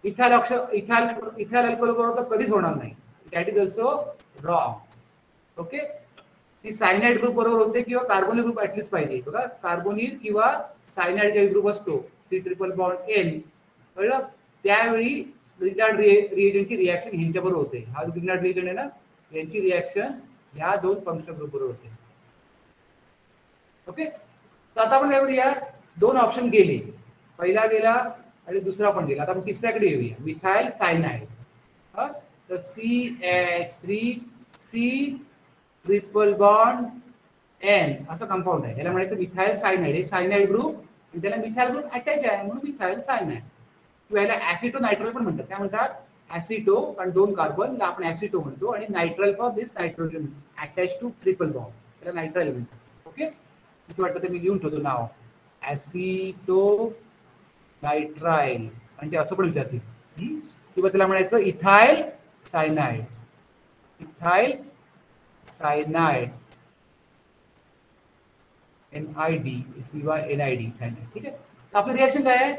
[SPEAKER 1] इथाइल अल्कोहोल बरोबर कधीच होणार नाही, that is also wrong, okay. ती सायनाइड ग्रुप बरोबर होते किंवा कार्बोनिल ग्रुप ऍटलीस्ट पाहिजे बघा, कार्बोनिल किंवा सायनाइड ग्रुप असतो, C ट्रिपल बॉन्ड N, कळलं? त्यावेळी ग्रिग्नार्ड रिएजंटची रिॲक्शन ह्यांच्याबरोबर होते. हा ग्रिग्नार्ड रिएजंट आहे ना, यांची रिॲक्शन ह्या दोन फंक्शनल ग्रुप बरोबर होते. ओके, तर आता आपण काय करूया, दोन ऑप्शन गेले, पहिला गेला आणि दुसरा पण गेला. आता आपण तिसऱ्याकडे येऊया, मिथाइल सायनाइड. तर CH3C ट्रिपल बॉन्ड N असं कंपाऊंड आहे, याला म्हणायचं मिथाइल सायनाइड. हे सायनाइड ग्रुप आणि त्याला मिथाइल ग्रुप अटॅच आहे म्हणून मिथाइल सायनाइड. किंवा याला ऍसिटो नायट्रल पण म्हणतात. काय म्हणतात? ऍसिटो, कारण दोन कार्बन आपण ऍसिटो म्हणतो, आणि nitrile for this nitrogen attach to triple bond, त्याला नायट्राइल म्हणतात. ओके, किती वाटतं ते मी लिहून ठेवतो नाव, ऍसिटो नायट्राइल. आणि ते असं पण विचारतील किंवा त्याला म्हणायचं ethyl cyanide. Ethyl cyanide, NID किंवा NID सायनाइड. ठीक आहे, आपलं रिएक्शन काय आहे?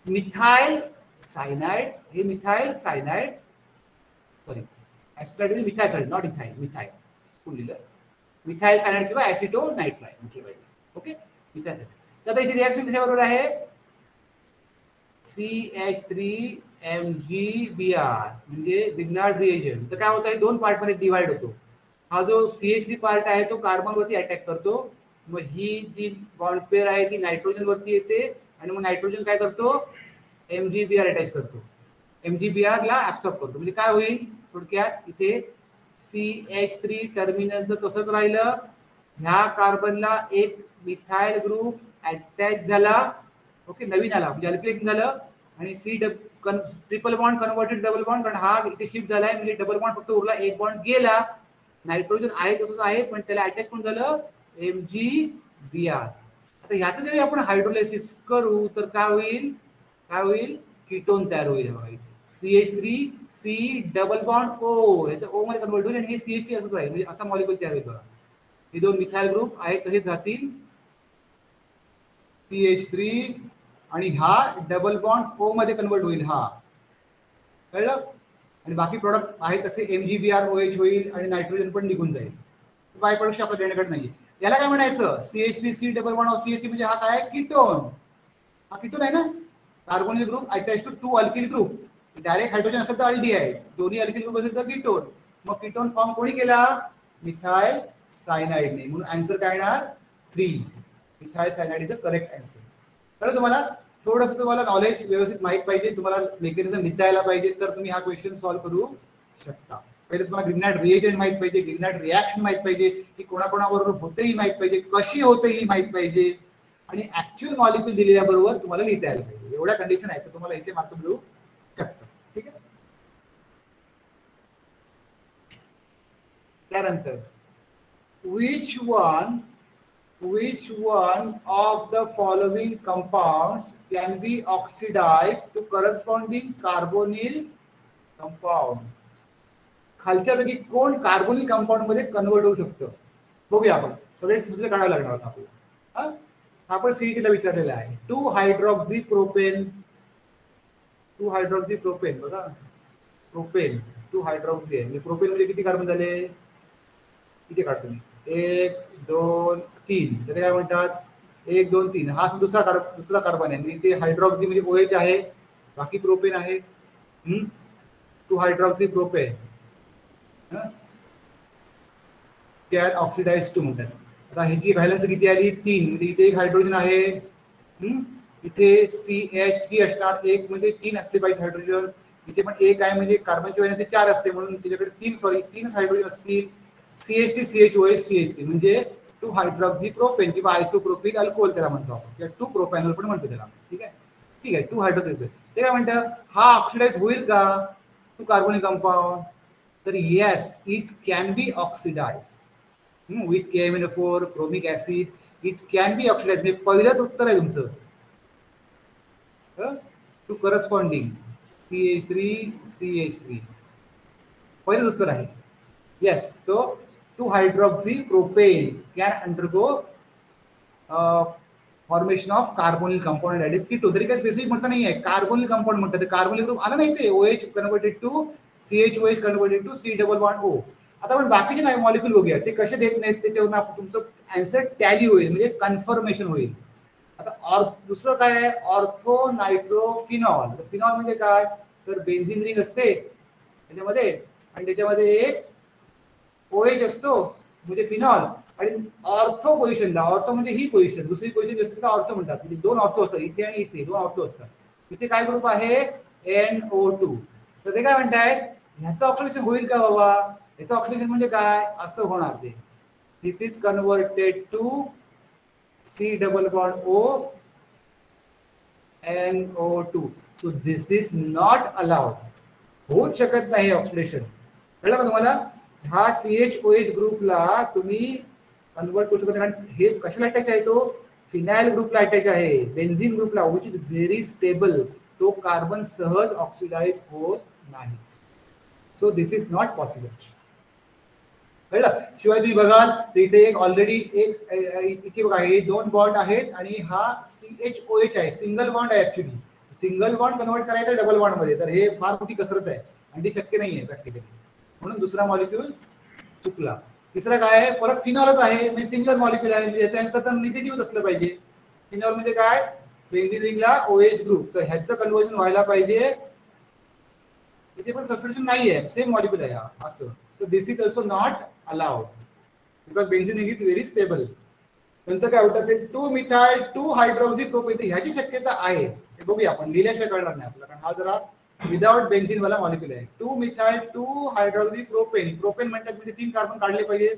[SPEAKER 1] मिथाइल सायनाइड, हे methyl cyanide, sorry aspirated methyl cyanide, not ethyl, methyl कोण लिहिलं, मिथाइल सायनाइड किंवा ऍसिटो नायट्राइल म्हटलं पाहिजे. Okay, methyl cyanide. तर याची रिएक्शन कशाबरोबर आहे? CH3MgBr म्हणजे ग्रिग्नार्ड रिएजंट. तर काय होतं आहे, दोन पार्ट मध्ये डिवाइड होतो. हा जो CH3 पार्ट आहे तो कार्बन वरती अटॅक करतो, मग ही जी बॉन्ड पेअर आहे ती नायट्रोजन वरती येते, आणि मग नायट्रोजन काय करतो, MgBr अटॅच करतो, MgBr ला ऍब्सॉर्ब करतो. म्हणजे काय होईल थोडक्यात, इथे CH3 टर्मिनलचं तसंच राहिलं, ह्या कार्बनला एक मिथाइल ग्रुप अटॅच झाला. ओके, नवीन आला म्हणजे अल्किलेशन झालं, आणि triple bond converted double bond, कारण हा इथे शिफ्ट झालाय म्हणजे डबल बॉन्ड फक्त उरला, एक बॉन्ड गेला. नायट्रोजन आहे तसंच आहे, पण त्याला अटॅच कोण झालं, MgBr. आता ह्याचं जरी आपण हायड्रोलायसिस करू तर काय होईल, कीटोन तयार होईल. CH3C डबल बॉन्ड O, याचं O मध्ये कन्वर्ट होईल, आणि हे CH3 असंच आहे, म्हणजे असा मॉलिक्युल तयार होईल. हे दोन मिथाइल ग्रुप आहेत तसेच राहतील, CH3, आणि हा डबल बॉन्ड O मध्ये कन्वर्ट होईल. हा कळलं? आणि बाकी प्रोडक्ट आहे तसे MgBr OH होईल, आणि नायट्रोजन पण निघून जाईल. बाय प्रोडक्ट आपल्या देण्याकडे नाहीये. याला काय म्हणायचं, CH3C डबल बॉन्ड CH3 म्हणजे हा काय, कीटोन. हा कीटोन आहे ना, carbonyl group attach to two alkyl group. Direct hydrogen असेल तर अल्डिहाइड, दोन्ही अल्किल ग्रुप असेल तर कीटोन. मग कीटोन फॉर्म कोणी केला, मिथाइल सायनाइडने. म्हणून आन्सर काय येणार, 3. Methyl cyanide is a correct answer. कळलं तुम्हाला? थोडंसं तुम्हाला नॉलेज व्यवस्थित माहित पाहिजे, तुम्हाला मेकॅनिझम लिहिता यायला पाहिजे, तर तुम्ही हा क्वेश्चन सॉल्व्ह करू शकता. पहिले तुम्हाला ग्रिग्नार्ड रिएजंट माहित पाहिजे, ग्रिग्नार्ड रिॲक्शन माहित पाहिजे, की कोणाकोणाबरोबर होते ही माहित पाहिजे, कशी होते ही माहित पाहिजे, आणि ऍक्च्युअल मॉलिक्यूल दिलेल्या बरोबर तुम्हाला लिहिता यायला पाहिजे. एवढ्या कंडिशन आहेत तर तुम्हाला याचे मार्क मिळू शकतात. ठीक आहे, त्यानंतर which one of the following compounds can be oxidized to corresponding carbonyl compound? खालच्यापैकी कोण कार्बोनिल कंपाऊंड मध्ये कन्वर्ट होऊ शकतं बघूया आपण. सगळे सूत्र काढावे लागणार आहेत आपल्याला. आपण सीईटीला विचारलेला आहे. 2 हायड्रॉक्सी प्रोपेन बघा, प्रोपेन 2 हायड्रॉक्सी आहे, प्रोपेन मध्ये किती कार्बन झाले, किती काढतो मी, 1 2 3, त्याला काय म्हणतात, 1 2 3. हा दुसरा कार्बन आहे, आणि ते हायड्रॉक्सी म्हणजे OH आहे, बाकी प्रोपेन आहे. 2 hydroxy propane can oxidise to म्हणतात. आता ह्याची व्हॅलन्स किती आली, 3, म्हणजे इथे एक हायड्रोजन आहे, इथे CH3 असणार, एक म्हणजे 3 असले पाहिजे हायड्रोजन, इथे पण एक आहे, म्हणजे कार्बनची व्हॅलन्स 4 असते, म्हणून तिच्याकडे 3 हायड्रोजन असतील. CH3 CHOH CH3 म्हणजे 2 हायड्रॉक्सी प्रोपेन किंवा आयसोप्रोपिक अल्कोहोल त्याला म्हणतो आपण, किंवा 2 प्रोपॅनॉल पण म्हणतो त्याला. ठीक आहे, 2 हायड्रॉक्सी. ते काय म्हणतात, हा ऑक्सिडाइज होईल का टू कार्बोनिक कंपाऊंड, तर yes, it can be oxidise with KMnO4 chromic acid, it can be oxidise. म्हणजे पहिलंच उत्तर आहे तुमचं, टू करस्पॉन्डिंग CH3 पहिलंच उत्तर आहे. येस, तो 2 hydroxy propane can undergo formation of carbonyl compound that is ketone. तरी काही स्पेसिफिक म्हटलं नाहीये, कार्बोनिल कंपाऊंड म्हणतात. कार्बोनिल ग्रुप आला नाही ते, OH converted to CHOH converted to C double bond O. आता आपण बाकीचे नाही मॉलिक्यूल बघूया, ते कसे देत नाहीत त्याच्यावरून तुमचं आन्सर टॅली होईल, म्हणजे कन्फर्मेशन होईल. आता दुसरं काय आहे, ऑर्थो नायट्रोफिनॉल. फिनॉल म्हणजे काय, तर बेन्झिन रिंग असते त्याच्यामध्ये आणि त्याच्यामध्ये एक OH असतो म्हणजे फिनॉल, आणि ऑर्थो पोझिशनला, ऑर्थो म्हणजे ही पोझिशन, दुसरी पोझिशन असते ऑर्थो म्हणतात, म्हणजे दोन ऑर्थो असतात, इथे आणि इथे दोन ऑर्थो असतात. इथे काय ग्रुप आहे, NO2. तर ते काय म्हणताय, ह्याचं ऑक्सिडेशन होईल का बाबा, ह्याचं ऑक्सिडेशन म्हणजे काय, असं होणार ते. This is converted to C double bond O NO2. So this is not allowed. होऊच शकत नाही ऑक्सिडेशन. कळलं का तुम्हाला, हा CHOH ग्रुपला तुम्ही कन्वर्ट करू शकत, कारण हे कशाला अटॅच आहे, तो फिनाइल ग्रुपला अटॅच आहे, बेन्झिन ग्रुपला, विच इज व्हेरी स्टेबल. तो कार्बन सहज ऑक्सिडाइज होत नाही. So this is not possible. कळलं. शिवाय तुम्ही बघाल इथे एक ऑलरेडी एक इथे बघा, हे दोन बॉन्ड आहेत आणि हा CHOH आहे, सिंगल बॉन्ड आहे. ऍक्च्युली सिंगल बॉन्ड कन्वर्ट करायचं डबल बॉन्ड मध्ये, तर हे फार मोठी कसरत आहे आणि ती शक्य नाही आहे प्रॅक्टिकली. म्हणून दुसरा मॉलिक्यूल चुकला. तिसरा काय आहे, परत फिनॉलच आहे, म्हणजे सिंगल मॉलिक्यूल आहे, याचा आन्सर तर निगेटिव्ह असलं पाहिजे. फिनॉल म्हणजे काय, बेन्झिन रिंगला OH ग्रुप, तर ह्याचं कन्वर्जन व्हायला पाहिजे. इथे पण सबस्टिट्यूशन नाही आहे, सेम मॉलिक्यूल आहे असं. So this is also not allowed because benzene ring is very stable. नंतर काय होतं, ते 2-मिथाइल 2-हायड्रॉक्सी-प्रोपेन, ह्याची शक्यता आहे. हे बघूया आपण, लिहिल्याशिवाय कळणार नाही आपल्याला, कारण हा जरा विदाउट बेन्झिन वाला मॉलिक्यूल आहे. 2-मिथाइल 2-हायड्रॉक्सी-प्रोपेन, प्रोपेन म्हणतात म्हणजे 3 कार्बन काढले पाहिजे.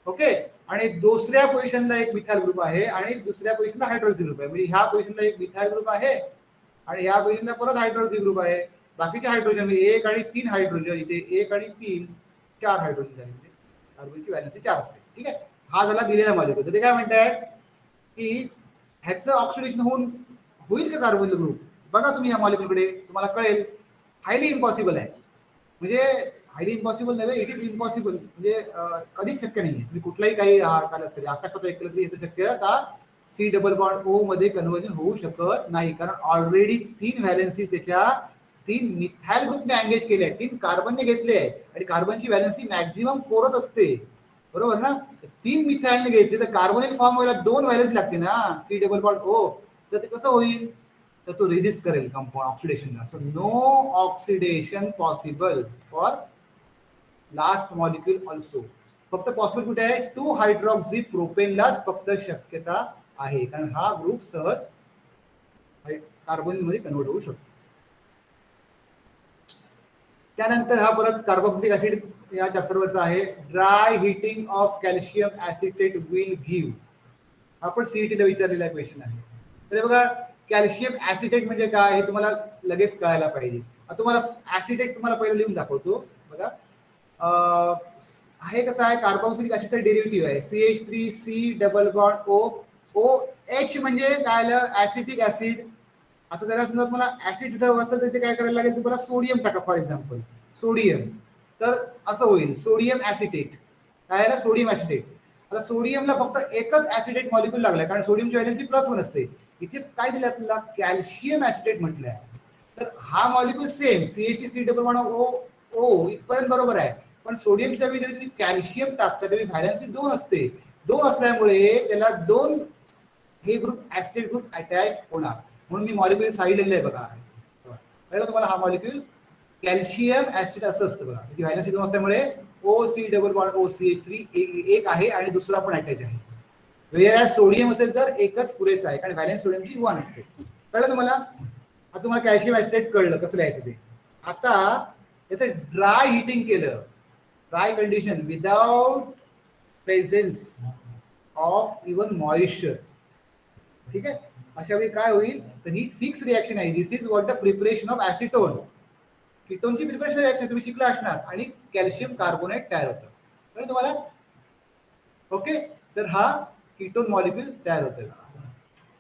[SPEAKER 1] ओके, आणि दुसऱ्या पोझिशनला एक मिथाइल ग्रुप आहे आणि दुसऱ्या पोझिशनला हायड्रॉक्सी ग्रुप आहे, म्हणजे ह्या पोझिशनला एक मिथाइल ग्रुप आहे आणि ह्या पोझिशनला परत हायड्रॉक्सी ग्रुप आहे. बाकीचे हायड्रोजन म्हणजे 1 आणि 3 हायड्रोजन, इथे 1 आणि 3 4 हायड्रोजन आहे, कार्बनची व्हॅलेन्सी 4 असते. ठीक आहे, हा झाला दिलेला मॉलिक्यूल. तर ते काय म्हणतायत की ह्याचं ऑक्सिडेशन होईल का कार्बन ग्रुप. बघा तुम्ही या मॉलिक्यूलकडे, तुम्हाला कळेल हायली इम्पॉसिबल आहे. म्हणजे हायली इम्पॉसिबल नव्हे, इट इज इम्पॉसिबल, म्हणजे कधीच शक्य नाही आहे. तुम्ही कुठलाही काही तरी आकाशपात ऐकलं तरी याचं शक्यता C डबल बॉन्ड O मध्ये कन्वर्जन होऊ शकत नाही, कारण ऑलरेडी 3 व्हॅलेन्सीज त्याच्या 3 मिथाइल ग्रुपने एंगेज केले आहे, 3 कार्बनने घेतले आहे आणि कार्बनची व्हॅलेन्सी मॅक्झिमम 4च असते, बरोबर ना. 3 मिथाइलने घेतले तर कार्बोनिल फॉर्म व्हायला 2 व्हॅलेन्सी लागते ना, C डबल बॉन्ड O. तर ते कसं होईल, तर तो रेजिस्ट करेल कंपाऊंड ऑक्सिडेशनला. So no oxidation possible for last molecule also. फक्त पॉसिबल कुठे आहे, 2-हायड्रॉक्सी-प्रोपेनलाच फक्त शक्यता आहे, कारण हा ग्रुप सहज कार्बोनिल मध्ये कन्वर्ट होऊ शकतो. त्यानंतर हा परत कार्बोक्सिलिक ऍसिड या चॅप्टरवरचा आहे. Dry heating of calcium acetate will give. आपण सीईटीला विचारलेला क्वेश्चन आहे. तर बघा, कॅल्शियम ऍसिटेट म्हणजे काय हे तुम्हाला लगेच कळायला पाहिजे. तुम्हाला ऍसिटेट तुम्हाला पहिलं लिहून दाखवतो. बघा, हे कसं आहे, कार्बोक्सिलिक ऍसिडचा डेरिव्हेटिव्ह आहे, CH3C double bond O. OH म्हणजे काय आलं, ऍसिटिक ऍसिड. आता त्याला समजा मला ऍसिड हवं असेल तर ते काय करायला लागेल, तुम्हाला सोडियम टाका, फॉर एक्झाम्पल सोडियम. तर असं होईल सोडियम ऍसिटेट. काय आहे ना, सोडियम ऍसिटेट. आता सोडियमला फक्त एकच ऍसिडेट मॉलिक्यूल लागलाय, कारण सोडियमची व्हॅलेन्सी +1 असते. इथे काय दिलं आपल्याला, कॅल्शियम ऍसिटेट म्हटलंय. तर हा molecule same CH3C double bond O इथपर्यंत बरोबर आहे, पण सोडियमच्या वेळी तुम्ही कॅल्शियम टाकता तेव्हा व्हॅलेन्सी 2 असते. 2 असल्यामुळे त्याला 2 हे ग्रुप ऍसिड ग्रुप अटॅच होणार, म्हणून मी मॉलिक्यूल साईड लिहिलंय बघा. कळलं तुम्हाला, हा मॉलिक्यूल कॅल्शियम ऍसिड असं असतं बघा. त्याची व्हॅलेन्सी 2 असल्यामुळे OC डबल बॉन्ड OCH3 एक आहे आणि दुसरा पण अटॅच आहे. वेळेस सोडियम असेल तर एकच पुरेसा आहे, कारण व्हॅलेन्स सोडियमची 1 असते. कळलं तुम्हाला. आता तुम्हाला कॅल्शियम ऍसिटेट कळलं कसं लिहायचं ते. आता याचं ड्राय हिटिंग केलं, dry condition without presence of even moisture. ठीक आहे, अशा वेळी काय होईल, तर ही फिक्स रिएक्शन आहे. This is what the preparation of acetone. कीटोनची प्रिपरेशन रिएक्शन तुम्ही शिकला असणार आणि कॅल्शियम कार्बोनेट तयार होतं. कळलं तुम्हाला. ओके, तर हा कीटोन मॉलिक्यूल तयार होतं,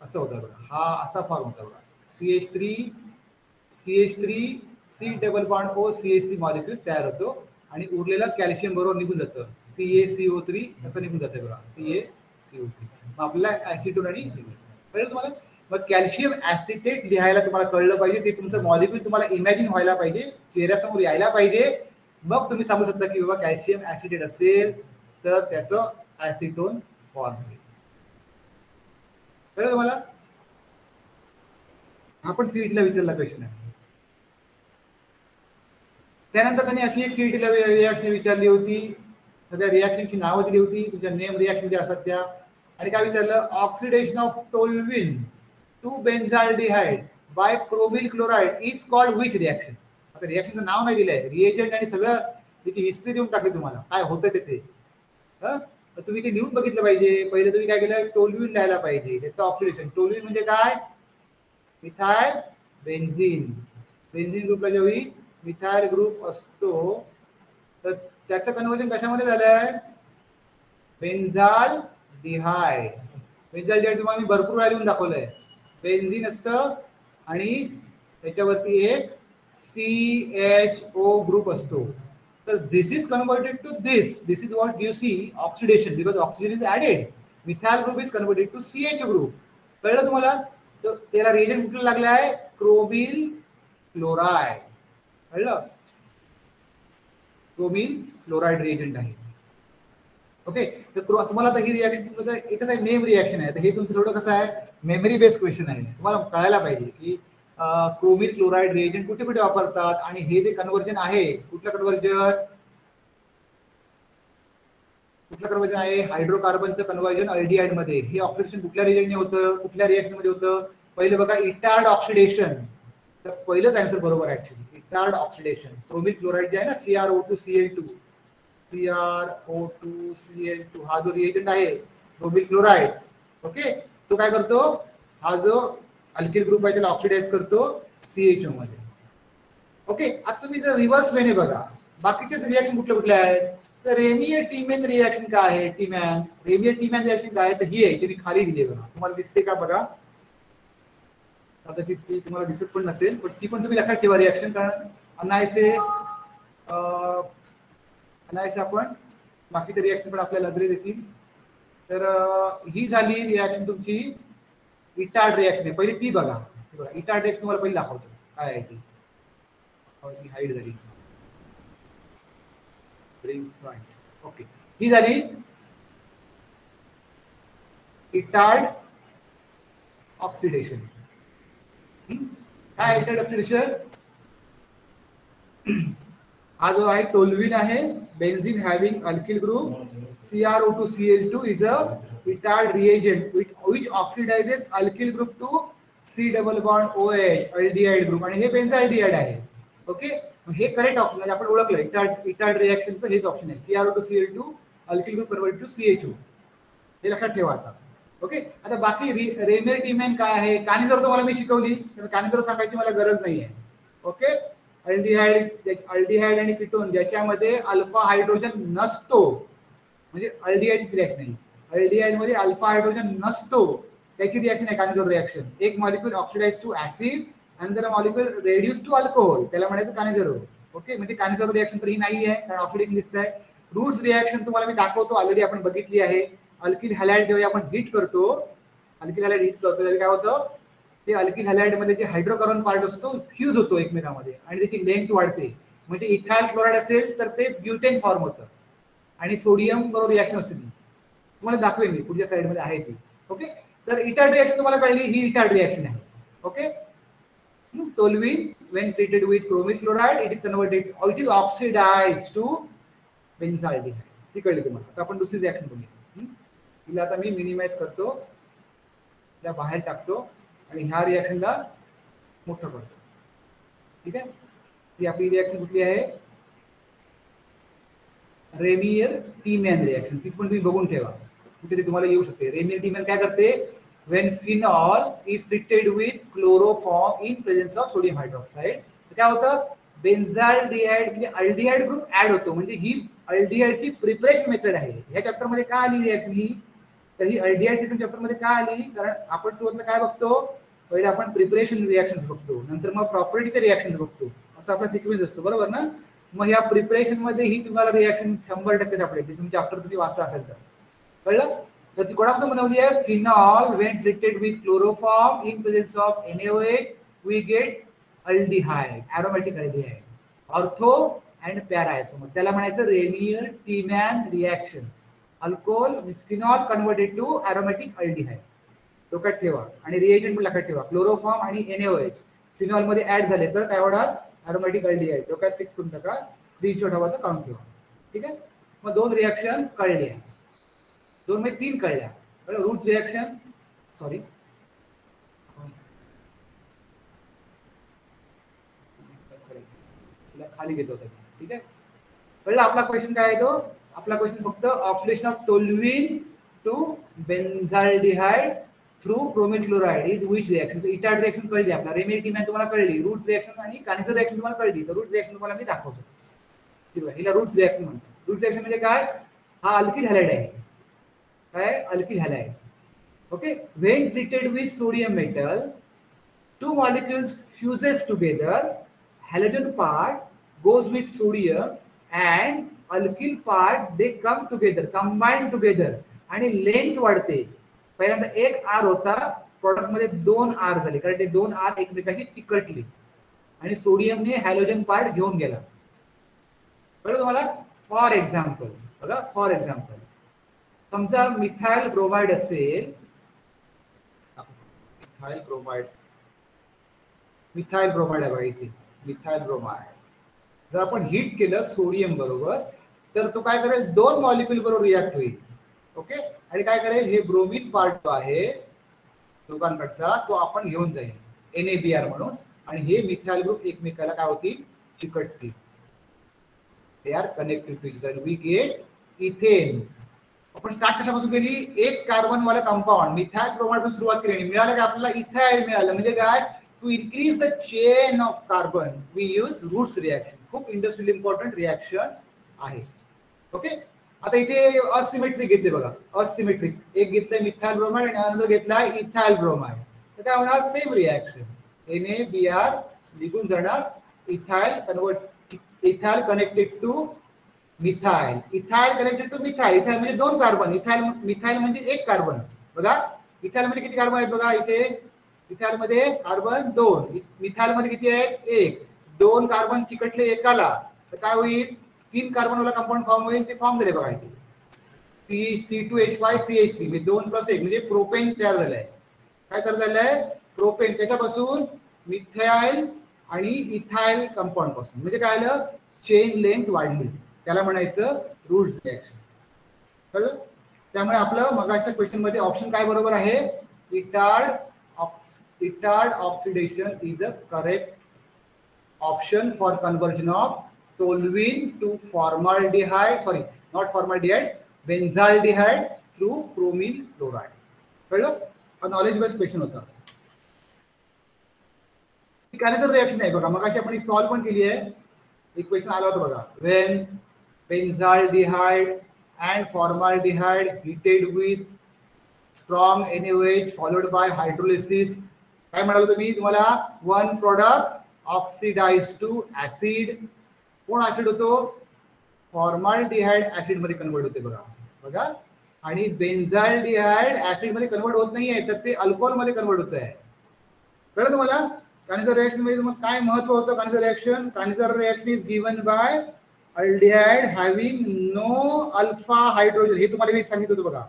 [SPEAKER 1] असं होतं बघा. हा असा फॉर्म होता बघा, CH3C double bond O CH3 molecule तयार होतो आणि उरलेलं कॅल्शियम बरोबर निघून जातं, CaCO3 असं निघून जातं बघा, CaCO3. मग आपल्याला ऍसिटोन आणि कळलं तुम्हाला. मग कॅल्शियम ऍसिटेट लिहायला तुम्हाला कळलं पाहिजे, ते तुमचं मॉलिक्यूल तुम्हाला इमॅजिन व्हायला पाहिजे, चेहऱ्यासमोर यायला पाहिजे. मग तुम्ही सांगू शकता की बाबा कॅल्शियम ऍसिटेट असेल तर त्याचं ऍसिटोन फॉर्म होईल. कळलं तुम्हाला. हा पण सीईटीला विचारला क्वेश्चन आहे. त्यानंतर त्यांनी अशी एक सीईटीला रिॲक्शन विचारली होती, सगळ्या रिॲक्शनची नावं दिली होती, तुमच्या नेम रिॲक्शन ज्या असतात त्या, आणि काय विचारलं, oxidation of toluene to benzaldehyde by chromyl chloride is called which reaction. आता रिॲक्शनचं नाव नाही दिलंय, रिएजंट आणि सगळं त्याची हिस्ट्री देऊन टाकली तुम्हाला, काय होतं ते. तुम्ही ते लिहून बघितलं पाहिजे. पहिले तुम्ही काय केलं, टोल्युइन लिहायला पाहिजे, त्याचं ऑक्सिडेशन. टोल्युइन म्हणजे काय, मिथाइल बेन्झीन. बेन्झीन ग्रुपला जेव्हा मिथाइल ग्रुप असतो तर त्याचं कन्वर्जन कशामध्ये झालंय, बेन्झाल्डिहाइड. बेन्झाल्डिहाइड तुम्हाला मी भरपूर वेळा लिहून दाखवलंय. बेन्झीन असतं आणि त्याच्यावरती एक CHO ग्रुप असतो. तर this is converted to this is what you see oxidation, because oxygen is added. Methyl group is converted to CHO group. कळलं तुम्हाला. तर त्याला रिएजंट कुठला लागला आहे, क्रोमिल क्लोराइड. कळलं, क्रोमिल क्लोराइड रिएजंट आहे. ओके, तर तुम्हाला आता ही रिॲक्शन एकच आहे, नेम रिॲक्शन आहे. तर हे तुमचं थोडं कसं आहे, मेमरी बेस्ड क्वेश्चन आहे. तुम्हाला कळायला पाहिजे की क्रोमिल क्लोराइड रिएजंट कुठे कुठे वापरतात, आणि हे जे कन्वर्जन आहे, कुठलं कन्वर्जन आहे, हायड्रोकार्बनचं कन्वर्जन अल्डिहाइड मध्ये. हे ऑक्सिडेशन कुठल्या रिएजंटने होतं, कुठल्या रिॲक्शन मध्ये होतं, पहिलं बघा, इटार्ड ऑक्सिडेशन. तर पहिलंच आन्सर बरोबर आहे actually, Etard oxidation. Chromyl chloride जे आहे ना, CrO2Cl2, CrO2Cl2 हा जो रिएजंट आहे क्रोमिल क्लोराइड, ओके, तो काय करतो, हा जो अल्किल ग्रुप आहे त्याला ऑक्सिडाइज करतो CHO मध्ये. ओके, आता तुम्ही जर रिव्हर्स वेने बघा, बाकीचे रिॲक्शन कुठले आहेत, तर रेमियर टीमॅन रिॲक्शन काय आहे, रेमियर टीमॅन रिॲक्शन काय आहे, तर ही आहे, ती मी खाली दिली बघा, तुम्हाला दिसते का बघा, कदाचित ती तुम्हाला दिसत पण नसेल, पण ती पण तुम्ही लक्षात ठेवा रिॲक्शन, कारण अनायसे आपण बाकीचे रिॲक्शन पण आपल्या नजरेत येतील. तर ही झाली रिॲक्शन तुमची इटार्ड रिॲक्शन आहे. पहिली ती बघा, इटार्ड रिॲक्शन तुम्हाला पहिली दाखवतो काय आहे ती. हाईड झाली, ओके, ही झाली इटार्ड ऑक्सिडेशन. काय इटार्ड ऑक्सिडेशन, हा जो आहे टोल्युइन आहे, benzene having alkyl group, CrO2Cl2 is a Etard reagent which oxidizes alkyl group to C double bond OH aldehyde group, आणि हे बेन्झाल्डिहाइड आहे. ओके, हे करेक्ट ऑप्शन आहे, आपण ओळखलं इटार्ड रिॲक्शनचं हेच ऑप्शन आहे, CrO2Cl2 alkyl group converted to CHO. हे लक्षात ठेवा आता. ओके, आता बाकी रेमियर टीमॅन काय आहे, कानिझर तुम्हाला मी शिकवली, तर कानिझर सांगायची मला गरज नाही आहे. ओके, अल्डिहाइड आणि कीटोन ज्याच्यामध्ये अल्फा हायड्रोजन नसतो, म्हणजे अल्डिहाइडची रिॲक्शन आहे, अल्डिहाइड मध्ये अल्फा हायड्रोजन नसतो, त्याची रिॲक्शन आहे कानिझर रिॲक्शन. एक molecule oxidise to acid, another molecule reduce to alcohol, त्याला म्हणायचं कानिझर. ओके, म्हणजे कानिझर रिॲक्शन तर ही नाही आहे, कारण ऑक्सिडेशन दिसत आहे. रूट्स रिॲक्शन तुम्हाला मी दाखवतो, ऑलरेडी आपण बघितली आहे. अल्किल हॅलाइड जेव्हा आपण हीट करतो, त्याला काय होतं, ते अल्किल हॅलाइड मध्ये जे हायड्रोकार्बन पार्ट असतो फ्यूज होतो एकमेकांमध्ये, आणि त्याची लेंथ वाढते. म्हणजे इथाइल क्लोराइड असेल तर ते ब्युटेन फॉर्म होतं, आणि सोडियम बरोबर रिॲक्शन असते, तुम्हाला दाखवेन मी पुढच्या स्लाइड मध्ये आहे ती. ओके, तर इटार्ड रिॲक्शन तुम्हाला कळली, ही इटार्ड रिॲक्शन आहे. Okay, toluene when treated with chromate chloride it is converted or it is oxidized to बेन्झाल्डिहाइड. ती कळली तुम्हाला. आता आपण दुसरी रिॲक्शन बघूया. तिला आता मी मिनिमाइज करतो, त्या बाहेर टाकतो, आणि ह्या रिॲक्शनला मोठं करतो. ठीक आहे, ती आपली रिॲक्शन कुठली आहे, रेमियर टीमॅन रिॲक्शन. ती पण तुम्ही बघून ठेवा, कुठेतरी तुम्हाला येऊ शकते. रेमियर टीमॅन काय करते, when phenol is treated with chloroform in presence of sodium hydroxide, काय होतं, बेन्झाल्डिहाइड म्हणजे अल्डिहाइड ग्रुप ऍड होतो. म्हणजे ही अल्डिहाइडची प्रिपरेशन मेथड आहे. ह्या चॅप्टर मध्ये काय आली रिॲक्शन ही, तर ही अल्डिहाइड ट्रीटमेंट चॅप्टर मध्ये काय आली, कारण आपण सुरुवातीला काय बघतो, पहिले आपण प्रिपरेशन रिॲक्शन्स बघतो, नंतर मग प्रॉपर्टीचे रिॲक्शन्स बघतो, असा आपला सिक्वेन्स असतो, बरोबर ना. मग या प्रिपरेशन मध्ये ही तुम्हाला रिॲक्शन 100% सापडेल, तुमची चॅप्टर तुम्ही वाचला असेल तर. कळलं. तर ती कोणापासून बनवली आहे, phenol when treated with chloroform in presence of NaOH we get aldehyde, aromatic aldehyde, ortho and para isomer. त्याला म्हणायचं Reimer Tiemann reaction. Alcohol means phenol converted to aromatic aldehyde. डोक्यात ठेवा आणि रिएजंट पण लक्षात ठेवा. क्लोरोफॉर्म आणि NaOH फिनॉल मध्ये ऍड झाले तर काय होणार, अरोमॅटिक अल्डिहाइड. डोक्यात फिक्स करून टाका, स्क्रीनशॉट हवा तर काउंट ठेवा. ठीक आहे. मग 2 रिएक्शन कळल्या, 2 म्हणजे 3 कळल्या. रूट रिएक्शन, सॉरी खाली घेतो. ठीक आहे. कळलं आपला क्वेश्चन काय आहे तो? आपला क्वेश्चन फक्त oxidation of toluene to benzaldehyde through bromine chloride is which reaction. Etard reaction कळली आपला, रेमेटिमॅन तुम्हाला कळली, रूट रिएक्शन आणि कानिझर रिएक्शन तुम्हाला कळली. तर रूट रिएक्शन तुम्हाला मी दाखवतो. ठीक आहे, हिला रूट रिएक्शन म्हणतात. रूट रिएक्शन म्हणजे काय? हा अल्किल हॅलाइड आहे. काय? Alkyl halide. Okay. When treated with sodium metal, 2 molecules fuses together, halogen part goes with sodium and alkyl part they come together, combine together आणि लेंथ वाढते. पहिल्यांदा एक आर होता, प्रोडक्ट मध्ये 2 आर झाले, कारण ते 2 आर एकमेकांशी चिकटले आणि सोडियमने हॅलोजन पार्ट घेऊन गेला. कळलं तुम्हाला? फॉर एक्झाम्पल बघा, फॉर एक्झाम्पल समजा मिथाइल ब्रोमाइड असेल, मिथाइल ब्रोमाइड, मिथाइल ब्रोमाइड आहे बघा इथे, मिथाइल ब्रोमाइड. जर आपण हीट केलं सोडियम बरोबर तर तो काय करेल, 2 मॉलिक्यूल बरोबर रिॲक्ट होईल. ओके. आणि काय करेल, हे ब्रोमिन पार्ट जो आहे दोघांकडचा तो आपण घेऊन जाईल NaBr म्हणून, आणि हे मिथाइल ग्रुप एकमेकाला काय होतील, चिकटतील. They are connected to each other, we get ethane. आपण स्टार्ट कशापासून केली, एक कार्बन वाला कंपाऊंड मिथाइल ब्रोमाइड पासून सुरुवात केली, मिळालं की आपल्याला इथाइल मिळालं. म्हणजे काय, to increase the chain of carbon we use Wurtz reaction. खूप इंडस्ट्रियल इम्पॉर्टंट रिएक्शन आहे. ओके. आता इथे असिमेट्रिक घेतले बघा, असिमेट्रिक. एक घेतलंय मिथाइल ब्रोमाइड आणि अनदर घेतलाय इथाइल ब्रोमाइड. तर काय होणार, सेम रिएक्शन. NaBr निघून जाणार, ethyl convert, ethyl connected to methyl, ethyl connected to methyl. Ethyl म्हणजे 2 कार्बन, इथाइल मिथाइल म्हणजे 1 कार्बन. बघा इथाइल मध्ये किती कार्बन आहेत बघा इथे, इथाइल मध्ये कार्बन 2, मिथाइल मध्ये किती आहेत, 1. 2 कार्बन चिकटले एकाला तर काय होईल, 3 कार्बन वाला कंपाऊंड फॉर्म होईल. ते फॉर्म दिले बघा इथे, C2H5CH3 म्हणजे 2+1 म्हणजे प्रोपेन तयार झालंय. काय तयार झालंय, प्रोपेन. कशापासून, मिथाइल आणि इथाइल कंपाऊंड पासून. म्हणजे काय आलं, चेन लेंथ वाढली, त्याला म्हणायचं रूट्स रिएक्शन. कळलं? त्यामुळे आपलं मगाच्या क्वेश्चन मध्ये ऑप्शन काय बरोबर आहे, Etard oxidation is a correct option for conversion of toluene to formaldehyde, sorry not formaldehyde, benzaldehyde through bromine chloride. कळलं? हा नॉलेज बेस्ड क्वेश्चन होता. कानिझर रिएक्शन आहे बघा, मगाशी आपण सॉल्व पण केली आहे. एक क्वेश्चन आला होता बघा, when बेन्झाल्डिहाइड and formaldehyde heated with strong NaOH followed by hydrolysis. काय म्हणालो तुम्ही, तुम्हाला one product oxidise to acid. कोण ऍसिड होतो, फॉर्माल्डिहाइड ऍसिड मध्ये कन्वर्ट होते बघा. बघा, आणि बेन्झाल्डिहाइड ऍसिड मध्ये कन्वर्ट होत नाहीये, तर ते अल्कोहोल मध्ये कन्वर्ट होत आहे. कळलं तुम्हाला? कानिझर रिएक्शन मध्ये मग काय महत्व होतं Cannizzaro reaction, Cannizzaro reaction is given by aldehyde having no alpha hydrogen. हे तुम्हाला मी सांगितलं होतं बघा,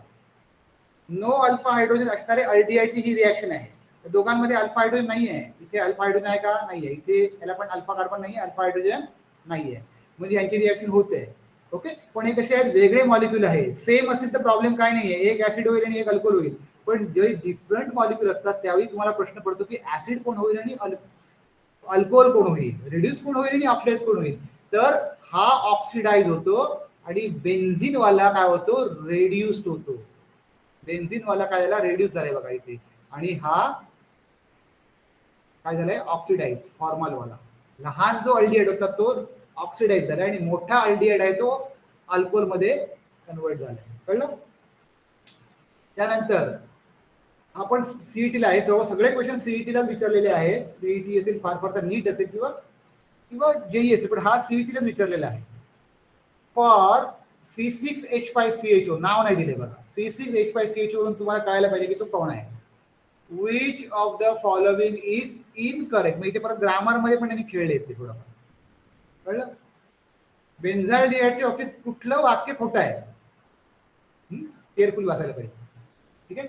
[SPEAKER 1] नो अल्फा हायड्रोजन असणारे अल्डिहाइडची ही रिएक्शन आहे. दोघांमध्ये अल्फा हायड्रोजन नाही आहे. इथे अल्फा हायड्रोजन आहे का, नाहीये. इथे याला पण अल्फा कार्बन नाही, अल्फा हायड्रोजन नाहीये. म्हणजे यांची रिएक्शन होते. ओके. पण हे कसे आहेत, वेगळे मॉलिक्यूल आहे. सेम असेल तर प्रॉब्लेम काय नाहीये, एक ऍसिड होईल आणि एक अल्कोहोल होईल. पण जे डिफरंट मॉलिक्यूल असतात त्यावेळी तुम्हाला प्रश्न पडतो की ऍसिड कोण होईल आणि अल्कोहोल कोण होईल, रिड्यूस कोण होईल आणि ऑक्सिडाइज कोण होईल. तर हा ऑक्सिडाइज होतो आणि बेन्झिन वाला काय होतो, रेड्यूस्ड होतो. बेन्झिन वाला काय झाला, रेड्यूस झालाय बघा इथे. आणि हा काय झालाय, ऑक्सिडाइज. फॉर्मल वाला लहान जो अल्डिहाइड होता तो ऑक्सिडाइज झालाय आणि मोठा अल्डिहाइड आहे तो अल्कोहोल मध्ये कन्वर्ट झालाय. कळलं? त्यानंतर आपण सीईटीला आहे, सगळे क्वेश्चन सीईटीला विचारलेले आहेत. सीईटी असेल, फार फार तर नीट असेल किंवा जेई असेल, पण हा सीईटीलाच विचारलेला आहे. फॉर C6H5CHO नाव नाही दिले बघा. C6H5CHO वरून तुम्हाला कळायला पाहिजे की तो कोण आहे. Which of the following is incorrect. म्हणजे इथे परत ग्रामर मध्ये पण त्यांनी खेळले ते थोडंफार. कळलं? बेन्झाल्डिहाइडच्या बाबतीत कुठलं वाक्य खोटं आहे, केअरफुल वाचायला पाहिजे. ठीक आहे.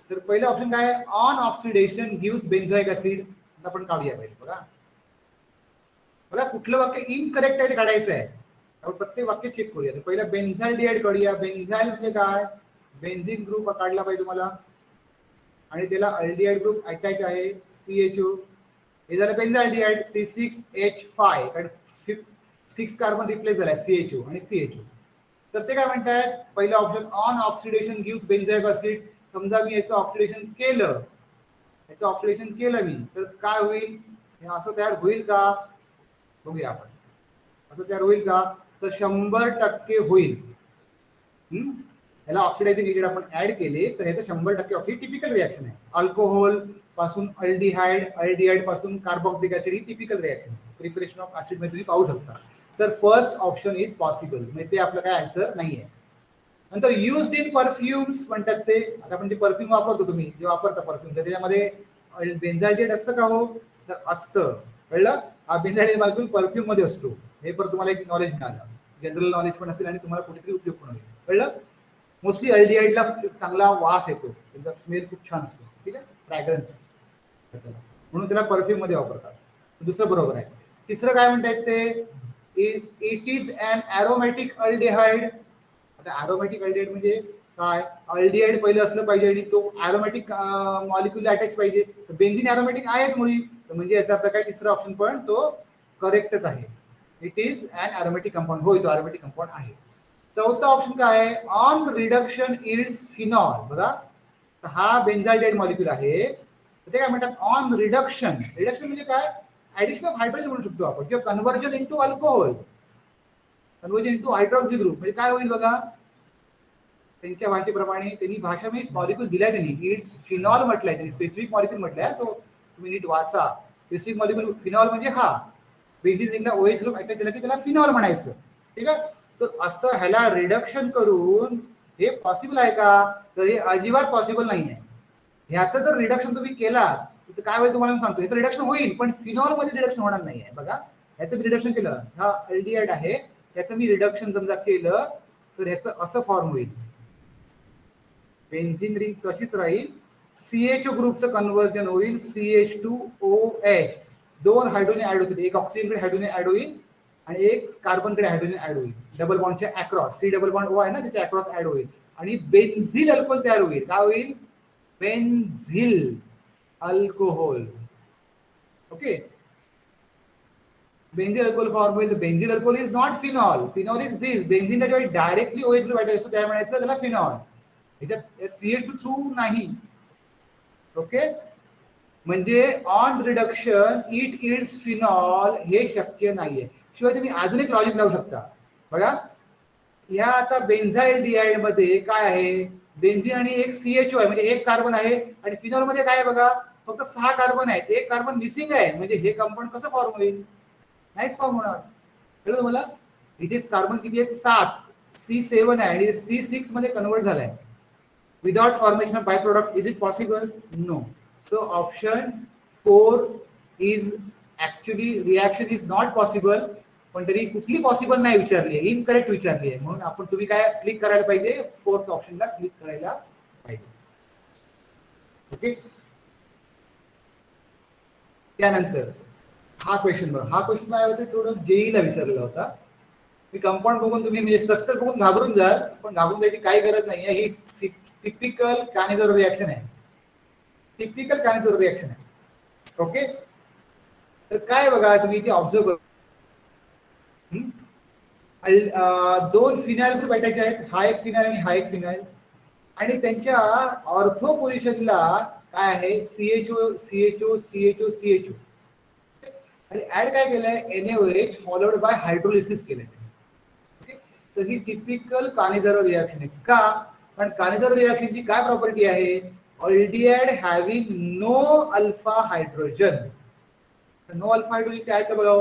[SPEAKER 1] तर पहिलं ऑप्शन काय आहे, on oxidation gives benzoic acid. आपण काढूया पहिले. बघा बघा कुठलं वाक्य इनकरेक्ट आहे ते काढायचं आहे. आपण प्रत्येक वाक्य चेक करूया. पहिलं बेन्झाइल डिहाइड काढूया. बेन्झाइल म्हणजे काय, बेन्झीन ग्रुप काढला पाहिजे तुम्हाला आणि त्याला अल्डिहाइड ग्रुप अटॅच आहे CHO. हे झालं बेन्झाइल डिहाइड C6H5 कारण 6 कार्बन रिप्लेस झालाय CHO आणि CHO. तर ते काय म्हणतात, पहिलं option on oxidation gives benzoic acid. समजा मी याचं ऑक्सिडेशन केलं, मी तर काय होईल, हे असं तयार होईल का, बघूया आपण. असं तयार होईल का, तर 100% होईल. याला ऑक्सिडायझिंग एजंट आपण ऍड केले तर याचं 100% ऑक्सिड टिपिकल रिएक्शन आहे. अल्कोहोल पासून अल्डिहाइड पासून carboxylic acid he typical reaction preparation of acid मध्ये तुम्ही पाहू शकता. तर फर्स्ट ऑप्शन इज पॉसिबल, म्हणजे ते आपलं काय आन्सर नाहीये. नंतर युज्ड इन परफ्युम्स म्हणतात ते. आता आपण जे परफ्यूम वापरतो, तुम्ही जे वापरता परफ्यूम, तर त्याच्यामध्ये बेन्झाइल असतं का, हो तर असतं. कळलं, हा बेन्झाइल मॉलिक्यूल परफ्यूम मध्ये असतो. हे पण तुम्हाला एक नॉलेज मिळालं, जनरल नॉलेज पण असेल आणि तुम्हाला कुठेतरी उपयोग पण होईल. कळलं. मोस्टली अल्डिहाइडला चांगला वास येतो, त्यांचा स्मेल खूप छान असतो. ठीक आहे, फ्रॅग्रन्स, म्हणून त्याला परफ्यूम मध्ये वापरतात. दुसरं बरोबर आहे. तिसरं काय म्हणतात ते, it is an aromatic aldehyde. आता ॲरोमॅटिक अल्डिहाइड म्हणजे काय, अल्डिहाइड पहिलं असलं पाहिजे आणि तो ॲरोमॅटिक मॉलिक्यूल अटॅच पाहिजे. बेन्झीन ॲरोमॅटिक आहेच मुळी, म्हणजे याचा अर्थ काय, तिसरा ऑप्शन पण तो करेक्टच आहे. It is an aromatic compound. होय, तो ॲरोमॅटिक कंपाऊंड आहे. चौथा ऑप्शन काय आहे, ऑन रिडक्शन इल्ड्स फिनॉल. बघा, हा बेन्झाइल मॉलिक्यूल आहे, ते काय म्हणतात, ऑन रिडक्शन. रिडक्शन म्हणजे काय, ऍडिशन ऑफ हायड्रोजन म्हणू शकतो आपण, किंवा conversion into alcohol, conversion into hydroxy group. म्हणजे काय होईल बघा, त्यांच्या भाषेप्रमाणे त्यांनी भाषा म्हणजे मॉलिक्यूल दिलाय, त्यांनी इट्स फिनॉल म्हटलंय, त्यांनी स्पेसिफिक मॉलिक्यूल म्हटलंय. तो तुम्ही नीट वाचा. स्पेसिफिक मॉलिक्यूल फिनॉल म्हणजे हा बेन्झीनला OH ग्रुप अटॅच झाला की त्याला फिनॉल म्हणायचं. ठीक आहे. तर असं ह्याला रिडक्शन करून हे पॉसिबल आहे का, तर हे अजिबात पॉसिबल नाही आहे. ह्याचं जर रिडक्शन तुम्ही केला तर काय होईल तुम्हाला सांगतो, ह्याचं रिडक्शन होईल पण फिनॉल मध्ये रिडक्शन होणार नाही आहे. बघा, ह्याचं मी रिडक्शन केलं, हा अल्डिहाइड आहे, ह्याचं मी रिडक्शन समजा केलं तर ह्याचं असं फॉर्म होईल, बेन्झीन रिंग तशीच राहील, CHO ग्रुपचं कन्व्हर्जन होईल CH2OH. 2 हायड्रोजन ऍड होतील, एक ऑक्सिजनकडे हायड्रोजन ऍड होईल आणि एक कार्बनकडे हायड्रोजन ऍड होईल. डबल बॉन्डच्या across, C double bond O आहे ना, त्याच्या अक्रॉस ऍड होईल आणि बेन्झिल अल्कोहोल तयार होईल. काय होईल, benzyl alcohol. Okay, benzyl alcohol form होईल. Benzyl alcohol is not phenol, phenol is this. Benzene त्याच्या डायरेक्टली OH ग्रुप ऍड असतो, त्या म्हणायचं त्याला फिनॉल. ह्याच्यात CH2 थ्रू नाही. ओके, म्हणजे on reduction it yields phenol हे शक्य नाहीये. शिवाय तुम्ही अजून एक लॉजिक लावू शकता. बघा, या आता बेन्झाइल डिहाइड मध्ये काय आहे, बेन्झीन आणि एक CHO आहे, म्हणजे एक कार्बन आहे, आणि फिनॉल मध्ये काय आहे बघा, फक्त 6 कार्बन आहेत, एक कार्बन मिसिंग आहे. म्हणजे हे कंपाऊंड कसं फॉर्म होईल, नाहीच फॉर्म होणार. कळलं तुम्हाला. इथे कार्बन किती आहेत, 7, C7 आहे आणि C6 मध्ये कन्वर्ट झालाय. Without formation of by product, is it possible, no. So option 4 is actually reaction is not possible. पण तरी कुठली पॉसिबल नाही विचारली आहे, इनकरेक्ट विचारली आहे. म्हणून आपण तुम्ही काय क्लिक करायला पाहिजे, 4th ऑप्शनला क्लिक करायला पाहिजे. ओके, त्यानंतर हा क्वेश्चन बघा. हा क्वेश्चन काय होते, थोडं जेईला विचारलेला होता. मी कंपाऊंड बघून तुम्ही म्हणजे स्ट्रक्चर बघून घाबरून जाल, पण घाबरून जायची काही गरज नाही आहे. ही टिपिकल कानिझरो रिएक्शन आहे, टिपिकल कानिझरो रिएक्शन आहे. ओके, तर काय बघा, तुम्ही इथे ऑब्झर्व करा, 2 फिनाइल ग्रुप अटॅच आहेत, हा एक फिनाइल आणि हा एक फिनाइल, आणि त्यांच्या ऑर्थो पोझिशनला काय आहे, CHO. आणि ऍड काय केलंय, NaOH फॉलोड बाय हायड्रोलिसिस केलंय. तर ही टिपिकल कानिझरो रिएक्शन आहे. का, कारण कानिझरो रिएक्शनची काय प्रॉपर्टी आहे, aldehyde having no alpha hydrogen. No alpha hydrogen इथे आहे का बघा.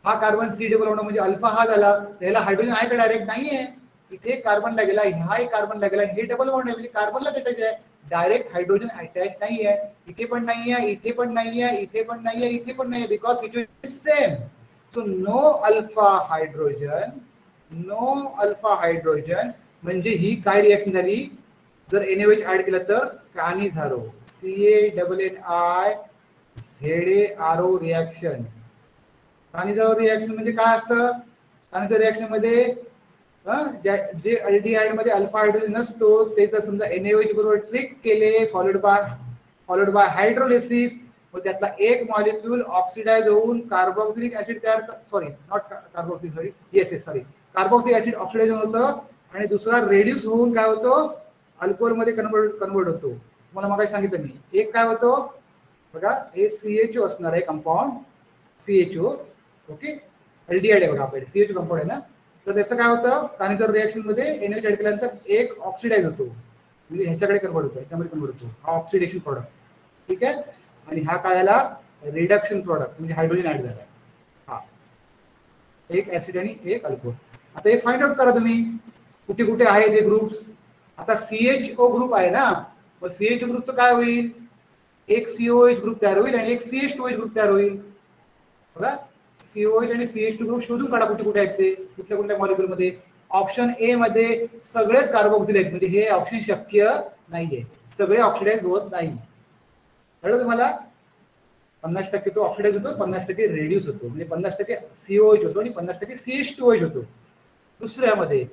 [SPEAKER 1] हा कार्बन C डबल बॉन्ड म्हणजे अल्फा हा झाला, त्याला हायड्रोजन आहे का डायरेक्ट, नाहीये. इथे कार्बनला गेला, हा एक कार्बनला गेला, हे डबल बॉन्ड आहे म्हणजे कार्बनलाच अटॅच आहे, डायरेक्ट हायड्रोजन अटॅच नाहीये. इथे पण नाहीये, इथे पण नाहीये, इथे पण नाहीये, इथे पण नाहीये, because situation is same. So no alpha hydrogen, no alpha hydrogen म्हणजे ही काय रिएक्शन झाली, जर NaOH ऍड केलं तर कानिझारो, CaNNiZaRO रिॲक्शन. कानिझारो रिॲक्शन म्हणजे काय असतं? कानिझारो रिॲक्शन मध्ये जे अल्डिहाइड मध्ये अल्फा हायड्रोजन नसतो त्याचा समजा NaOH बरोबर ट्रीट केले फॉलोड बाय हायड्रोलिसिस, मग त्यातला एक मॉलिक्यूल ऑक्सिडाइज होऊन कार्बोक्सिलिक ऍसिड तयार, sorry not carboxylic, sorry yes sorry carboxylic acid oxidise होतं आणि दुसरा रेड्यूस होऊन काय होतो अल्कोहोल मध्ये कन्वर्ट होतो. तुम्हाला मग सांगितलं मी. एक काय होतो बघा, हे CHO असणार आहे कंपाऊंड, CHO. ओके, अल्डिहाइड आहे बघा आपल्याकडे CHO कंपाऊंड आहे ना. तर त्याचं काय होतं कानिझारो रिॲक्शन मध्ये NaOH ऍड केल्यानंतर एक ऑक्सिडाइज होतो, म्हणजे ह्याच्याकडे कन्वर्ट होतो, ह्याच्यामध्ये कन्वर्ट होतो. हा ऑक्सिडेशन प्रॉडक्ट. ठीक आहे. आणि हा काय झाला रिडक्शन प्रॉडक्ट, म्हणजे हायड्रोजन ऍड झाला. हा एक ऍसिड आणि एक अल्कोहोल. आता हे फाइंड आउट करा तुम्ही कुठे कुठे आहे ते ग्रुप्स. आता CHO ग्रुप आहे ना, मग CHO ग्रुपचं काय होईल, एक COH ग्रुप तयार होईल आणि एक CH2OH ग्रुप तयार होईल. बघा COH आणि CH2 ग्रुप शोधून काढा कुठे कुठे आहेत ते, कुठल्या कुठल्या मॉलिक्युल मध्ये. ऑप्शन ए मध्ये सगळेच कार्बोक्सिल आहेत, म्हणजे हे ऑप्शन शक्य नाहीये, सगळे ऑक्सिडाइज होत नाही. कळलं तुम्हाला? 50% तो ऑक्सिडाइज होतो, 50% रेड्यूस होतो, म्हणजे 50% COH होतो आणि 50% CH2OH होतो. दुसऱ्यामध्ये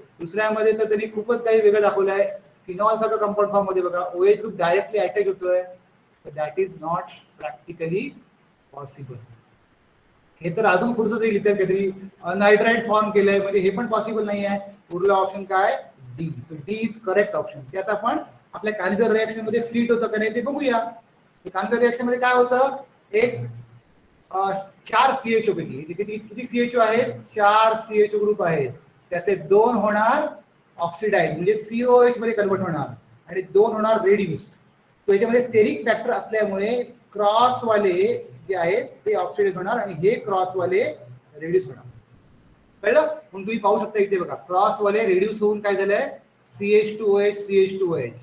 [SPEAKER 1] तर त्यांनी खूपच काही वेगळं दाखवलं आहे. फिनॉल सारखं कंपाऊंड फॉर्म मध्ये बघा OH ग्रुप डायरेक्टली अटॅच होतोय, that is not practically possible. हे तर अजून पुढचं ते लिहितात काहीतरी अनहायड्राइड फॉर्म केलंय, म्हणजे हे पण पॉसिबल नाही आहे. उरला ऑप्शन काय D. So D is correct option. ते आता आपण आपल्या कानिझारो रिॲक्शन मध्ये फिट होतं का नाही ते बघूया. कानिझारो रिॲक्शन मध्ये काय होतं, एक 4 CHO किती CHO आहेत, 4 CHO ग्रुप आहेत. त्यातले 2 होणार ऑक्सिडाइज म्हणजे COH मध्ये कन्वर्ट होणार आणि 2 होणार रेड्यूस्ड. तो याच्यामध्ये स्टेरिक फॅक्टर असल्यामुळे क्रॉस वाले जे आहेत ते ऑक्सिडाइज होणार आणि हे क्रॉस वाले रेड्यूस होणार. कळलं? म्हणून तुम्ही पाहू शकता इथे बघा क्रॉस वाले रेड्यूस होऊन काय झालंय CH2OH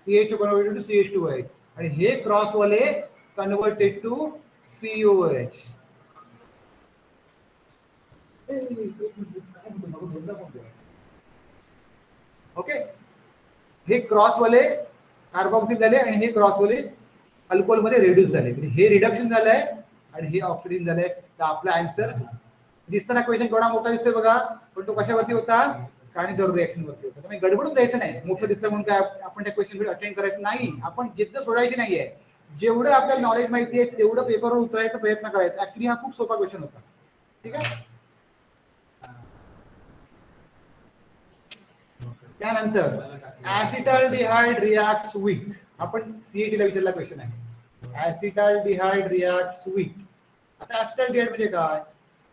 [SPEAKER 1] CHO converted to CH2OH आणि हे क्रॉस वाले कन्वर्टेड टू COH. ओके, हे क्रॉस वाले कार्बोक्सिल झाले आणि हे क्रॉस वाले अल्कोहोल मध्ये रेड्यूस झाले, म्हणजे हे रिडक्शन झालंय आणि हे ऑक्सिडेशन झालंय. तर आपला आन्सर दिसताना क्वेश्चन थोडा मोठा दिसतोय बघा, पण तो कशावरती होता, कानिझारो रिॲक्शन वरती होता. त्यामुळे गडबडून जायचं नाही, मोठं दिसलं म्हणून काय आपण त्या क्वेश्चन अटेंड करायचं नाही. आपण जिद्द सोडायची नाहीये, जेवढं आपल्याला नॉलेज माहिती आहे तेवढं पेपरवर उतरायचा प्रयत्न करायचा. ऍक्च्युली हा खूप सोपा क्वेश्चन होता. ठीक आहे. त्यानंतर ऍसिटाल्डिहाइड रिॲक्ट्स विथ, आपण CET ला विचारला क्वेश्चन आहे, ऍसिटाल्डिहाइड रिॲक्ट्स विथ. आता ऍसिटाल्डिहाइड म्हणजे काय,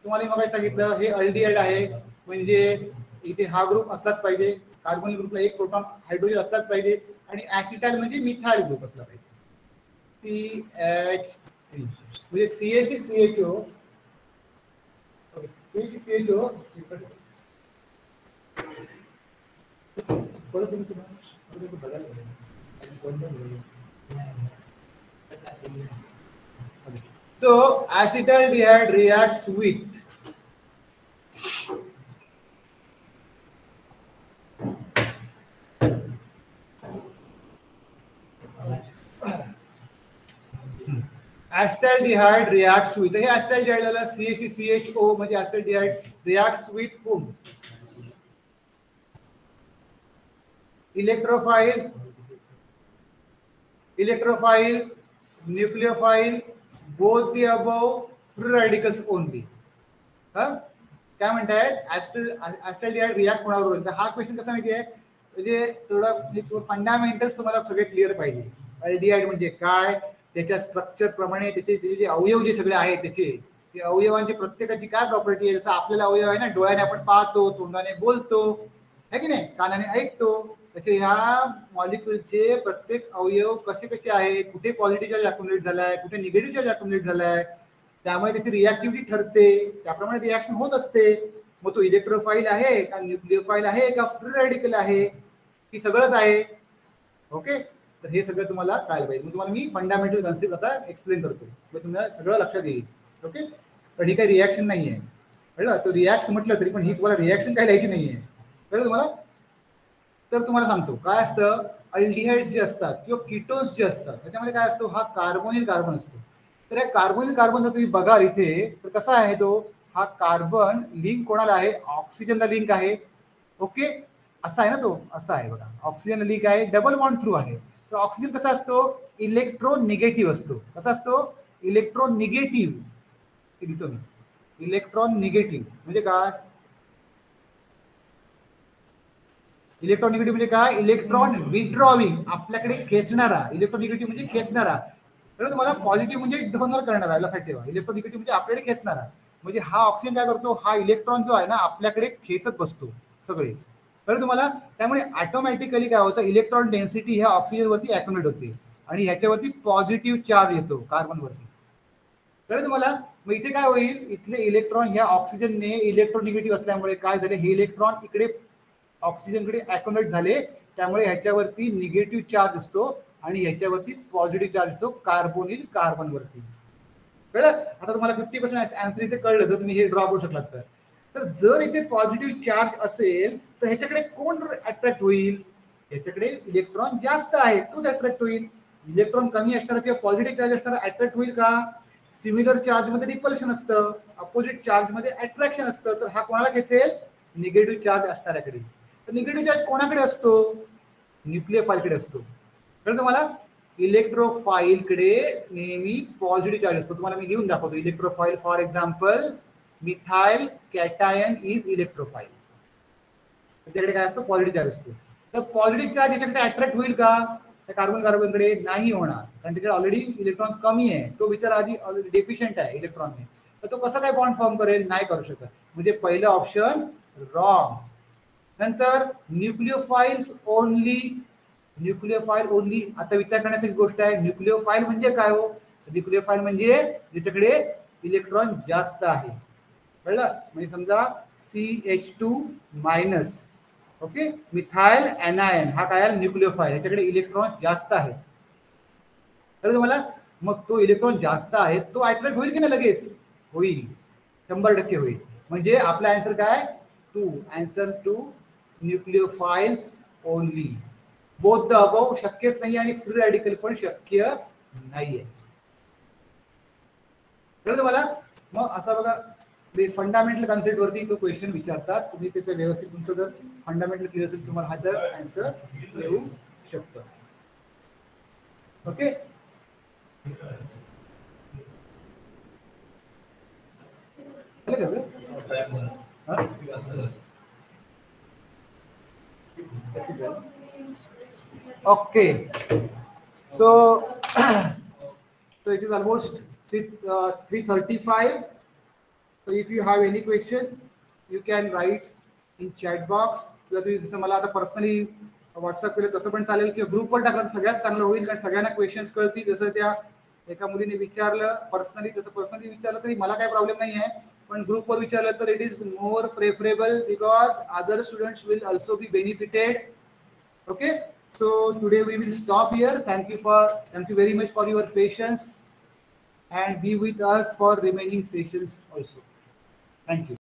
[SPEAKER 1] तुम्हाला मग सांगितलं हे अल्डिहाइड आहे, म्हणजे इथे हा ग्रुप असलाच पाहिजे, कार्बन ग्रुपला एक प्रोटॉन हायड्रोजन असलाच पाहिजे आणि ऍसिटाइल म्हणजे मिथाइल ग्रुप असला पाहिजे. CH3 म्हणजे CH2CHO CH2CHO So acetaldehyde reacts with acetaldehyde reacts with, हे acetaldehyde झालं CH2CHO म्हणजे acetaldehyde reacts with whom, electrophile, nucleophile, both the above, free radicals only. काय म्हणतायत ऍसिटाल्डिहाइड रिॲक्ट कोणाबरोबर. तर हा क्वेश्चन कसा माहिती आहे, म्हणजे थोडं फंडामेंटल्स तुम्हाला सगळे क्लिअर पाहिजे. अल्डिहाइड म्हणजे काय, त्याच्या स्ट्रक्चर प्रमाणे त्याचे जे अवयव जे सगळे आहेत त्याचे ते अवयवांची प्रत्येकाची काय प्रॉपर्टी आहे. जसं आपल्याला अवयव आहे ना, डोळ्याने आपण पाहतो, तोंडाने बोलतो, है की नाही, कानाने ऐकतो, तसे ह्या मॉलिक्युलचे प्रत्येक अवयव कसे कसे आहेत, कुठे पॉझिटिव्ह चार्ज अक्युमुलेट झालाय, कुठे निगेटिव्ह चार्ज अक्युमुलेट झालाय, त्यामुळे त्याची रिॲक्टिव्हिटी ठरते, त्याप्रमाणे रिॲक्शन होत असते. मग तो इलेक्ट्रोफाइल आहे का, न्यूक्लियोफाइल आहे का, फ्री रेडिकल आहे की सगळंच आहे. ओके, तर हे सगळं तुम्हाला कळायला पाहिजे. मग तुम्हाला मी फंडामेंटल कन्सेप्ट आता एक्सप्लेन करतो, मग तुम्हाला सगळं लक्षात येईल. ओके, पण ही काही रिॲक्शन नाही आहे, कळलं. तो रिॲक्शन म्हटलं तरी पण ही तुम्हाला रिॲक्शन काय लिहायची नाहीये, कळलं तुम्हाला. तर तुम्हाला सांगतो काय असतं अल्डिहाइड्स जे असतात किंवा कीटोन्स जे असतात त्याच्यामध्ये काय असतो, हा कार्बोनिल कार्बन असतो. तर या कार्बोनिल कार्बन जर तुम्ही बघाल इथे तर कसा आहे तो, हा कार्बन लिंक कोणाला आहे, ऑक्सिजनला लिंक आहे. ओके, असा आहे ना तो, असा आहे बघा, ऑक्सिजन लिंक आहे, डबल बॉन्ड थ्रू आहे. तर ऑक्सिजन कसा असतो, इलेक्ट्रोनिगेटिव्ह असतो. कसा असतो, इलेक्ट्रोनिगेटिव्ह. लिहितो मी, इलेक्ट्रॉन निगेटिव्ह म्हणजे काय, इलेक्ट्रॉन निगेटिव्ह म्हणजे काय, इलेक्ट्रॉन विथड्रॉविंग, आपल्याकडे खेचणारा. इलेक्ट्रॉन निगेटिव्ह म्हणजे खेचणारा. तर तुम्हाला पॉझिटिव्ह म्हणजे डोनर करणारा, लक्षात ठेवा. इलेक्ट्रॉन निगेटिव्ह म्हणजे आपल्याकडे खेचणारा, म्हणजे हा ऑक्सिजन काय करतो, हा इलेक्ट्रॉन जो आहे ना आपल्याकडे खेचत बसतो सगळे. तर तुम्हाला त्यामुळे ऑटोमॅटिकली काय होतं, इलेक्ट्रॉन डेन्सिटी ह्या ऑक्सिजन वरती अॅक्युमुलेट होते आणि ह्याच्यावरती पॉझिटिव्ह चार्ज येतो कार्बन वरती. कळलं तुम्हाला. मग इथे काय होईल, इथले इलेक्ट्रॉन ह्या ऑक्सिजनने इलेक्ट्रोनिगेटिव्ह असल्यामुळे काय झाले, हे इलेक्ट्रॉन इकडे ऑक्सिजनकडे अॅक्युमुलेट झाले, त्यामुळे ह्याच्यावरती निगेटिव्ह चार्ज असतो आणि ह्याच्यावरती पॉझिटिव्ह चार्ज असतो कार्बोनिल कार्बन वरती. कळलं. आता तुम्हाला 50% आन्सर इथे कळलं जर तुम्ही हे ड्रॉ करू शकलात तर. तर जर इथे पॉझिटिव्ह चार्ज असेल तर ह्याच्याकडे कोण अट्रॅक्ट होईल, ह्याच्याकडे इलेक्ट्रॉन जास्त आहे तोच अट्रॅक्ट होईल. इलेक्ट्रॉन कमी असणार किंवा पॉझिटिव्ह चार्ज असणार अट्रॅक्ट होईल का, सिमिलर चार्ज मध्ये रिपल्शन असतं, अपोजिट चार्ज मध्ये अट्रॅक्शन असतं. तर हा कोणाला खेचेल, निगेटिव्ह चार्ज असणाऱ्याकडे. तर निगेटिव्ह चार्ज कोणाकडे असतो, न्यूक्लियोफाईलकडे असतो. कळलं तुम्हाला. इलेक्ट्रोफाईल कडे नेहमी पॉझिटिव्ह चार्ज असतो. तुम्हाला मी लिहून दाखवतो. इलेक्ट्रोफाईल for example methyl cation is इलेक्ट्रोफाईल. त्याच्याकडे काय असतो, पॉझिटिव्ह चार्ज असतो. तर पॉझिटिव्ह चार्ज याच्याकडे अट्रॅक्ट होईल का, कार्बन कार्बनकडे नाही होणार, कारण त्याच्याकडे ऑलरेडी इलेक्ट्रॉन्स कमी आहे. तो बिचारा आधी ऑलरेडी डेफिशियंट आहे इलेक्ट्रॉनने. तर तो कसा काय बॉन्ड फॉर्म करेल, नाही करू शकत. म्हणजे पहिलं ऑप्शन रॉंग. नंतर न्यूक्लियोफाइल्स ओनली, न्यूक्लियोफाईल ओनली. आता विचार करण्याची गोष्ट आहे, न्यूक्लियोफाईल म्हणजे काय हो, न्यूक्लियोफाईल म्हणजे ज्याच्याकडे इलेक्ट्रॉन जास्त आहे. कळलं. म्हणजे समजा CH2- ओके, मिथाइल एनायन हा काय न्यूक्लियोफाईल, याच्याकडे इलेक्ट्रॉन जास्त आहे. तर तुम्हाला मग तो इलेक्ट्रॉन जास्त आहे तो अट्रॅक्ट होईल की नाही, लगेच होईल, 100% होईल. म्हणजे आपला आन्सर काय, answer 2 nucleophiles only. Both the above शक्यच नाही आणि फ्री रॅडिकल पण शक्य नाहीये. कळलं तुम्हाला. मग असं बघा, फंडामेंटल कन्सेप्ट वरती तो क्वेश्चन विचारतात. तुम्ही त्याचं व्यवस्थित तुमचं जर फंडामेंटल क्लिअर असेल तुम्हाला हा आन्सर मिळू शकतो. Okay. Okay, so it is almost 3:35. So if you have any question you can write in chat box, किंवा तुम्ही जसं मला आता पर्सनली व्हॉट्सअप केलं तसं पण चालेल, किंवा ग्रुपवर टाकलं तर सगळ्यात चांगलं होईल, कारण सगळ्यांना क्वेश्चन्स कळतील. जसं त्या एका मुलीने विचारलं पर्सनली, तसं पर्सनली विचारलं तरी मला काही प्रॉब्लेम नाही आहे, पण ग्रुपवर विचारलं तर it is more preferable because other students will also be benefited. Okay, so today we will stop here. Thank you very much for your patience and be with us for remaining sessions also. Thank you.